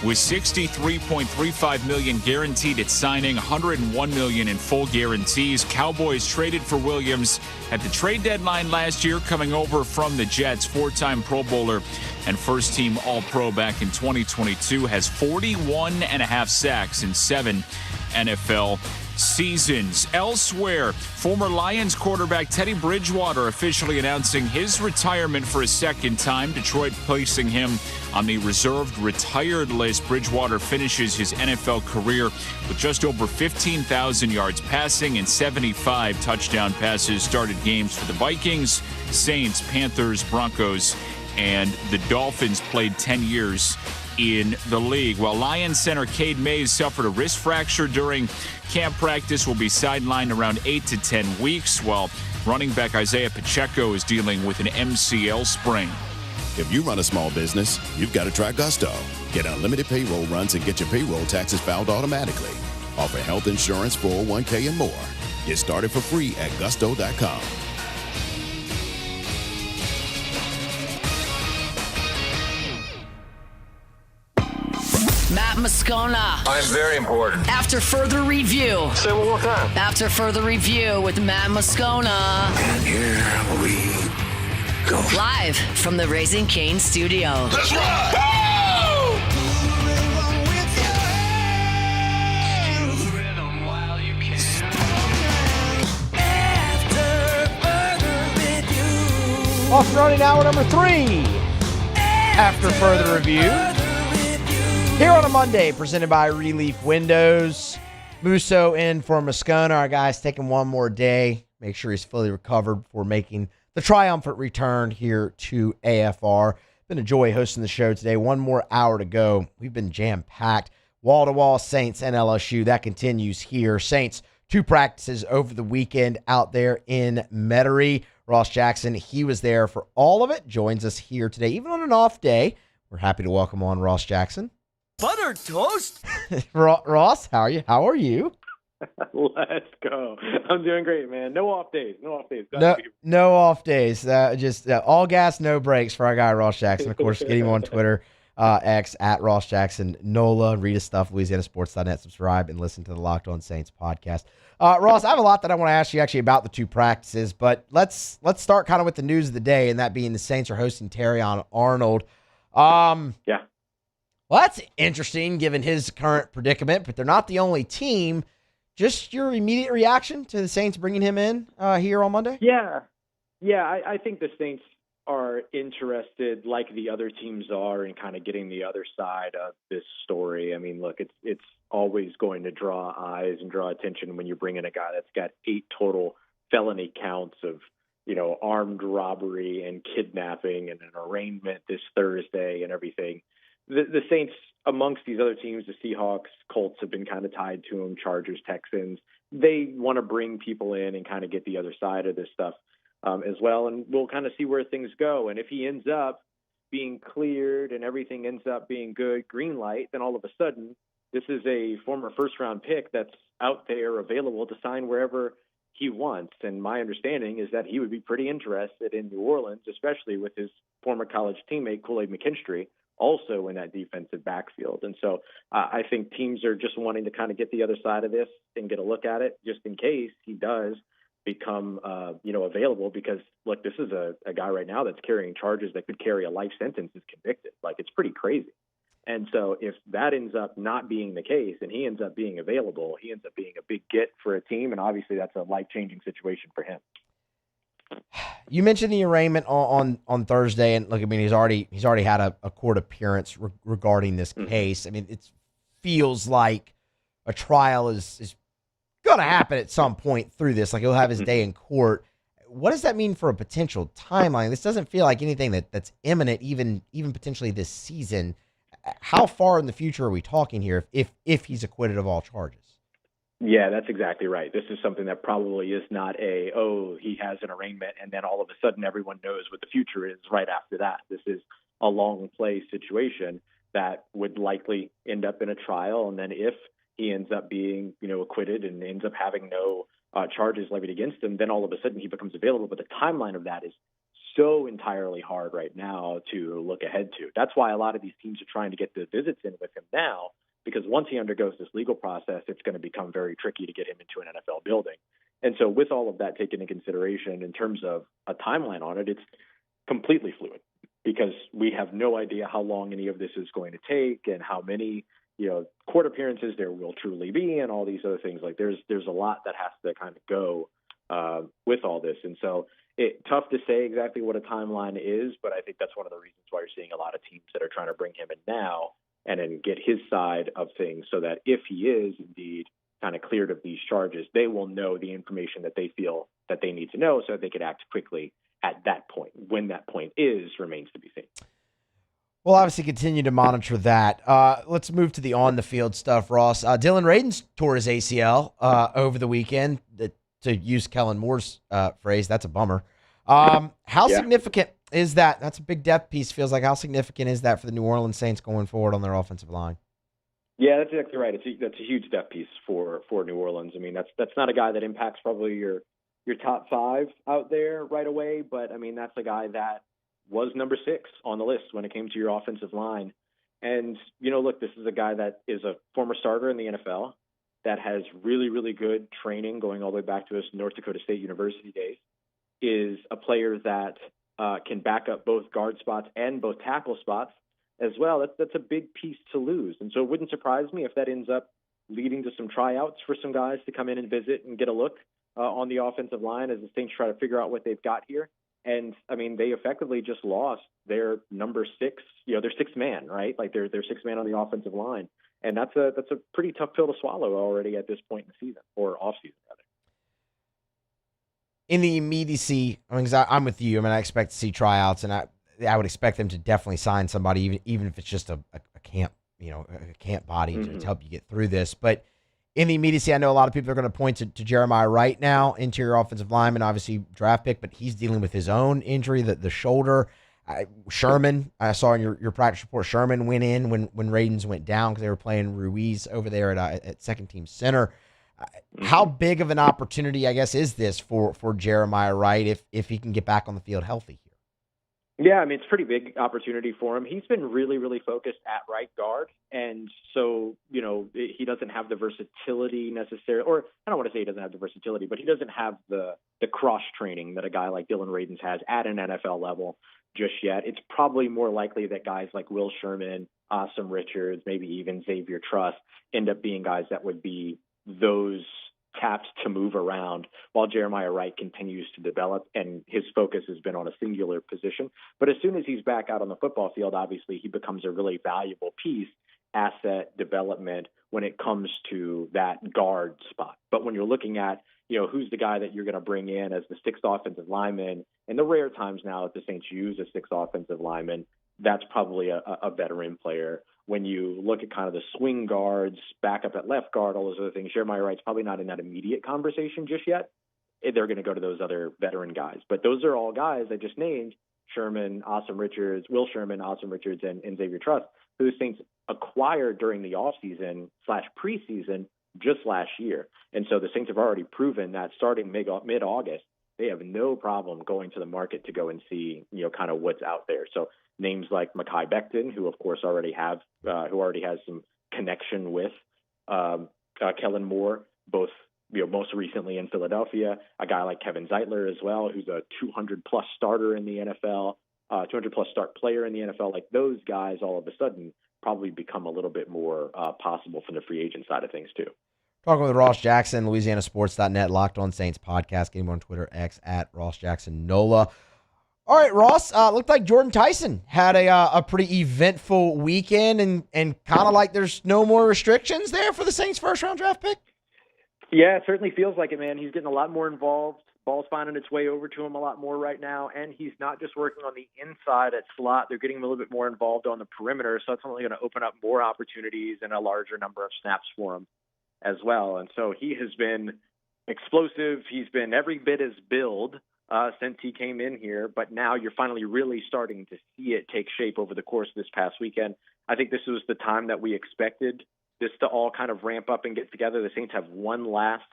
with $63.35 million guaranteed at signing, $101 million in full guarantees. Cowboys traded for Williams at the trade deadline last year, coming over from the Jets. 4-time Pro Bowler and first-team All-Pro back in 2022. Has 41.5 sacks in 7 NFL seasons. Elsewhere, former Lions quarterback Teddy Bridgewater officially announcing his retirement for a second time. Detroit placing him on the reserved retired list. Bridgewater finishes his NFL career with just over 15,000 yards passing and 75 touchdown passes. Started games for the Vikings, Saints, Panthers, Broncos, and the Dolphins. Played 10 years in the league. While Lions center Cade Mays suffered a wrist fracture during camp practice, will be sidelined around 8 to 10 weeks, while running back Isaiah Pacheco is dealing with an MCL sprain. If you run a small business, you've got to try Gusto. Get unlimited payroll runs and get your payroll taxes filed automatically. Offer health insurance, 401k, and more. Get started for free at gusto.com. Matt Moscona. I'm very important. After further review. Say it one more time. After further review with Matt Moscona. And here we go. Live from the Raising Cane studio. Let's ride! Off running hour number 3. After further review. Here on a Monday, presented by Relief Windows. Musso in for Moscona. Our guy's taking one more day. Make sure he's fully recovered before making the triumphant return here to AFR. Been a joy hosting the show today. One more hour to go. We've been jam-packed. Wall-to-wall Saints and LSU. That continues here. Saints, 2 practices over the weekend out there in Metairie. Ross Jackson, he was there for all of it. Joins us here today, even on an off day. We're happy to welcome on Ross Jackson. Buttered toast? Ross, how are you? Let's go. I'm doing great, man. No off days. No off days. Just all gas, no breaks for our guy Ross Jackson. Of course, get him on Twitter, X at Ross Jackson NOLA. Read his stuff, LouisianaSports.net. Subscribe and listen to the Locked On Saints podcast. Ross, I have a lot that I want to ask you actually about the 2 practices, but let's start kind of with the news of the day, and that being the Saints are hosting Terrion Arnold. Yeah. Well, that's interesting given his current predicament, but they're not the only team. Just your immediate reaction to the Saints bringing him in here on Monday? Yeah. I think the Saints are interested, like the other teams are, in kind of getting the other side of this story. I mean, look, it's always going to draw eyes and draw attention when you bring in a guy that's got 8 total felony counts of, armed robbery and kidnapping and an arraignment this Thursday and everything. The Saints, amongst these other teams, the Seahawks, Colts have been kind of tied to them, Chargers, Texans. They want to bring people in and kind of get the other side of this stuff as well. And we'll kind of see where things go. And if he ends up being cleared and everything ends up being good, green light, then all of a sudden, this is a former first-round pick that's out there available to sign wherever he wants. And my understanding is that he would be pretty interested in New Orleans, especially with his former college teammate, Kool-Aid McKinstry, also in that defensive backfield. And so I think teams are just wanting to kind of get the other side of this and get a look at it just in case he does become, available, because look, this is a guy right now that's carrying charges that could carry a life sentence if convicted. Like, it's pretty crazy. And so if that ends up not being the case and he ends up being available, he ends up being a big get for a team. And obviously that's a life-changing situation for him. You mentioned the arraignment on Thursday, and look, I mean, he's already had a court appearance regarding this case. I mean, it feels like a trial is going to happen at some point through this. Like, he'll have his day in court. What does that mean for a potential timeline? This doesn't feel like anything that's imminent, even potentially this season. how far in the future are we talking here if he's acquitted of all charges? Yeah, that's exactly right. This is something that probably is not he has an arraignment, and then all of a sudden everyone knows what the future is right after that. This is a long play situation that would likely end up in a trial, and then if he ends up being, acquitted and ends up having no charges levied against him, then all of a sudden he becomes available. But the timeline of that is so entirely hard right now to look ahead to. That's why a lot of these teams are trying to get the visits in with him now, because once he undergoes this legal process, it's going to become very tricky to get him into an NFL building. And so with all of that taken into consideration in terms of a timeline on it, it's completely fluid because we have no idea how long any of this is going to take and how many, court appearances there will truly be and all these other things. Like there's a lot that has to kind of go with all this. And so tough to say exactly what a timeline is, but I think that's one of the reasons why you're seeing a lot of teams that are trying to bring him in now and then get his side of things so that if he is indeed kind of cleared of these charges, they will know the information that they feel that they need to know so that they could act quickly at that point. When that point is remains to be seen. We'll obviously continue to monitor that. Let's move to the on-the-field stuff, Ross. Dillon Radunz tore his ACL over the weekend. To use Kellen Moore's phrase, that's a bummer. How significant is that? That's a big depth piece, feels like. How significant is that for the New Orleans Saints going forward on their offensive line? Yeah, that's exactly right. That's a huge depth piece for New Orleans. I mean, that's not a guy that impacts probably your top five out there right away, but I mean, that's a guy that was number 6 on the list when it came to your offensive line. And, look, this is a guy that is a former starter in the NFL that has really, really good training going all the way back to his North Dakota State University days, is a player that can back up both guard spots and both tackle spots as well. That's a big piece to lose. And so it wouldn't surprise me if that ends up leading to some tryouts for some guys to come in and visit and get a look on the offensive line as the Saints try to figure out what they've got here. And, I mean, they effectively just lost their number 6, their 6th man, right? Like their 6th man on the offensive line. And that's a pretty tough pill to swallow already at this point in the season, or off season rather. In the immediacy, I mean, 'cause I'm with you. I mean, I expect to see tryouts, and I would expect them to definitely sign somebody, even if it's just a camp, a camp body to help you get through this. But in the immediacy, I know a lot of people are going to point to Jeremiah Wright now, interior offensive lineman, obviously draft pick, but he's dealing with his own injury, the shoulder. Sherman, I saw in your practice report, Sherman went in when Radunz went down because they were playing Ruiz over there at second team center. How big of an opportunity, I guess, is this for Jeremiah Wright if he can get back on the field healthy here? Yeah, I mean, it's a pretty big opportunity for him. He's been really, really focused at right guard. And so, he doesn't have the versatility necessarily, or I don't want to say he doesn't have the versatility, but he doesn't have the cross training that a guy like Dillon Radunz has at an NFL level just yet. It's probably more likely that guys like Will Sherman, Awesome Richards, maybe even Xavier Truss end up being guys that would be those tapped to move around while Jeremiah Wright continues to develop, and his focus has been on a singular position. But as soon as he's back out on the football field, obviously he becomes a really valuable piece, asset development, when it comes to that guard spot. But when you're looking at, who's the guy that you're going to bring in as the 6th offensive lineman, and the rare times now that the Saints use a 6th offensive lineman, that's probably a veteran player. When you look at kind of the swing guards, back up at left guard, all those other things, Jeremiah Wright's probably not in that immediate conversation just yet. They're going to go to those other veteran guys. But those are all guys I just named, Sherman, Awesome Richards, Will Sherman, Awesome Richards, and Xavier Truss, who the Saints acquired during the offseason / preseason just last year. And so the Saints have already proven that starting mid-August, they have no problem going to the market to go and see, kind of what's out there. So names like Mekhi Becton, who of course already has some connection with Kellen Moore, both most recently in Philadelphia. A guy like Kevin Zeitler as well, who's a 200-plus starter in the NFL, 200-plus start player in the NFL. Like those guys, all of a sudden, probably become a little bit more possible from the free agent side of things too. Talking with Ross Jackson, LouisianaSports.net, Locked On Saints podcast. Get him on Twitter, X at Ross Jackson NOLA. All right, Ross, looked like Jordan Tyson had a pretty eventful weekend and kind of like there's no more restrictions there for the Saints' first-round draft pick? Yeah, it certainly feels like it, man. He's getting a lot more involved Ball's finding its way over to him a lot more right now, and he's not just working on the inside at slot. They're getting a little bit more involved on the perimeter, so that's only going to open up more opportunities and a larger number of snaps for him as well. And so he has been explosive. He's been every bit as billed since he came in here, but now you're finally really starting to see it take shape over the course of this past weekend. I think this was the time that we expected this to all kind of ramp up and get together. The Saints have one last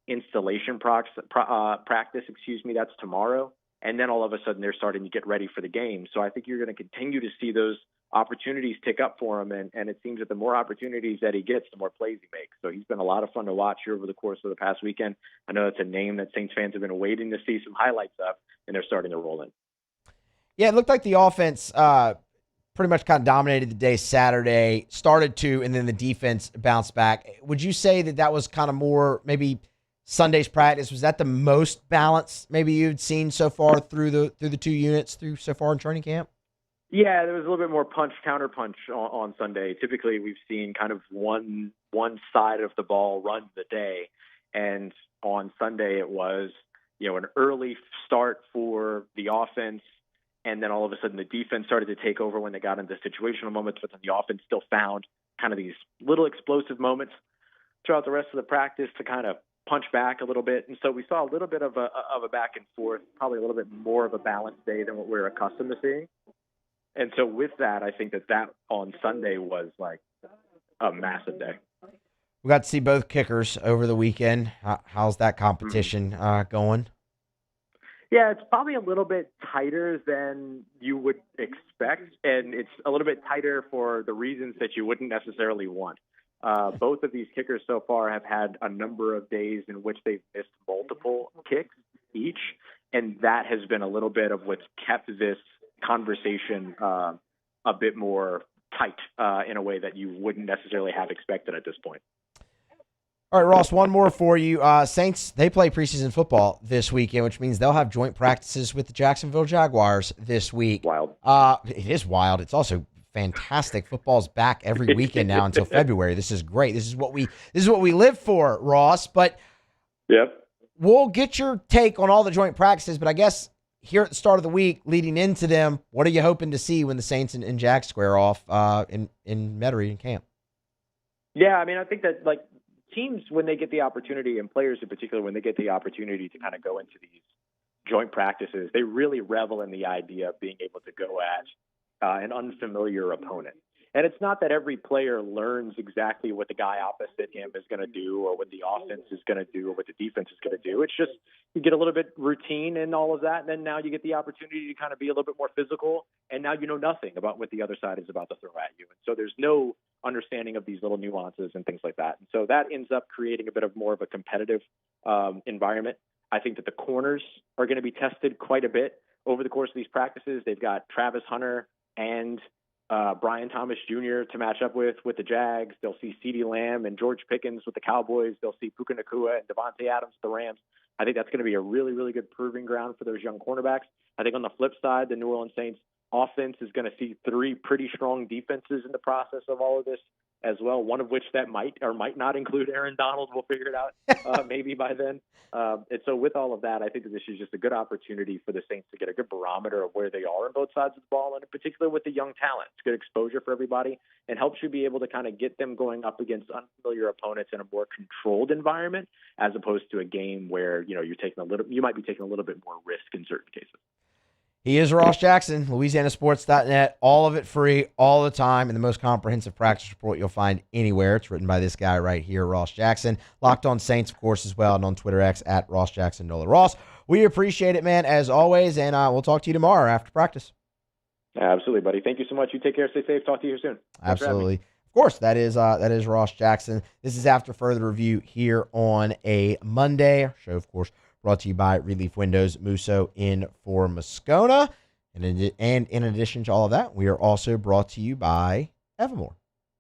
installation practice, that's tomorrow. And then all of a sudden they're starting to get ready for the game. So I think you're going to continue to see those opportunities tick up for him. And it seems that the more opportunities that he gets, the more plays he makes. So he's been a lot of fun to watch here over the course of the past weekend. I know it's a name that Saints fans have been waiting to see some highlights of, and they're starting to roll in. Yeah, it looked like the offense pretty much kind of dominated the day Saturday, started to, and then the defense bounced back. Would you say that was kind of more maybe Sunday's practice? Was that the most balance maybe you'd seen so far through the two units so far in training camp? Yeah, there was a little bit more counter punch on Sunday. Typically, we've seen kind of one side of the ball run the day, and on Sunday it was an early start for the offense, and then all of a sudden the defense started to take over when they got into situational moments, but then the offense still found kind of these little explosive moments throughout the rest of the practice to kind of punch back a little bit. And so we saw a little bit of a back and forth, probably a little bit more of a balanced day than what we're accustomed to seeing. And so with that, I think that on Sunday was like a massive day. We got to see both kickers over the weekend. How's that competition going? Yeah, it's probably a little bit tighter than you would expect, and it's a little bit tighter for the reasons that you wouldn't necessarily want. Both of these kickers so far have had a number of days in which they've missed multiple kicks each, and that has been a little bit of what's kept this conversation a bit more tight in a way that you wouldn't necessarily have expected at this point. All right, Ross, one more for you. Saints, they play preseason football this weekend, which means they'll have joint practices with the Jacksonville Jaguars this week. Wild. It is wild. It's also fantastic. Football's back every weekend now until February. This is great. This is what we live for, Ross. But yep, we'll get your take on all the joint practices. But I guess here at the start of the week, leading into them, what are you hoping to see when the Saints and Jags square off in Metairie in camp? Yeah, I mean, I think that teams, when they get the opportunity, and players in particular, when they get the opportunity to kind of go into these joint practices, they really revel in the idea of being able to go at an unfamiliar opponent. And it's not that every player learns exactly what the guy opposite him is going to do or what the offense is going to do or what the defense is going to do. It's just you get a little bit routine and all of that, and then now you get the opportunity to kind of be a little bit more physical, and now you know nothing about what the other side is about to throw at you. And so there's no understanding of these little nuances and things like that. And so that ends up creating a bit of more of a competitive environment. I think that the corners are going to be tested quite a bit over the course of these practices. They've got Travis Hunter and Brian Thomas Jr. to match up with the Jags. They'll see CeeDee Lamb and George Pickens with the Cowboys. They'll see Puka Nacua and Devontae Adams with the Rams. I think that's going to be a really, really good proving ground for those young cornerbacks. I think on the flip side, the New Orleans Saints offense is going to see three pretty strong defenses in the process of all of this as well, one of which that might or might not include Aaron Donald. We'll figure it out maybe by then. And so with all of that, I think that this is just a good opportunity for the Saints to get a good barometer of where they are on both sides of the ball, and in particular with the young talent. It's good exposure for everybody and helps you be able to kind of get them going up against unfamiliar opponents in a more controlled environment, as opposed to a game where, you might be taking a little bit more risk in certain cases. He is Ross Jackson, LouisianaSports.net, all of it free, all the time, and the most comprehensive practice report you'll find anywhere. It's written by this guy right here, Ross Jackson. Locked on Saints, of course, as well, and on Twitter X at Ross Jackson Nola. Ross, we appreciate it, man, as always, and we'll talk to you tomorrow after practice. Absolutely, buddy. Thank you so much. You take care, stay safe. Talk to you soon. Thanks. Absolutely. Of course, that is Ross Jackson. This is After Further Review here on a Monday. Our show, of course, brought to you by Relief Windows, Musso in for Moscona. And in addition to all of that, we are also brought to you by Evamore.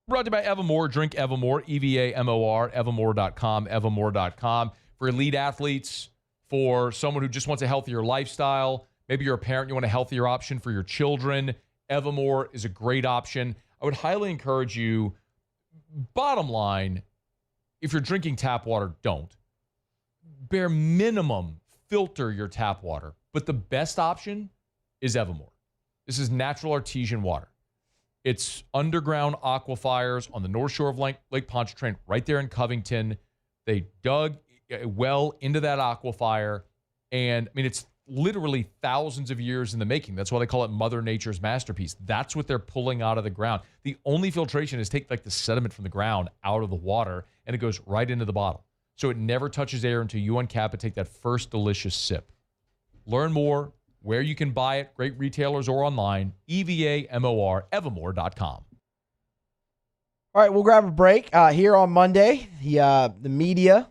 Brought to you by Evamore. Drink Evamore, EVAMOR, Evamore.com, Evamore.com. For elite athletes, for someone who just wants a healthier lifestyle. Maybe you're a parent, you want a healthier option for your children. Evamore is a great option. I would highly encourage you, bottom line, if you're drinking tap water, don't. Bare minimum, filter your tap water. But the best option is Evermore. This is natural artesian water. It's underground aquifers on the North Shore of Lake Pontchartrain, right there in Covington. They dug a well into that aquifer, and I mean, it's literally thousands of years in the making. That's why they call it Mother Nature's masterpiece. That's what they're pulling out of the ground. The only filtration is take like the sediment from the ground out of the water, and it goes right into the bottle. So it never touches air until you uncap it, take that first delicious sip. Learn more where you can buy it, great retailers or online, EVAMOR, Evermore.com. All right, we'll grab a break. Here on Monday, the media,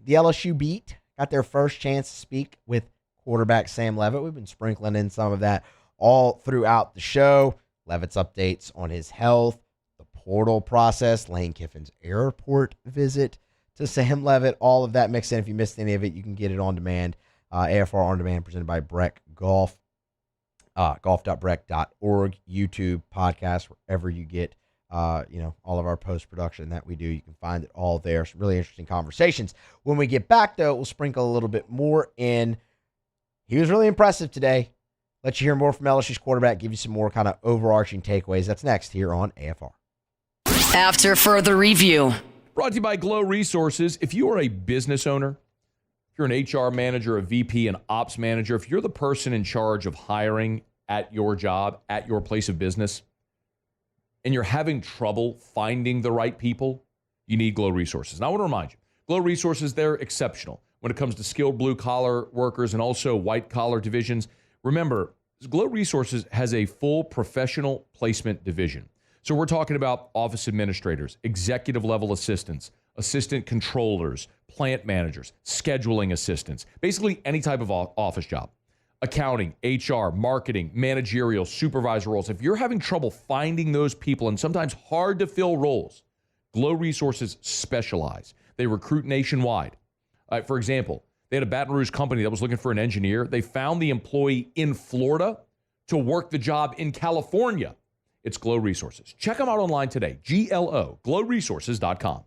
the LSU beat, got their first chance to speak with quarterback Sam Leavitt. We've been sprinkling in some of that all throughout the show. Leavitt's updates on his health, the portal process, Lane Kiffin's airport visit to Sam Leavitt, all of that mixed in. If you missed any of it, you can get it on demand. AFR On Demand presented by Breck Golf, golf.breck.org, YouTube, podcast, wherever you get all of our post-production that we do. You can find it all there. Some really interesting conversations. When we get back, though, we'll sprinkle a little bit more in. He was really impressive today. Let you hear more from LSU's quarterback, give you some more kind of overarching takeaways. That's next here on AFR. After further review. Brought to you by Glow Resources. If you are a business owner, if you're an HR manager, a VP, an ops manager, if you're the person in charge of hiring at your job, at your place of business, and you're having trouble finding the right people, you need Glow Resources. Now, I want to remind you, Glow Resources, they're exceptional when it comes to skilled blue-collar workers and also white-collar divisions. Remember, Glow Resources has a full professional placement division. So we're talking about office administrators, executive-level assistants, assistant controllers, plant managers, scheduling assistants, basically any type of office job. Accounting, HR, marketing, managerial, supervisor roles. If you're having trouble finding those people and sometimes hard to fill roles, Glow Resources specialize. They recruit nationwide. For example, they had a Baton Rouge company that was looking for an engineer. They found the employee in Florida to work the job in California. It's Glow Resources. Check them out online today. GLO, glowresources.com.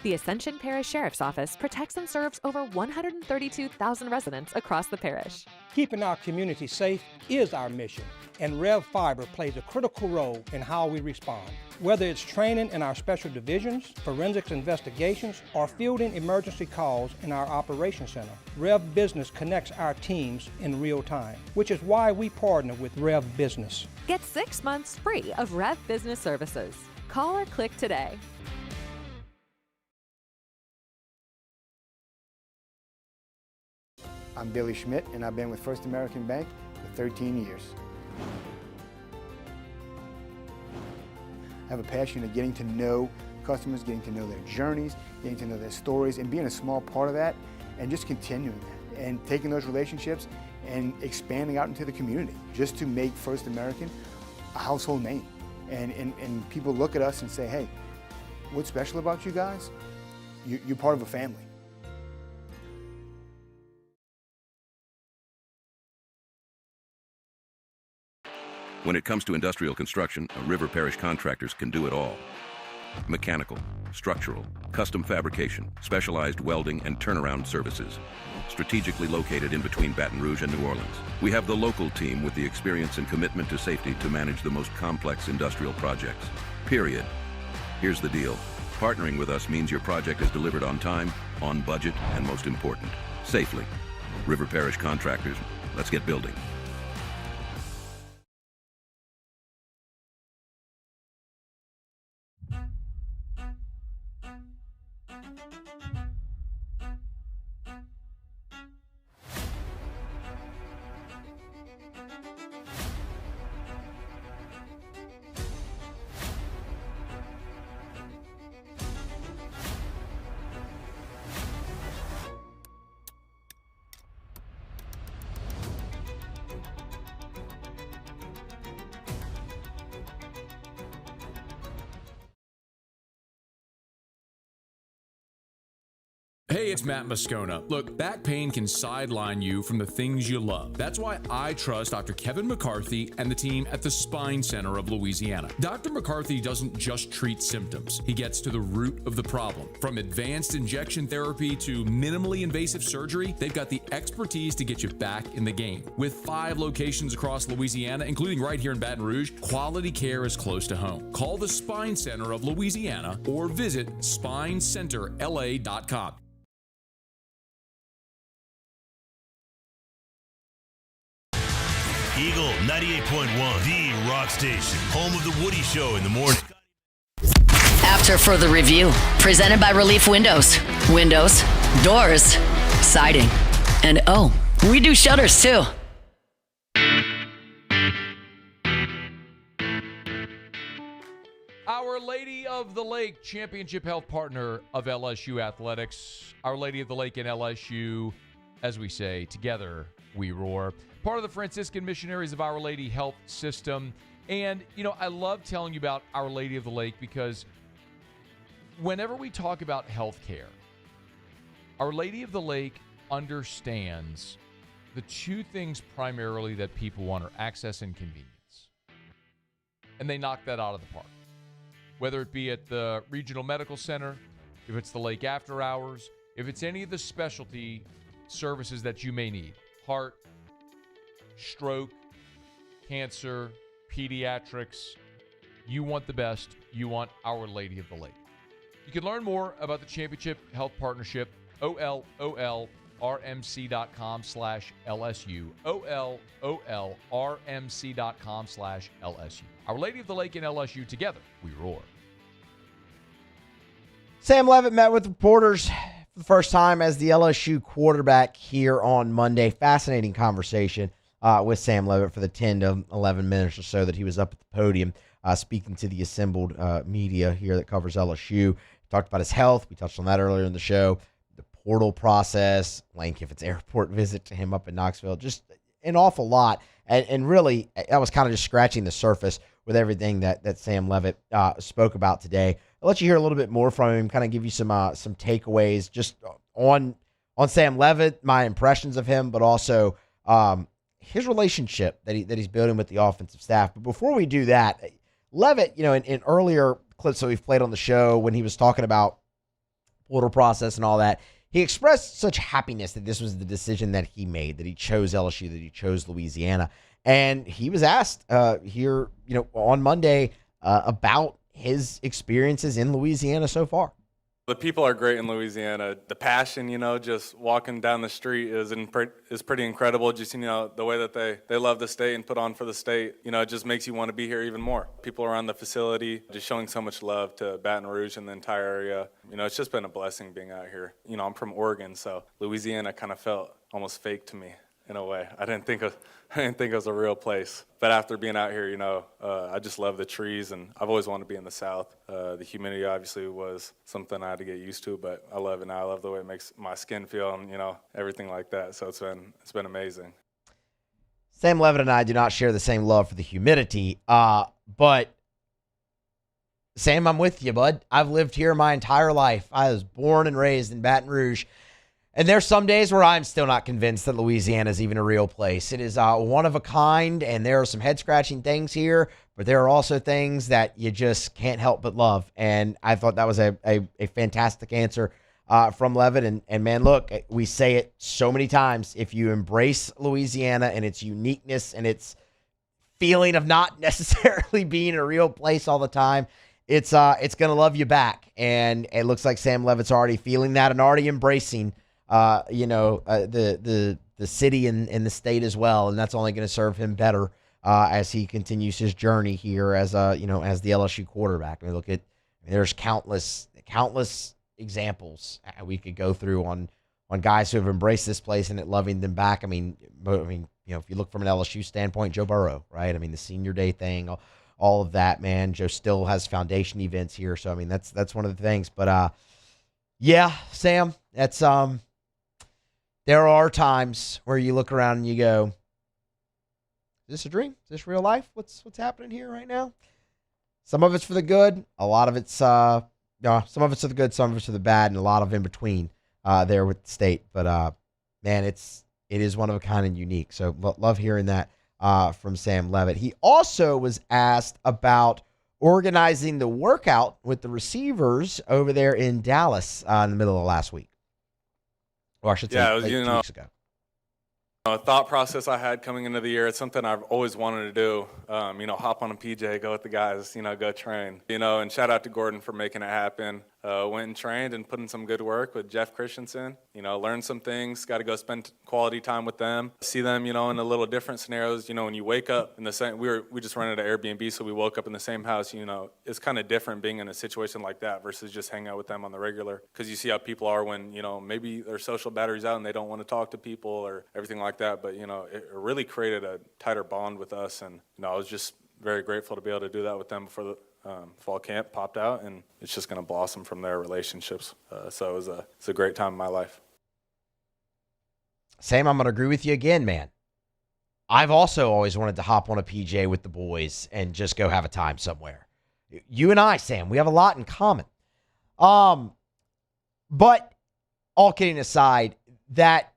The Ascension Parish Sheriff's Office protects and serves over 132,000 residents across the parish. Keeping our community safe is our mission, and Rev Fiber plays a critical role in how we respond. Whether it's training in our special divisions, forensics investigations, or fielding emergency calls in our operations center, Rev Business connects our teams in real time, which is why we partner with Rev Business. Get 6 months free of Rev Business services. Call or click today. I'm Billy Schmidt, and I've been with First American Bank for 13 years. I have a passion of getting to know customers, getting to know their journeys, getting to know their stories, and being a small part of that, and just continuing that, and taking those relationships and expanding out into the community, just to make First American a household name. And people look at us and say, hey, what's special about you guys? You're part of a family. When it comes to industrial construction, River Parish Contractors can do it all. Mechanical, structural, custom fabrication, specialized welding, and turnaround services. Strategically located in between Baton Rouge and New Orleans, we have the local team with the experience and commitment to safety to manage the most complex industrial projects. Period. Here's the deal. Partnering with us means your project is delivered on time, on budget, and most important, safely. River Parish Contractors, let's get building. Hey, it's Matt Moscona. Look, back pain can sideline you from the things you love. That's why I trust Dr. Kevin McCarthy and the team at the Spine Center of Louisiana. Dr. McCarthy doesn't just treat symptoms. He gets to the root of the problem. From advanced injection therapy to minimally invasive surgery, they've got the expertise to get you back in the game. With 5 locations across Louisiana, including right here in Baton Rouge, quality care is close to home. Call the Spine Center of Louisiana or visit spinecenterla.com. Eagle 98.1, the rock station, home of the Woody Show in the morning. After further review, presented by Relief Windows. Windows, doors, siding, and oh, we do shutters too. Our Lady of the Lake, championship health partner of LSU Athletics. Our Lady of the Lake and LSU, as we say, together we roar. Part of the Franciscan Missionaries of Our Lady Health System. And, I love telling you about Our Lady of the Lake because whenever we talk about healthcare, Our Lady of the Lake understands the 2 things primarily that people want are access and convenience. And they knock that out of the park. Whether it be at the Regional Medical Center, if it's the Lake After Hours, if it's any of the specialty services that you may need, heart, stroke, cancer, pediatrics, you want the best. You want Our Lady of the Lake. You can learn more about the Championship Health Partnership, OLOLRMC.com/LSU, OLOLRMC.com/LSU. Our Lady of the Lake and LSU, together we roar. Sam Leavitt met with reporters for the first time as the LSU quarterback here on Monday. Fascinating conversation with Sam Leavitt for the 10 to 11 minutes or so that he was up at the podium speaking to the assembled media here that covers LSU. Talked about his health. We touched on that earlier in the show. The portal process, Lane Kiffin's airport visit to him up in Knoxville, just an awful lot. And really, that was kind of just scratching the surface with everything that Sam Leavitt spoke about today. I'll let you hear a little bit more from him, kind of give you some takeaways just on Sam Leavitt, my impressions of him, but also his relationship that he's building with the offensive staff. But before we do that, Leavitt, in earlier clips that we've played on the show when he was talking about portal process and all that, he expressed such happiness that this was the decision that he made, that he chose LSU, that he chose Louisiana. And he was asked here, on Monday about his experiences in Louisiana so far. The people are great in Louisiana. The passion, just walking down the street is pretty incredible. Just, the way that they love the state and put on for the state, it just makes you want to be here even more. People around the facility just showing so much love to Baton Rouge and the entire area. It's just been a blessing being out here. I'm from Oregon, so Louisiana kind of felt almost fake to me in a way. I didn't think it was a real place. But after being out here, I just love the trees, and I've always wanted to be in the South. The humidity obviously was something I had to get used to, but I love it now. I love the way it makes my skin feel and, everything like that. So it's been amazing. Sam Leavitt and I do not share the same love for the humidity, but Sam, I'm with you, bud. I've lived here my entire life. I was born and raised in Baton Rouge. And there's some days where I'm still not convinced that Louisiana is even a real place. It is one of a kind, and there are some head-scratching things here, but there are also things that you just can't help but love. And I thought that was a fantastic answer from Leavitt. And man, look, we say it so many times. If you embrace Louisiana and its uniqueness and its feeling of not necessarily being a real place all the time, it's going to love you back. And it looks like Sam Leavitt's already feeling that and already embracing the city and the state as well, and that's only going to serve him better as he continues his journey here as the LSU quarterback. There's countless examples we could go through on guys who have embraced this place and it loving them back. If you look from an LSU standpoint, Joe Burrow, right? The senior day thing, all of that, man. Joe still has foundation events here, so that's one of the things. But yeah, Sam, that's there are times where you look around and you go, is this a dream? Is this real life? What's happening here right now? Some of it's for the good. A lot of it's some of it's for the good, some of it's for the bad, and a lot of in between there with the State. But, man, it is one of a kind and unique. So love hearing that from Sam Leavitt. He also was asked about organizing the workout with the receivers over there in Dallas in the middle of last week. Or I should say, Yeah, it was, 2 weeks ago. A thought process I had coming into the year, it's something I've always wanted to do. Hop on a PJ, go with the guys, go train. And shout out to Gordon for making it happen. Went and trained and put in some good work with Jeff Christensen. Learned some things, got to go spend quality time with them, see them, in a little different scenarios. When you wake up in the same, we just rented an Airbnb, so we woke up in the same house. It's kind of different being in a situation like that versus just hanging out with them on the regular. Because you see how people are when, maybe their social battery's out and they don't want to talk to people or everything like that. But, it really created a tighter bond with us. And, I was just very grateful to be able to do that with them before the fall camp popped out, and it's just going to blossom from their relationships. So it's a great time in my life. Sam, I'm going to agree with you again, man. I've also always wanted to hop on a PJ with the boys and just go have a time somewhere. You and I, Sam, we have a lot in common. But all kidding aside, that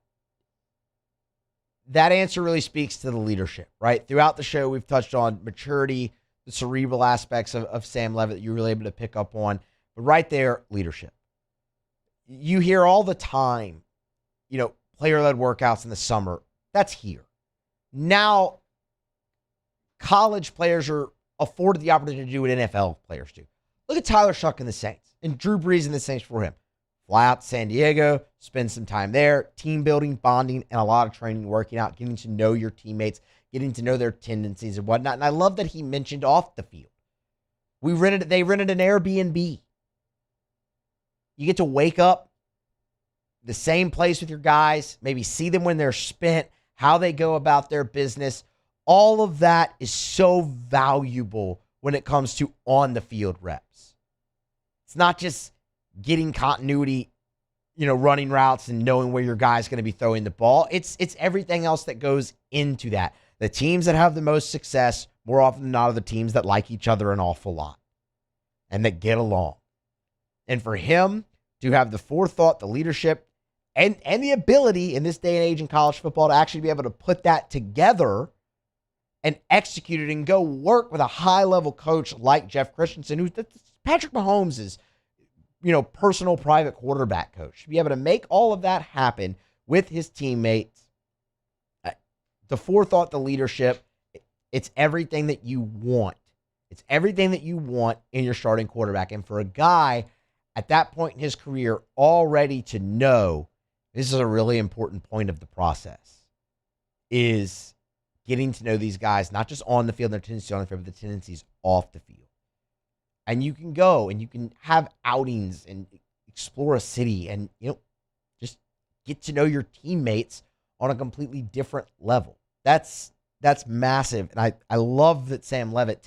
answer really speaks to the leadership, right? Throughout the show, we've touched on maturity, the cerebral aspects of Sam Leavitt that you were really able to pick up on. But right there, leadership. You hear all the time, player-led workouts in the summer. That's here. Now, college players are afforded the opportunity to do what NFL players do. Look at Tyler Shuck and the Saints, and Drew Brees and the Saints for him. Fly out to San Diego, spend some time there, team building, bonding, and a lot of training, working out, getting to know your teammates, getting to know their tendencies and whatnot. And I love that he mentioned off the field. They rented an Airbnb. You get to wake up the same place with your guys, maybe see them when they're spent, how they go about their business. All of that is so valuable when it comes to on the field reps. It's not just getting continuity, running routes and knowing where your guy's going to be throwing the ball. It's everything else that goes into that. The teams that have the most success, more often than not, are the teams that like each other an awful lot and that get along. And for him to have the forethought, the leadership, and the ability in this day and age in college football to actually be able to put that together and execute it and go work with a high-level coach like Jeff Christensen, who's Patrick Mahomes' personal private quarterback coach, to be able to make all of that happen with his teammates. The forethought, the leadership, it's everything that you want. It's everything that you want in your starting quarterback. And for a guy at that point in his career already to know this is a really important point of the process, is getting to know these guys, not just on the field, their tendencies on the field, but the tendencies off the field. And you can go and you can have outings and explore a city and, just get to know your teammates on a completely different level. That's massive. And I love that Sam Leavitt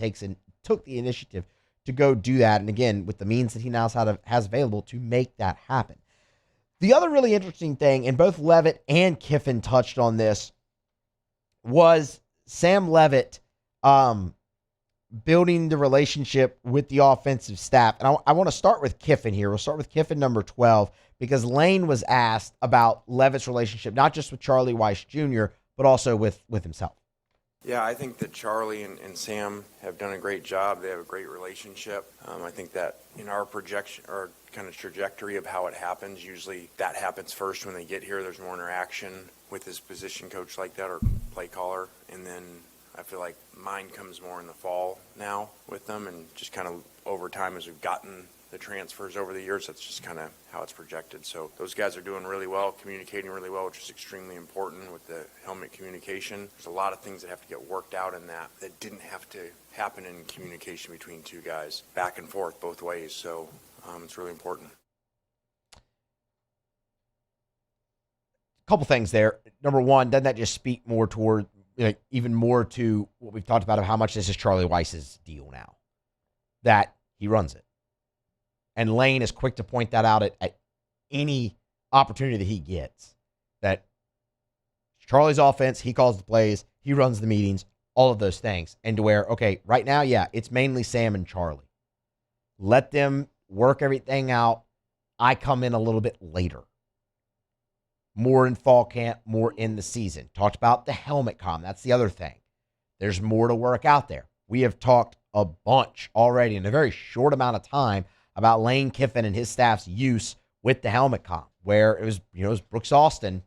took the initiative to go do that. And again, with the means that he now has available to make that happen. The other really interesting thing, and both Leavitt and Kiffin touched on this, was Sam Leavitt building the relationship with the offensive staff. And I want to start with Kiffin here. We'll start with Kiffin number 12, because Lane was asked about Leavitt's relationship, not just with Charlie Weiss Jr., but also with himself. Yeah, I think that Charlie and Sam have done a great job. They have a great relationship. I think that in our projection or kind of trajectory of how it happens, usually that happens first when they get here. There's more interaction with his position coach like that or play caller. And then I feel like mine comes more in the fall now with them, and just kind of over time as we've gotten the transfers over the years, that's just kind of how it's projected. So those guys are doing really well, communicating really well, which is extremely important with the helmet communication. There's a lot of things that have to get worked out in that didn't have to happen in communication between two guys, back and forth both ways. So it's really important. A couple things there. Number one, doesn't that just speak more toward, even more to what we've talked about of how much this is Charlie Weiss's deal now, that he runs it. And Lane is quick to point that out at any opportunity that he gets, that Charlie's offense, he calls the plays, he runs the meetings, all of those things. And to where, okay, right now, yeah, it's mainly Sam and Charlie. Let them work everything out. I come in a little bit later more in fall camp, more in the season. Talked about the helmet comm. That's the other thing. There's more to work out there. We have talked a bunch already in a very short amount of time about Lane Kiffin and his staff's use with the helmet comm, where it was Brooks Austin,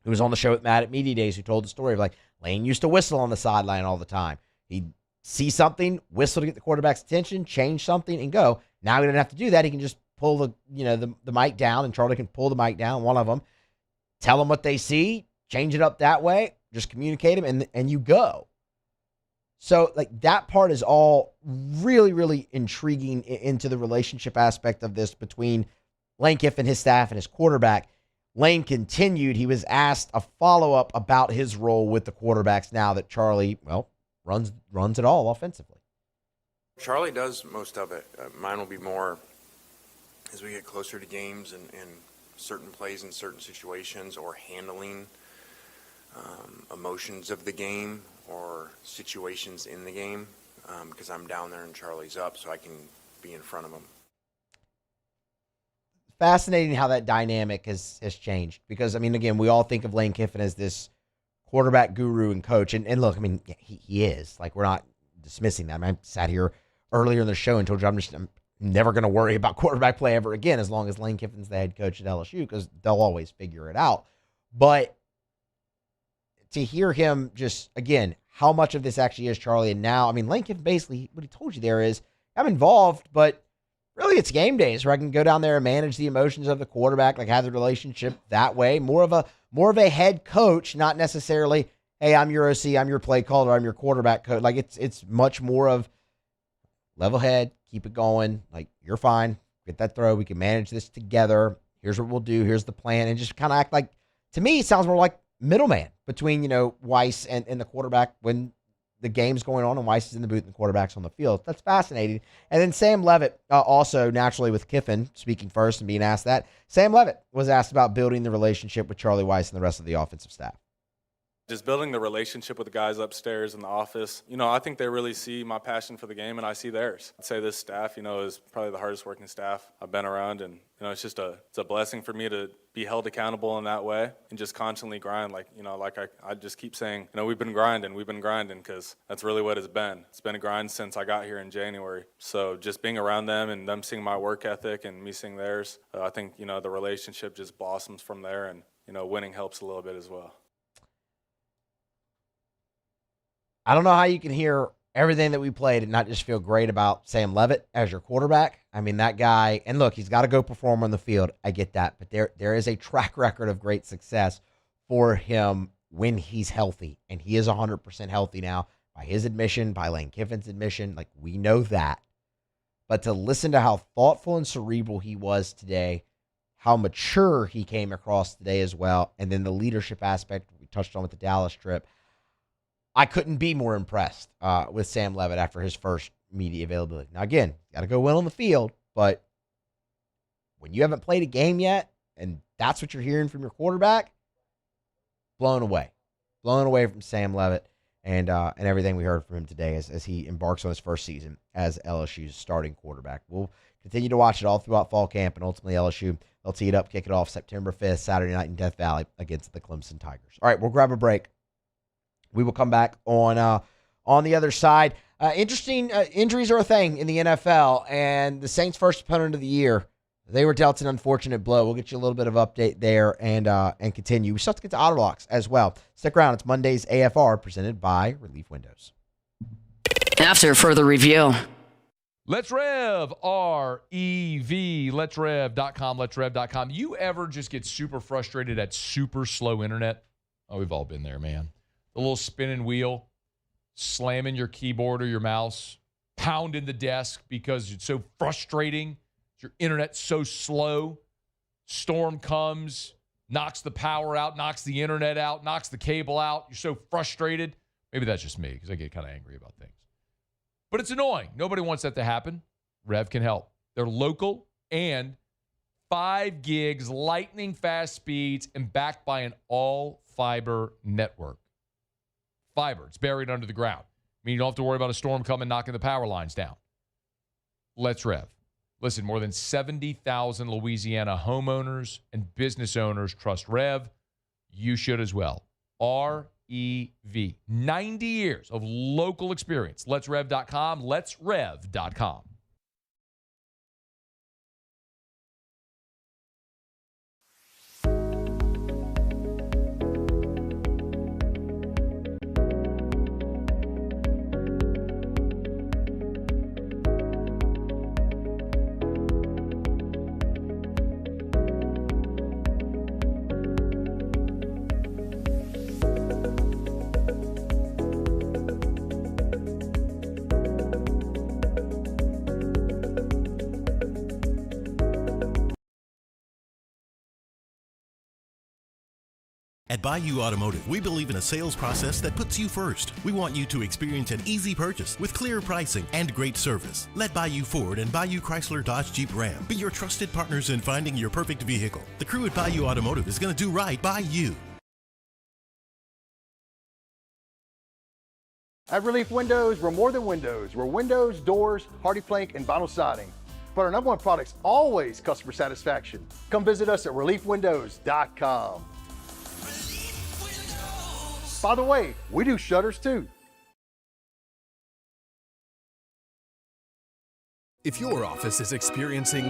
who was on the show with Matt at Media Days, who told the story of like Lane used to whistle on the sideline all the time. He'd see something, whistle to get the quarterback's attention, change something, and go. Now he doesn't have to do that. He can just pull the mic down, and Charlie can pull the mic down, one of them, tell them what they see, change it up that way, just communicate them, and you go. So, like, that part is all really, really intriguing into the relationship aspect of this between Lane Kiffin, his staff, and his quarterback. Lane continued. He was asked a follow-up about his role with the quarterbacks now that Charlie, runs it all offensively. Charlie does most of it. Mine will be more as we get closer to games and certain plays in certain situations, or handling emotions of the game or situations in the game, because I'm down there and Charlie's up, so I can be in front of him. Fascinating how that dynamic has changed, because, I mean, again, we all think of Lane Kiffin as this quarterback guru and coach, and look, I mean, he is. Like, we're not dismissing that. I mean, I sat here earlier in the show and told you I'm never going to worry about quarterback play ever again as long as Lane Kiffin's the head coach at LSU, because they'll always figure it out. But to hear him just, again, how much of this actually is Charlie, and now, I mean, Lane Kiffin basically, what he told you there is, I'm involved, but really it's game days where I can go down there and manage the emotions of the quarterback, like have the relationship that way. More of a head coach, not necessarily, hey, I'm your OC, I'm your play caller, I'm your quarterback coach. Like, it's much more of level head, keep it going. Like, you're fine. Get that throw. We can manage this together. Here's what we'll do. Here's the plan. And just kind of act like, to me, it sounds more like middleman between, Weiss and the quarterback when the game's going on and Weiss is in the booth and the quarterback's on the field. That's fascinating. And then Sam Leavitt, also naturally with Kiffin speaking first and being asked that, Sam Leavitt was asked about building the relationship with Charlie Weiss and the rest of the offensive staff. Just building the relationship with the guys upstairs in the office. I think they really see my passion for the game, and I see theirs. I'd say this staff, is probably the hardest working staff I've been around, and it's just it's a blessing for me to be held accountable in that way and just constantly grind. Like I just keep saying, we've been grinding, because that's really what it's been. It's been a grind since I got here in January. So just being around them and them seeing my work ethic and me seeing theirs, I think the relationship just blossoms from there, and winning helps a little bit as well. I don't know how you can hear everything that we played and not just feel great about Sam Leavitt as your quarterback. I mean, that guy, and look, he's got to go perform on the field. I get that. But there is a track record of great success for him when he's healthy. And he is 100% healthy now by his admission, by Lane Kiffin's admission. Like, we know that. But to listen to how thoughtful and cerebral he was today, how mature he came across today as well, and then the leadership aspect we touched on with the Dallas trip, I couldn't be more impressed with Sam Leavitt after his first media availability. Now, again, got to go well on the field, but when you haven't played a game yet, and that's what you're hearing from your quarterback, blown away from Sam Leavitt and everything we heard from him today as he embarks on his first season as LSU's starting quarterback. We'll continue to watch it all throughout fall camp, and ultimately LSU, they'll tee it up, kick it off September 5th, Saturday night in Death Valley against the Clemson Tigers. All right, we'll grab a break. We will come back on the other side. Interesting injuries are a thing in the NFL, and the Saints' first opponent of the year, they were dealt an unfortunate blow. We'll get you a little bit of update there and continue. We still have to get to Auto Locks as well. Stick around. It's Monday's AFR presented by Relief Windows. After further review. Let's Rev, R-E-V, letsrev.com, letsrev.com. You ever just get super frustrated at super slow internet? Oh, we've all been there, man. The little spinning wheel, slamming your keyboard or your mouse, pounding the desk because it's so frustrating. Your internet's so slow. Storm comes, knocks the power out, knocks the internet out, knocks the cable out. You're so frustrated. Maybe that's just me because I get kind of angry about things. But it's annoying. Nobody wants that to happen. Rev can help. They're local and 5 gigs, lightning fast speeds, and backed by an all-fiber network. Fiber. It's buried under the ground. I mean, you don't have to worry about a storm coming knocking the power lines down. Let's Rev. Listen, more than 70,000 Louisiana homeowners and business owners trust Rev. You should as well. REV. 90 years of local experience. Let'sRev.com. Let'sRev.com. At Bayou Automotive, we believe in a sales process that puts you first. We want you to experience an easy purchase with clear pricing and great service. Let Bayou Ford and Bayou Chrysler Dodge Jeep Ram be your trusted partners in finding your perfect vehicle. The crew at Bayou Automotive is going to do right by you. At Relief Windows, we're more than windows. We're windows, doors, hardy plank, and vinyl siding. But our number one product's always customer satisfaction. Come visit us at reliefwindows.com. By the way, we do shutters too. If your office is experiencing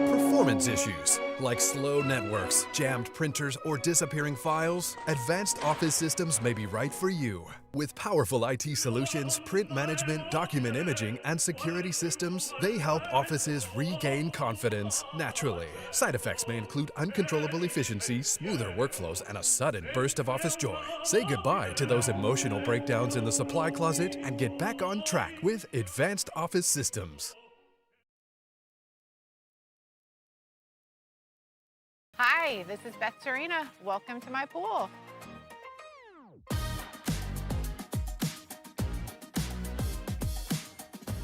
performance issues like slow networks, jammed printers, or disappearing files, Advanced Office Systems may be right for you. With powerful IT solutions, print management, document imaging, and security systems, they help offices regain confidence naturally. Side effects may include uncontrollable efficiency, smoother workflows, and a sudden burst of office joy. Say goodbye to those emotional breakdowns in the supply closet and get back on track with Advanced Office Systems. Hi, this is Beth Serena. Welcome to my pool.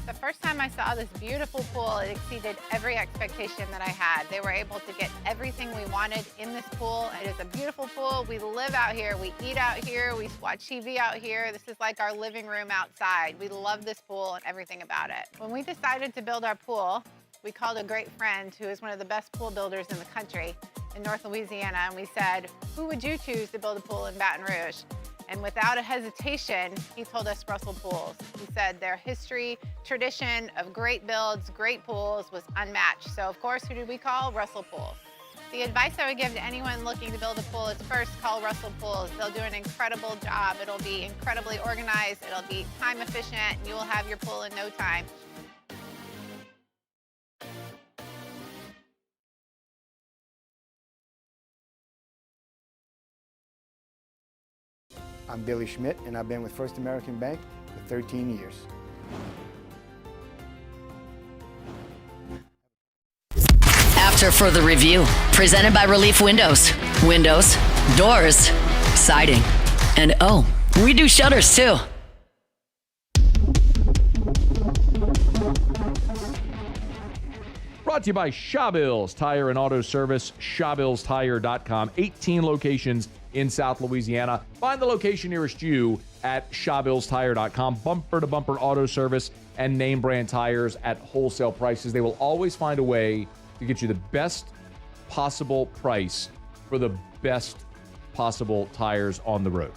The first time I saw this beautiful pool, it exceeded every expectation that I had. They were able to get everything we wanted in this pool. It is a beautiful pool. We live out here, we eat out here, we watch TV out here. This is like our living room outside. We love this pool and everything about it. When we decided to build our pool, we called a great friend who is one of the best pool builders in the country in North Louisiana, and we said, who would you choose to build a pool in Baton Rouge? And without a hesitation, he told us Russell Pools. He said their history, tradition of great builds, great pools was unmatched. So of course, who did we call? Russell Pools. The advice I would give to anyone looking to build a pool is first call Russell Pools. They'll do an incredible job. It'll be incredibly organized, it'll be time efficient, and you will have your pool in no time. I'm Billy Schmidt, and I've been with First American Bank for 13 years. After further review, presented by Relief Windows. Windows, doors, siding, and oh, we do shutters too. Brought to you by Shawbills Tire and Auto Service, ShawbillsTire.com. 18 locations in South Louisiana. Find the location nearest you at ShawbillsTire.com. Bumper-to-bumper auto service and name brand tires at wholesale prices. They will always find a way to get you the best possible price for the best possible tires on the road.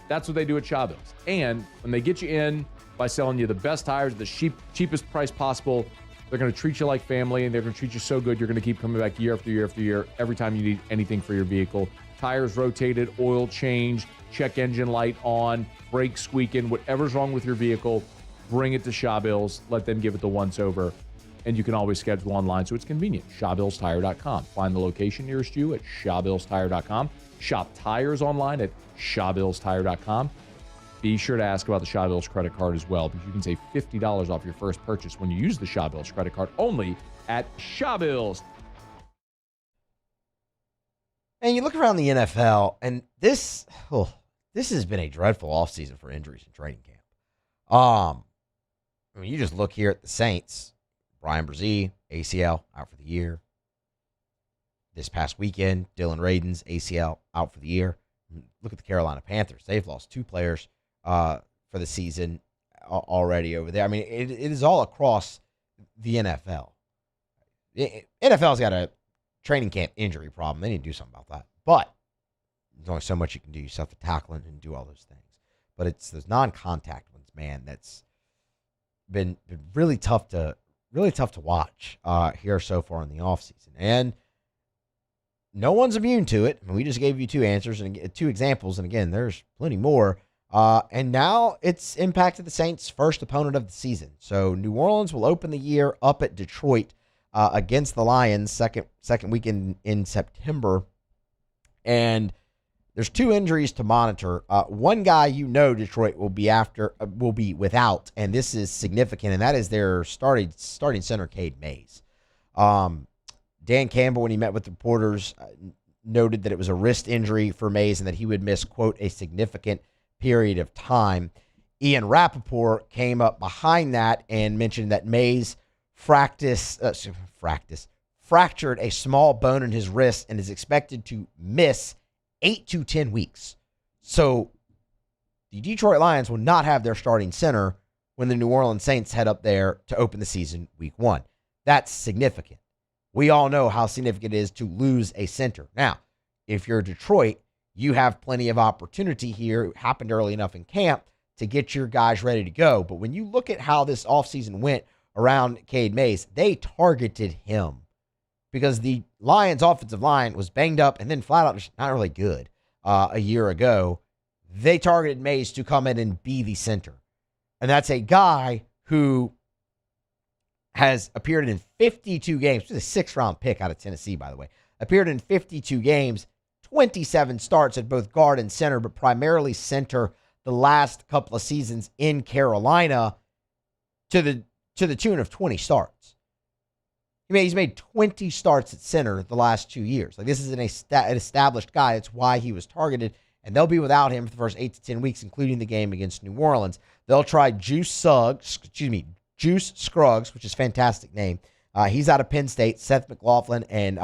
That's what they do at Shawbills. And when they get you in by selling you the best tires at the cheapest price possible, they're going to treat you like family, and they're going to treat you so good you're going to keep coming back year after year after year every time you need anything for your vehicle. Tires rotated, oil change, check engine light on, brakes squeaking, whatever's wrong with your vehicle, bring it to Shawbills. Let them give it the once-over, and you can always schedule online, so it's convenient. ShawbillsTire.com. Find the location nearest you at ShawbillsTire.com. Shop tires online at ShawbillsTire.com. Be sure to ask about the Shawbills credit card as well, because you can save $50 off your first purchase when you use the Shawbills credit card only at Shawbills. And you look around the NFL, and this has been a dreadful offseason for injuries in training camp. I mean, you just look here at the Saints. Brian Brzee, ACL, out for the year. This past weekend, Dillon Radunz, ACL, out for the year. Look at the Carolina Panthers. They've lost 2 players for the season already over there. I mean, it is all across the NFL. NFL's got a training camp injury problem. They need to do something about that. But there's only so much you can do. You still have to tackle and do all those things. But it's those non-contact ones, man, that's been really tough to watch here so far in the offseason. And no one's immune to it. I mean, we just gave you two answers and two examples. And again, there's plenty more. And now it's impacted the Saints' first opponent of the season. So New Orleans will open the year up at Detroit against the Lions second weekend in September. And there's two injuries to monitor. One guy Detroit will be without, and this is significant, and that is their starting center, Cade Mays. Dan Campbell, when he met with reporters, noted that it was a wrist injury for Mays and that he would miss, quote, a significant period of time. Ian Rappaport came up behind that and mentioned that Mays fractured a small bone in his wrist and is expected to miss 8 to 10 weeks. So the Detroit Lions will not have their starting center when the New Orleans Saints head up there to open the season week 1. That's significant. We all know how significant it is to lose a center. Now, if you're Detroit, you have plenty of opportunity here. It happened early enough in camp to get your guys ready to go. But when you look at how this offseason went around Cade Mays, they targeted him because the Lions' offensive line was banged up and then flat out just not really good a year ago. They targeted Mays to come in and be the center. And that's a guy who has appeared in 52 games. This is a sixth-round pick out of Tennessee, by the way. Appeared in 52 games, 27 starts at both guard and center, but primarily center the last couple of seasons in Carolina to the tune of 20 starts. He's made 20 starts at center the last 2 years. Like, this is an established guy. That's why he was targeted, and they'll be without him for the first 8 to 10 weeks, including the game against New Orleans. They'll try Juice Scruggs, which is a fantastic name. He's out of Penn State. Seth McLaughlin and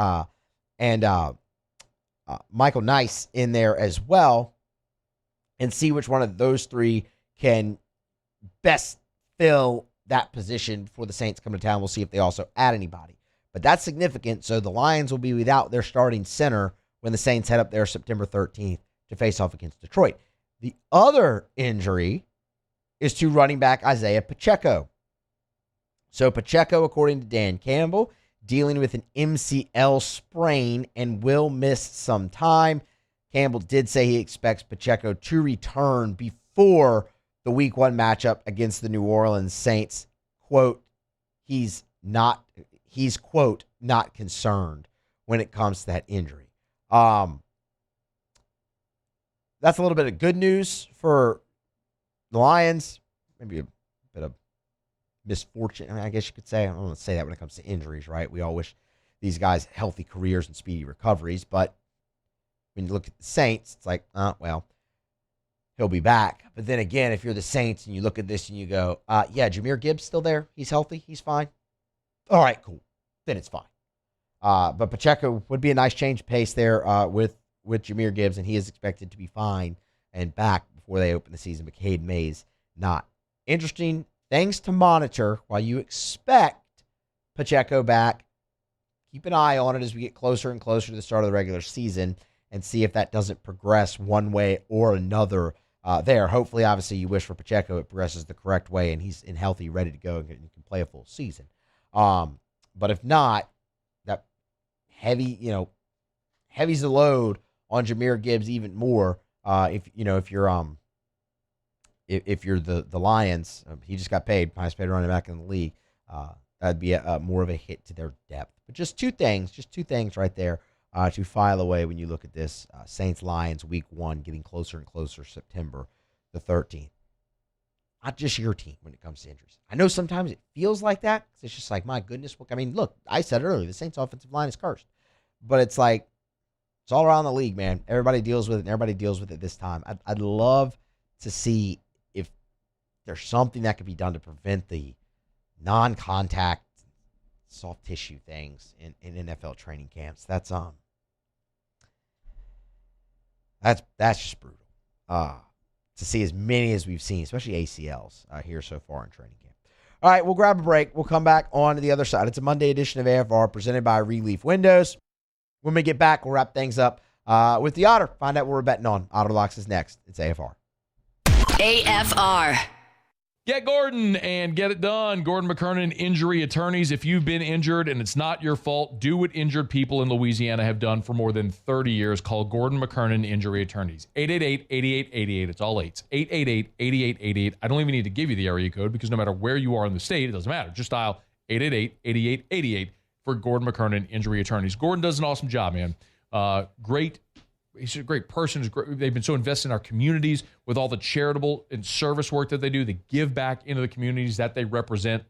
Michael Nice in there as well, and see which one of those three can best fill that position before the Saints come to town. We'll see if they also add anybody. But that's significant. So the Lions will be without their starting center when the Saints head up there September 13th to face off against Detroit. The other injury is to running back Isaiah Pacheco. So Pacheco, according to Dan Campbell, dealing with an MCL sprain and will miss some time. Campbell did say he expects Pacheco to return before the week 1 matchup against the New Orleans Saints. Quote, he's quote, not concerned when it comes to that injury. That's a little bit of good news for the Lions. Maybe a bit of misfortune. I mean, I guess you could say, I don't want to say that when it comes to injuries, right? We all wish these guys healthy careers and speedy recoveries, but when you look at the Saints, it's like, well, he'll be back. But then again, if you're the Saints and you look at this and you go, yeah, Jahmyr Gibbs still there. He's healthy. He's fine. All right, cool. Then it's fine. But Pacheco would be a nice change of pace there with Jahmyr Gibbs, and he is expected to be fine and back before they open the season. But Cade Mays, not. Interesting things to monitor while you expect Pacheco back. Keep an eye on it as we get closer and closer to the start of the regular season and see if that doesn't progress one way or another there. Hopefully, obviously, you wish for Pacheco it progresses the correct way and he's healthy, ready to go, and can play a full season. But if not, that heavy's the load on Jahmyr Gibbs even more. If you're the Lions, he just got paid, highest paid running back in the league. That'd be more of a hit to their depth. But just two things right there to file away when you look at this. Saints-Lions week 1 getting closer and closer, September the 13th. Not just your team when it comes to injuries. I know sometimes it feels like that. It's just like, my goodness. I mean, look, I said it earlier, the Saints offensive line is cursed. But it's like, it's all around the league, man. Everybody deals with it, and everybody deals with it this time. I'd love to see if there's something that could be done to prevent the non-contact soft tissue things in NFL training camps. That's just brutal. To see as many as we've seen, especially ACLs here so far in training camp. All right, we'll grab a break. We'll come back on the other side. It's a Monday edition of AFR presented by Relief Windows. When we get back, we'll wrap things up with the Otter. Find out what we're betting on. Otter Locks is next. It's AFR. AFR. Get Gordon and get it done. Gordon McKernan Injury Attorneys. If you've been injured and it's not your fault, do what injured people in Louisiana have done for more than 30 years. Call Gordon McKernan Injury Attorneys. 888-8888. It's all 8s. 888-8888. I don't even need to give you the area code because no matter where you are in the state, it doesn't matter. Just dial 888-8888 for Gordon McKernan Injury Attorneys. Gordon does an awesome job, man. He's a great person. They've been so invested in our communities with all the charitable and service work that they do. They give back into the communities that they represent,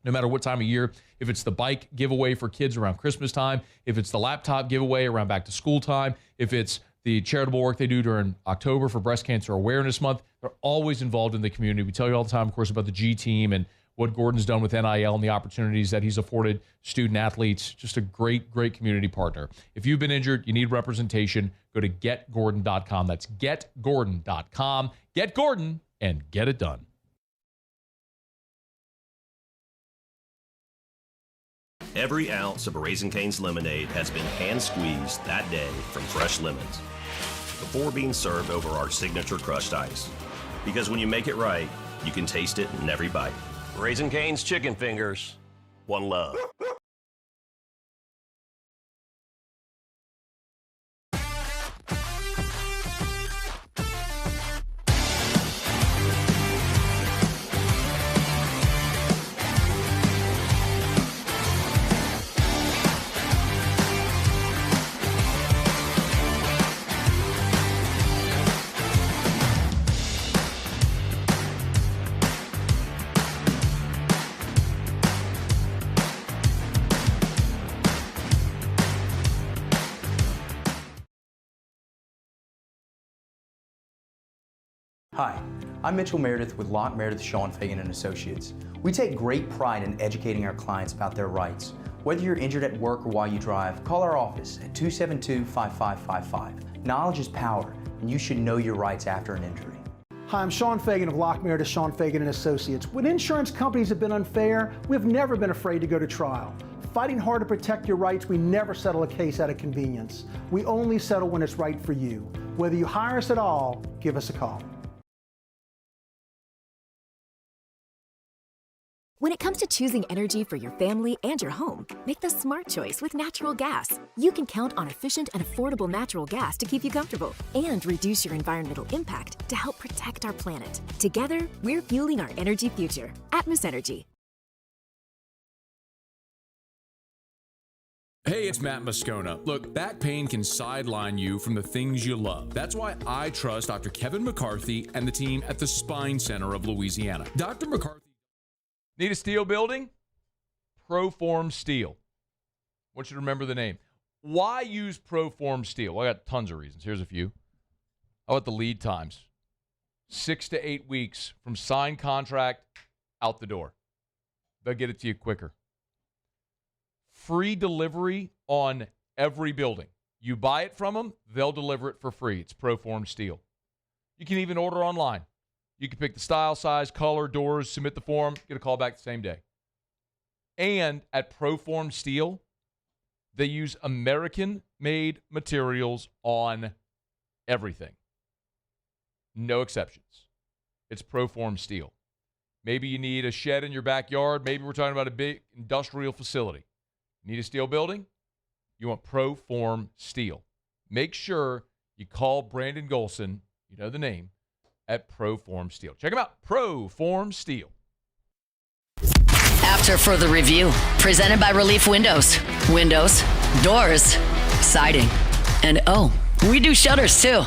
no matter what time of year. If it's the bike giveaway for kids around Christmas time, if it's the laptop giveaway around back to school time, if it's the charitable work they do during October for Breast Cancer Awareness Month, they're always involved in the community. We tell you all the time, of course, about the G team and what Gordon's done with NIL and the opportunities that he's afforded student athletes. Just a great, great community partner. If you've been injured, you need representation, go to getgordon.com. That's getgordon.com. Get Gordon and get it done. Every ounce of Raising Cane's lemonade has been hand-squeezed that day from fresh lemons before being served over our signature crushed ice. Because when you make it right, you can taste it in every bite. Raising Cane's Chicken Fingers. One love. Hi, I'm Mitchell Meredith with Locke Meredith Sean Fagan & Associates. We take great pride in educating our clients about their rights. Whether you're injured at work or while you drive, call our office at 272-5555. Knowledge is power, and you should know your rights after an injury. Hi, I'm Sean Fagan of Locke Meredith Sean Fagan & Associates. When insurance companies have been unfair, we've never been afraid to go to trial. Fighting hard to protect your rights, we never settle a case out of convenience. We only settle when it's right for you. Whether you hire us at all, give us a call. When it comes to choosing energy for your family and your home, make the smart choice with natural gas. You can count on efficient and affordable natural gas to keep you comfortable and reduce your environmental impact to help protect our planet. Together, we're fueling our energy future. Atmos Energy. Hey, it's Matt Moscona. Look, back pain can sideline you from the things you love. That's why I trust Dr. Kevin McCarthy and the team at the Spine Center of Louisiana. Dr. McCarthy. Need a steel building? Proform Steel. I want you to remember the name. Why use Proform Steel? Well, I got tons of reasons. Here's a few. How about the lead times? 6 to 8 weeks from signed contract out the door. They'll get it to you quicker. Free delivery on every building. You buy it from them, they'll deliver it for free. It's Proform Steel. You can even order online. You can pick the style, size, color, doors, submit the form, get a call back the same day. And at Proform Steel, they use American-made materials on everything. No exceptions. It's Proform Steel. Maybe you need a shed in your backyard. Maybe we're talking about a big industrial facility. Need a steel building? You want Proform Steel. Make sure you call Brandon Golson, you know the name, at Proform Steel. Check them out, Proform Steel. After further review, presented by Relief Windows. Windows, doors, siding, and oh, we do shutters too.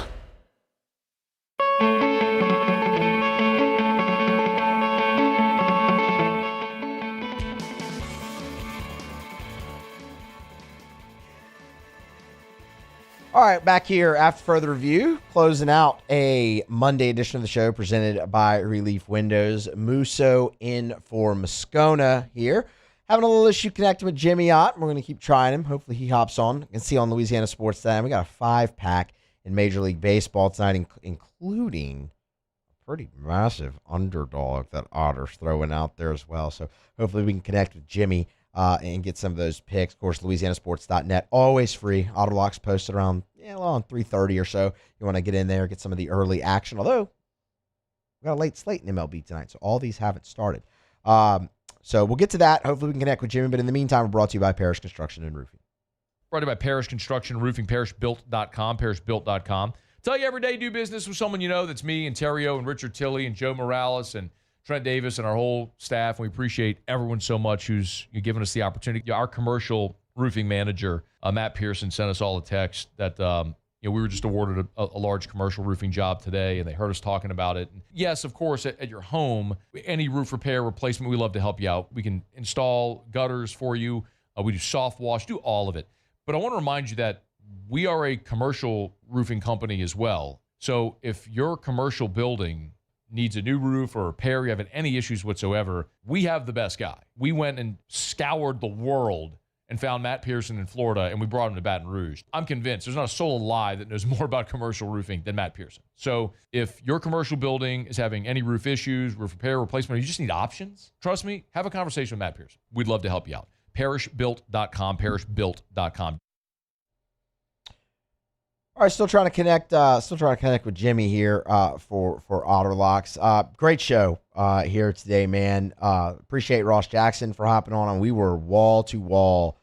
All right, back here after further review, closing out a Monday edition of the show presented by Relief Windows. Musso in for Moscona here. Having a little issue connecting with Jimmy Ott. We're going to keep trying him. Hopefully he hops on. You can see on Louisiana Sports Time, we got a 5-pack in Major League Baseball tonight, including a pretty massive underdog that Otter's throwing out there as well. So hopefully we can connect with Jimmy and get some of those picks. Of course, LouisianaSports.net, always free. Otter Locks posted around 3:30 or so. You want to get in there, get some of the early action. Although we got a late slate in MLB tonight, so all these haven't started. So we'll get to that. Hopefully we can connect with Jimmy. But in the meantime, we're brought to you by Parrish Construction and Roofing. Brought to you by Parrish Construction and Roofing, parrishbuilt.com, parrishbuilt.com. Tell you every day, do business with someone you know. That's me and Terrio and Richard Tilley and Joe Morales and Trent Davis and our whole staff. And we appreciate everyone so much who's giving us the opportunity. Our commercial roofing manager, Matt Pearson, sent us all a text that we were just awarded a large commercial roofing job today, and they heard us talking about it. And yes, of course, at your home, any roof repair, replacement, we love to help you out. We can install gutters for you. We do soft wash, do all of it. But I want to remind you that we are a commercial roofing company as well. So if your commercial building needs a new roof or repair, you have any issues whatsoever, we have the best guy. We went and scoured the world and found Matt Pearson in Florida, and we brought him to Baton Rouge. I'm convinced there's not a soul alive that knows more about commercial roofing than Matt Pearson. So if your commercial building is having any roof issues, roof repair, replacement, or you just need options, trust me, have a conversation with Matt Pearson. We'd love to help you out. Parrishbuilt.com, parrishbuilt.com. All right, still trying to connect with Jimmy here for Otter Locks. Great show here today, man. Appreciate Ross Jackson for hopping on, and we were wall-to-wall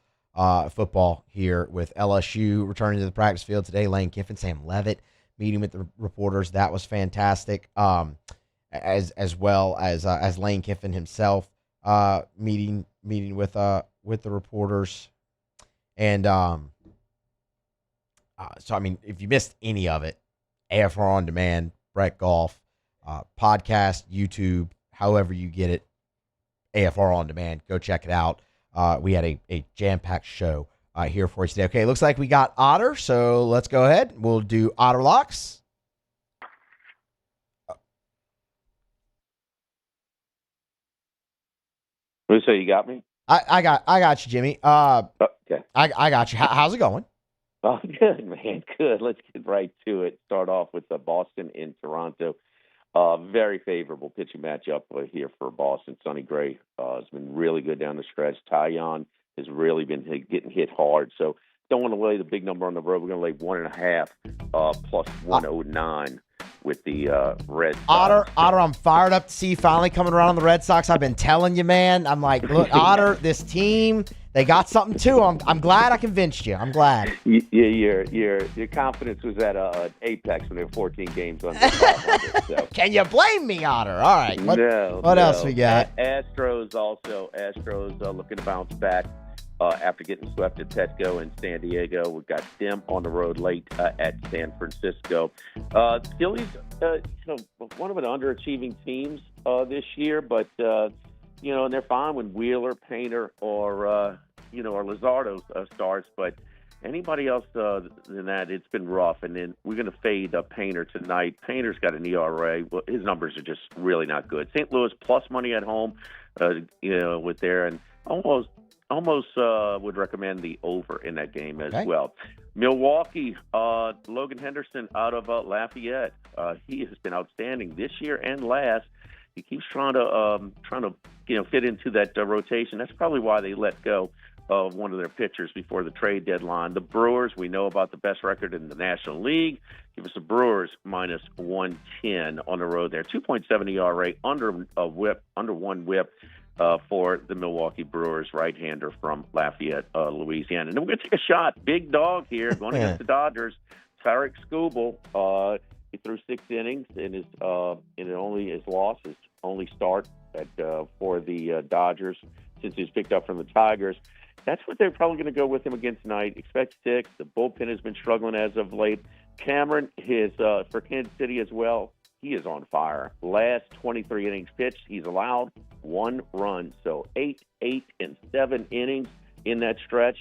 football here with LSU returning to the practice field today. Lane Kiffin, Sam Leavitt meeting with the reporters. That was fantastic. As well as Lane Kiffin himself meeting with the reporters. And so, I mean, if you missed any of it, AFR On Demand, Brett Golf, podcast, YouTube, however you get it, AFR On Demand, go check it out. We had a jam-packed show here for you today. Okay, looks like we got Otter, so let's go ahead. We'll do Otter Locks. So you got me? I got you, Jimmy. Okay. I got you. How's it going? Oh, good, man. Good. Let's get right to it. Start off with Boston in Toronto. Very favorable pitching matchup here for Boston. Sonny Gray has been really good down the stretch. Tyon has really been getting hit hard. So don't want to lay the big number on the road. We're going to lay 1.5 plus 109 with the Red Sox. Otter, I'm fired up to see you finally coming around on the Red Sox. I've been telling you, man. I'm like, look, Otter, this team, they got something too. I'm glad I convinced you. I'm glad. Yeah, your confidence was at an apex when there were 14 games under 500. So. Can you blame me, Otter? All right. What else we got? Astros looking to bounce back after getting swept at Petco in San Diego. We got them on the road late at San Francisco. Phillies, one of the underachieving teams this year, but and they're fine when Wheeler, Painter, or Luzardo starts. But anybody else than that, it's been rough. And then we're going to fade Painter tonight. Painter's got an ERA. Well, his numbers are just really not good. St. Louis plus money at home, with there, and almost would recommend the over in that game as well. Milwaukee, Logan Henderson out of Lafayette. He has been outstanding this year and last. He keeps trying to fit into that rotation. That's probably why they let go of one of their pitchers before the trade deadline. The Brewers, we know about the best record in the National League. Give us the Brewers minus 110 on the road there. 2.7 ERA, under one whip for the Milwaukee Brewers, right-hander from Lafayette, Louisiana. And then we're going to take a shot. Big dog here going against the Dodgers. Tarek Skubal. He threw 6 innings in his only start for the Dodgers since he was picked up from the Tigers. That's what they're probably going to go with him again tonight. Expect 6. The bullpen has been struggling as of late. Cameron is for Kansas City as well. He is on fire. Last 23 innings pitched, he's allowed 1 run. So 8 and 7 innings in that stretch.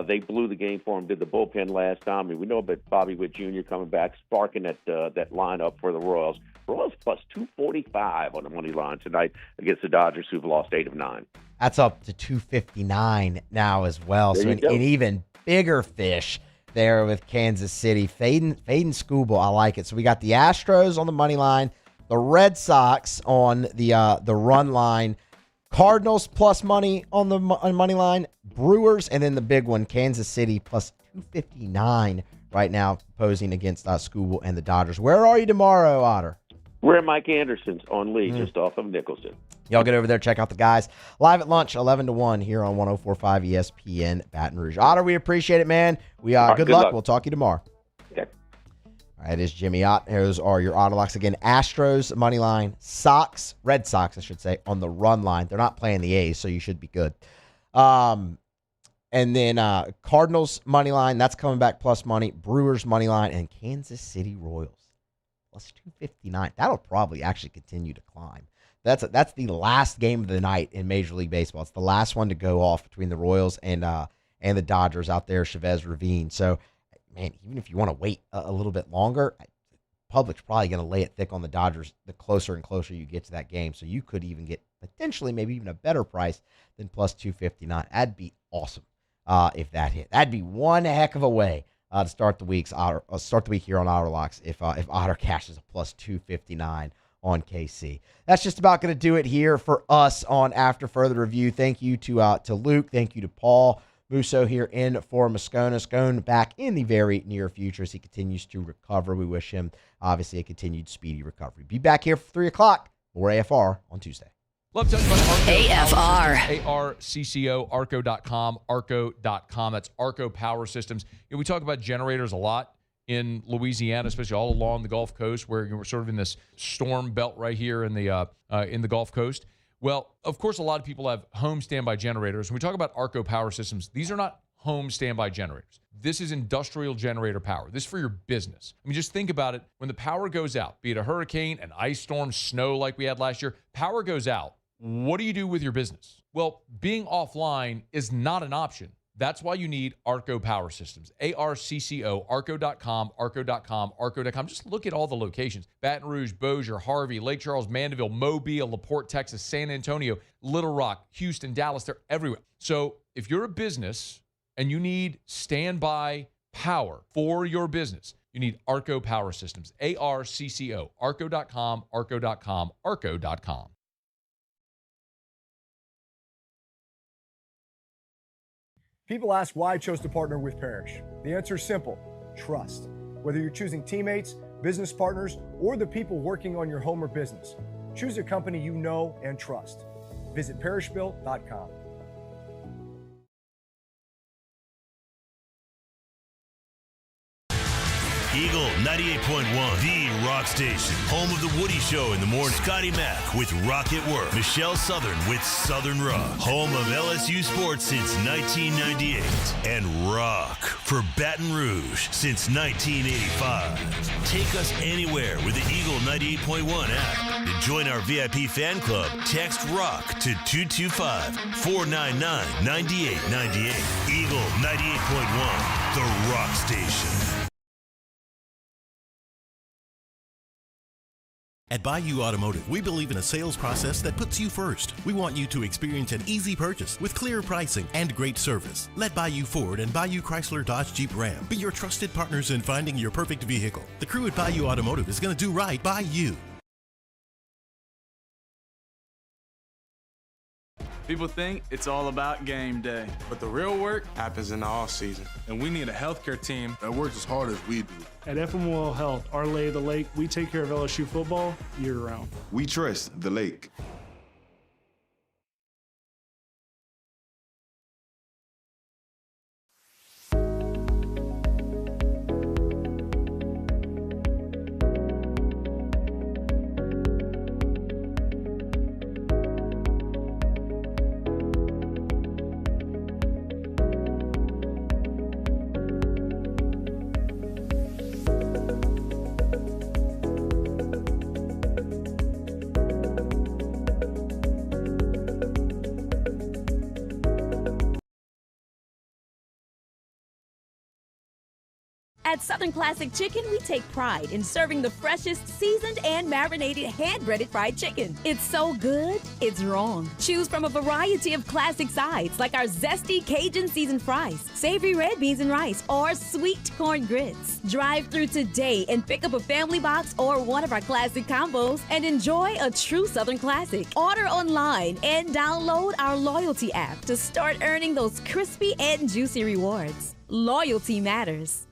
They blew the game for him, did the bullpen last time. And we know about Bobby Witt Jr. coming back, sparking that lineup for the Royals. Royals plus 245 on the money line tonight against the Dodgers, who've lost 8 of 9. That's up to 259 now as well. There so an even bigger fish there with Kansas City. Fading Skubal, I like it. So we got the Astros on the money line, The Red Sox on the run line. Cardinals plus money on the money line. Brewers, and then the big one, Kansas City plus 259 right now, posing against School and the Dodgers. Where are you tomorrow, Otter? We're at Mike Anderson's on Lee, just off of Nicholson. Y'all get over there, check out the guys. Live at lunch, 11 to 1 here on 104.5 ESPN Baton Rouge. Otter, we appreciate it, man. Good luck. We'll talk to you tomorrow. Okay. All right, it is Jimmy Ott. Those are your Otter locks. Again, Astros, money line. Red Sox, I should say, on the run line. They're not playing the A's, so you should be good. And then Cardinals, money line. That's coming back plus money. Brewers, money line. And Kansas City Royals, plus 259. That'll probably actually continue to climb. That's the last game of the night in Major League Baseball. It's the last one to go off between the Royals and the Dodgers out there, Chavez Ravine. So, man, even if you want to wait a little bit longer, public's probably going to lay it thick on the Dodgers the closer and closer you get to that game. So you could even get potentially maybe even a better price than plus 259. That'd be awesome if that hit. That'd be one heck of a way to start the week here on Otter Locks if Otter cashes a plus 259 on KC. That's just about going to do it here for us on After Further Review. Thank you to Luke. Thank you to Paul. Musso here in for Moscona. Scone back in the very near future as he continues to recover. We wish him, obviously, a continued speedy recovery. Be back here for 3 o'clock. More AFR on Tuesday. Love to talk about AFR. ARCCO, arco.com, arco.com. That's Arco Power Systems. We talk about generators a lot in Louisiana, especially all along the Gulf Coast, where we're sort of in this storm belt right here in the Gulf Coast. Well, of course, a lot of people have home standby generators. When we talk about Arco Power Systems, these are not home standby generators. This is industrial generator power. This is for your business. I mean, just think about it. When the power goes out, be it a hurricane, an ice storm, snow like we had last year, power goes out. What do you do with your business? Well, being offline is not an option. That's why you need Arco Power Systems. ARCCO, arco.com, arco.com, arco.com. Just look at all the locations. Baton Rouge, Bossier, Harvey, Lake Charles, Mandeville, Mobile, LaPorte, Texas, San Antonio, Little Rock, Houston, Dallas. They're everywhere. So if you're a business and you need standby power for your business, you need Arco Power Systems. ARCCO, arco.com, arco.com, arco.com. People ask why I chose to partner with Parrish. The answer is simple: trust. Whether you're choosing teammates, business partners, or the people working on your home or business, choose a company you know and trust. Visit parrishbuilt.com. Eagle 98.1, the rock station. Home of the Woody Show in the morning. Scotty Mack with Rock at Work. Michelle Southern with Southern Rock. Home of LSU sports since 1998. And rock for Baton Rouge since 1985. Take us anywhere with the Eagle 98.1 app. To join our VIP fan club, text ROCK to 225-499-9898. Eagle 98.1, the rock station. At Bayou Automotive, we believe in a sales process that puts you first. We want you to experience an easy purchase with clear pricing and great service. Let Bayou Ford and Bayou Chrysler Dodge Jeep Ram be your trusted partners in finding your perfect vehicle. The crew at Bayou Automotive is going to do right by you. People think it's all about game day, but the real work happens in the off season. And we need a healthcare team that works as hard as we do. At FML Health, our Lay of the Lake, we take care of LSU football year-round. We trust the Lake. At Southern Classic Chicken, we take pride in serving the freshest, seasoned, and marinated hand-breaded fried chicken. It's so good, it's wrong. Choose from a variety of classic sides like our zesty Cajun seasoned fries, savory red beans and rice, or sweet corn grits. Drive through today and pick up a family box or one of our classic combos and enjoy a true Southern classic. Order online and download our loyalty app to start earning those crispy and juicy rewards. Loyalty matters.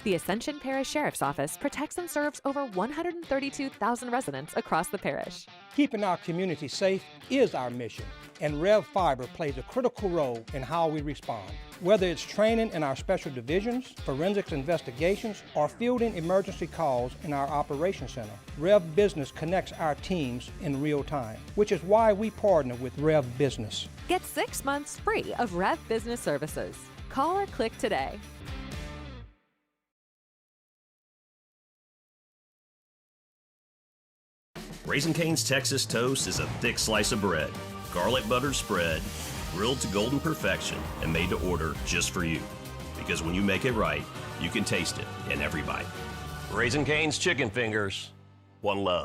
The Ascension Parish Sheriff's Office protects and serves over 132,000 residents across the parish. Keeping our community safe is our mission, and Rev Fiber plays a critical role in how we respond. Whether it's training in our special divisions, forensics investigations, or fielding emergency calls in our operations center, Rev Business connects our teams in real time, which is why we partner with Rev Business. Get 6 months free of Rev Business services. Call or click today. Raising Cane's Texas Toast is a thick slice of bread, garlic butter spread, grilled to golden perfection, and made to order just for you. Because when you make it right, you can taste it in every bite. Raising Cane's Chicken Fingers, one love.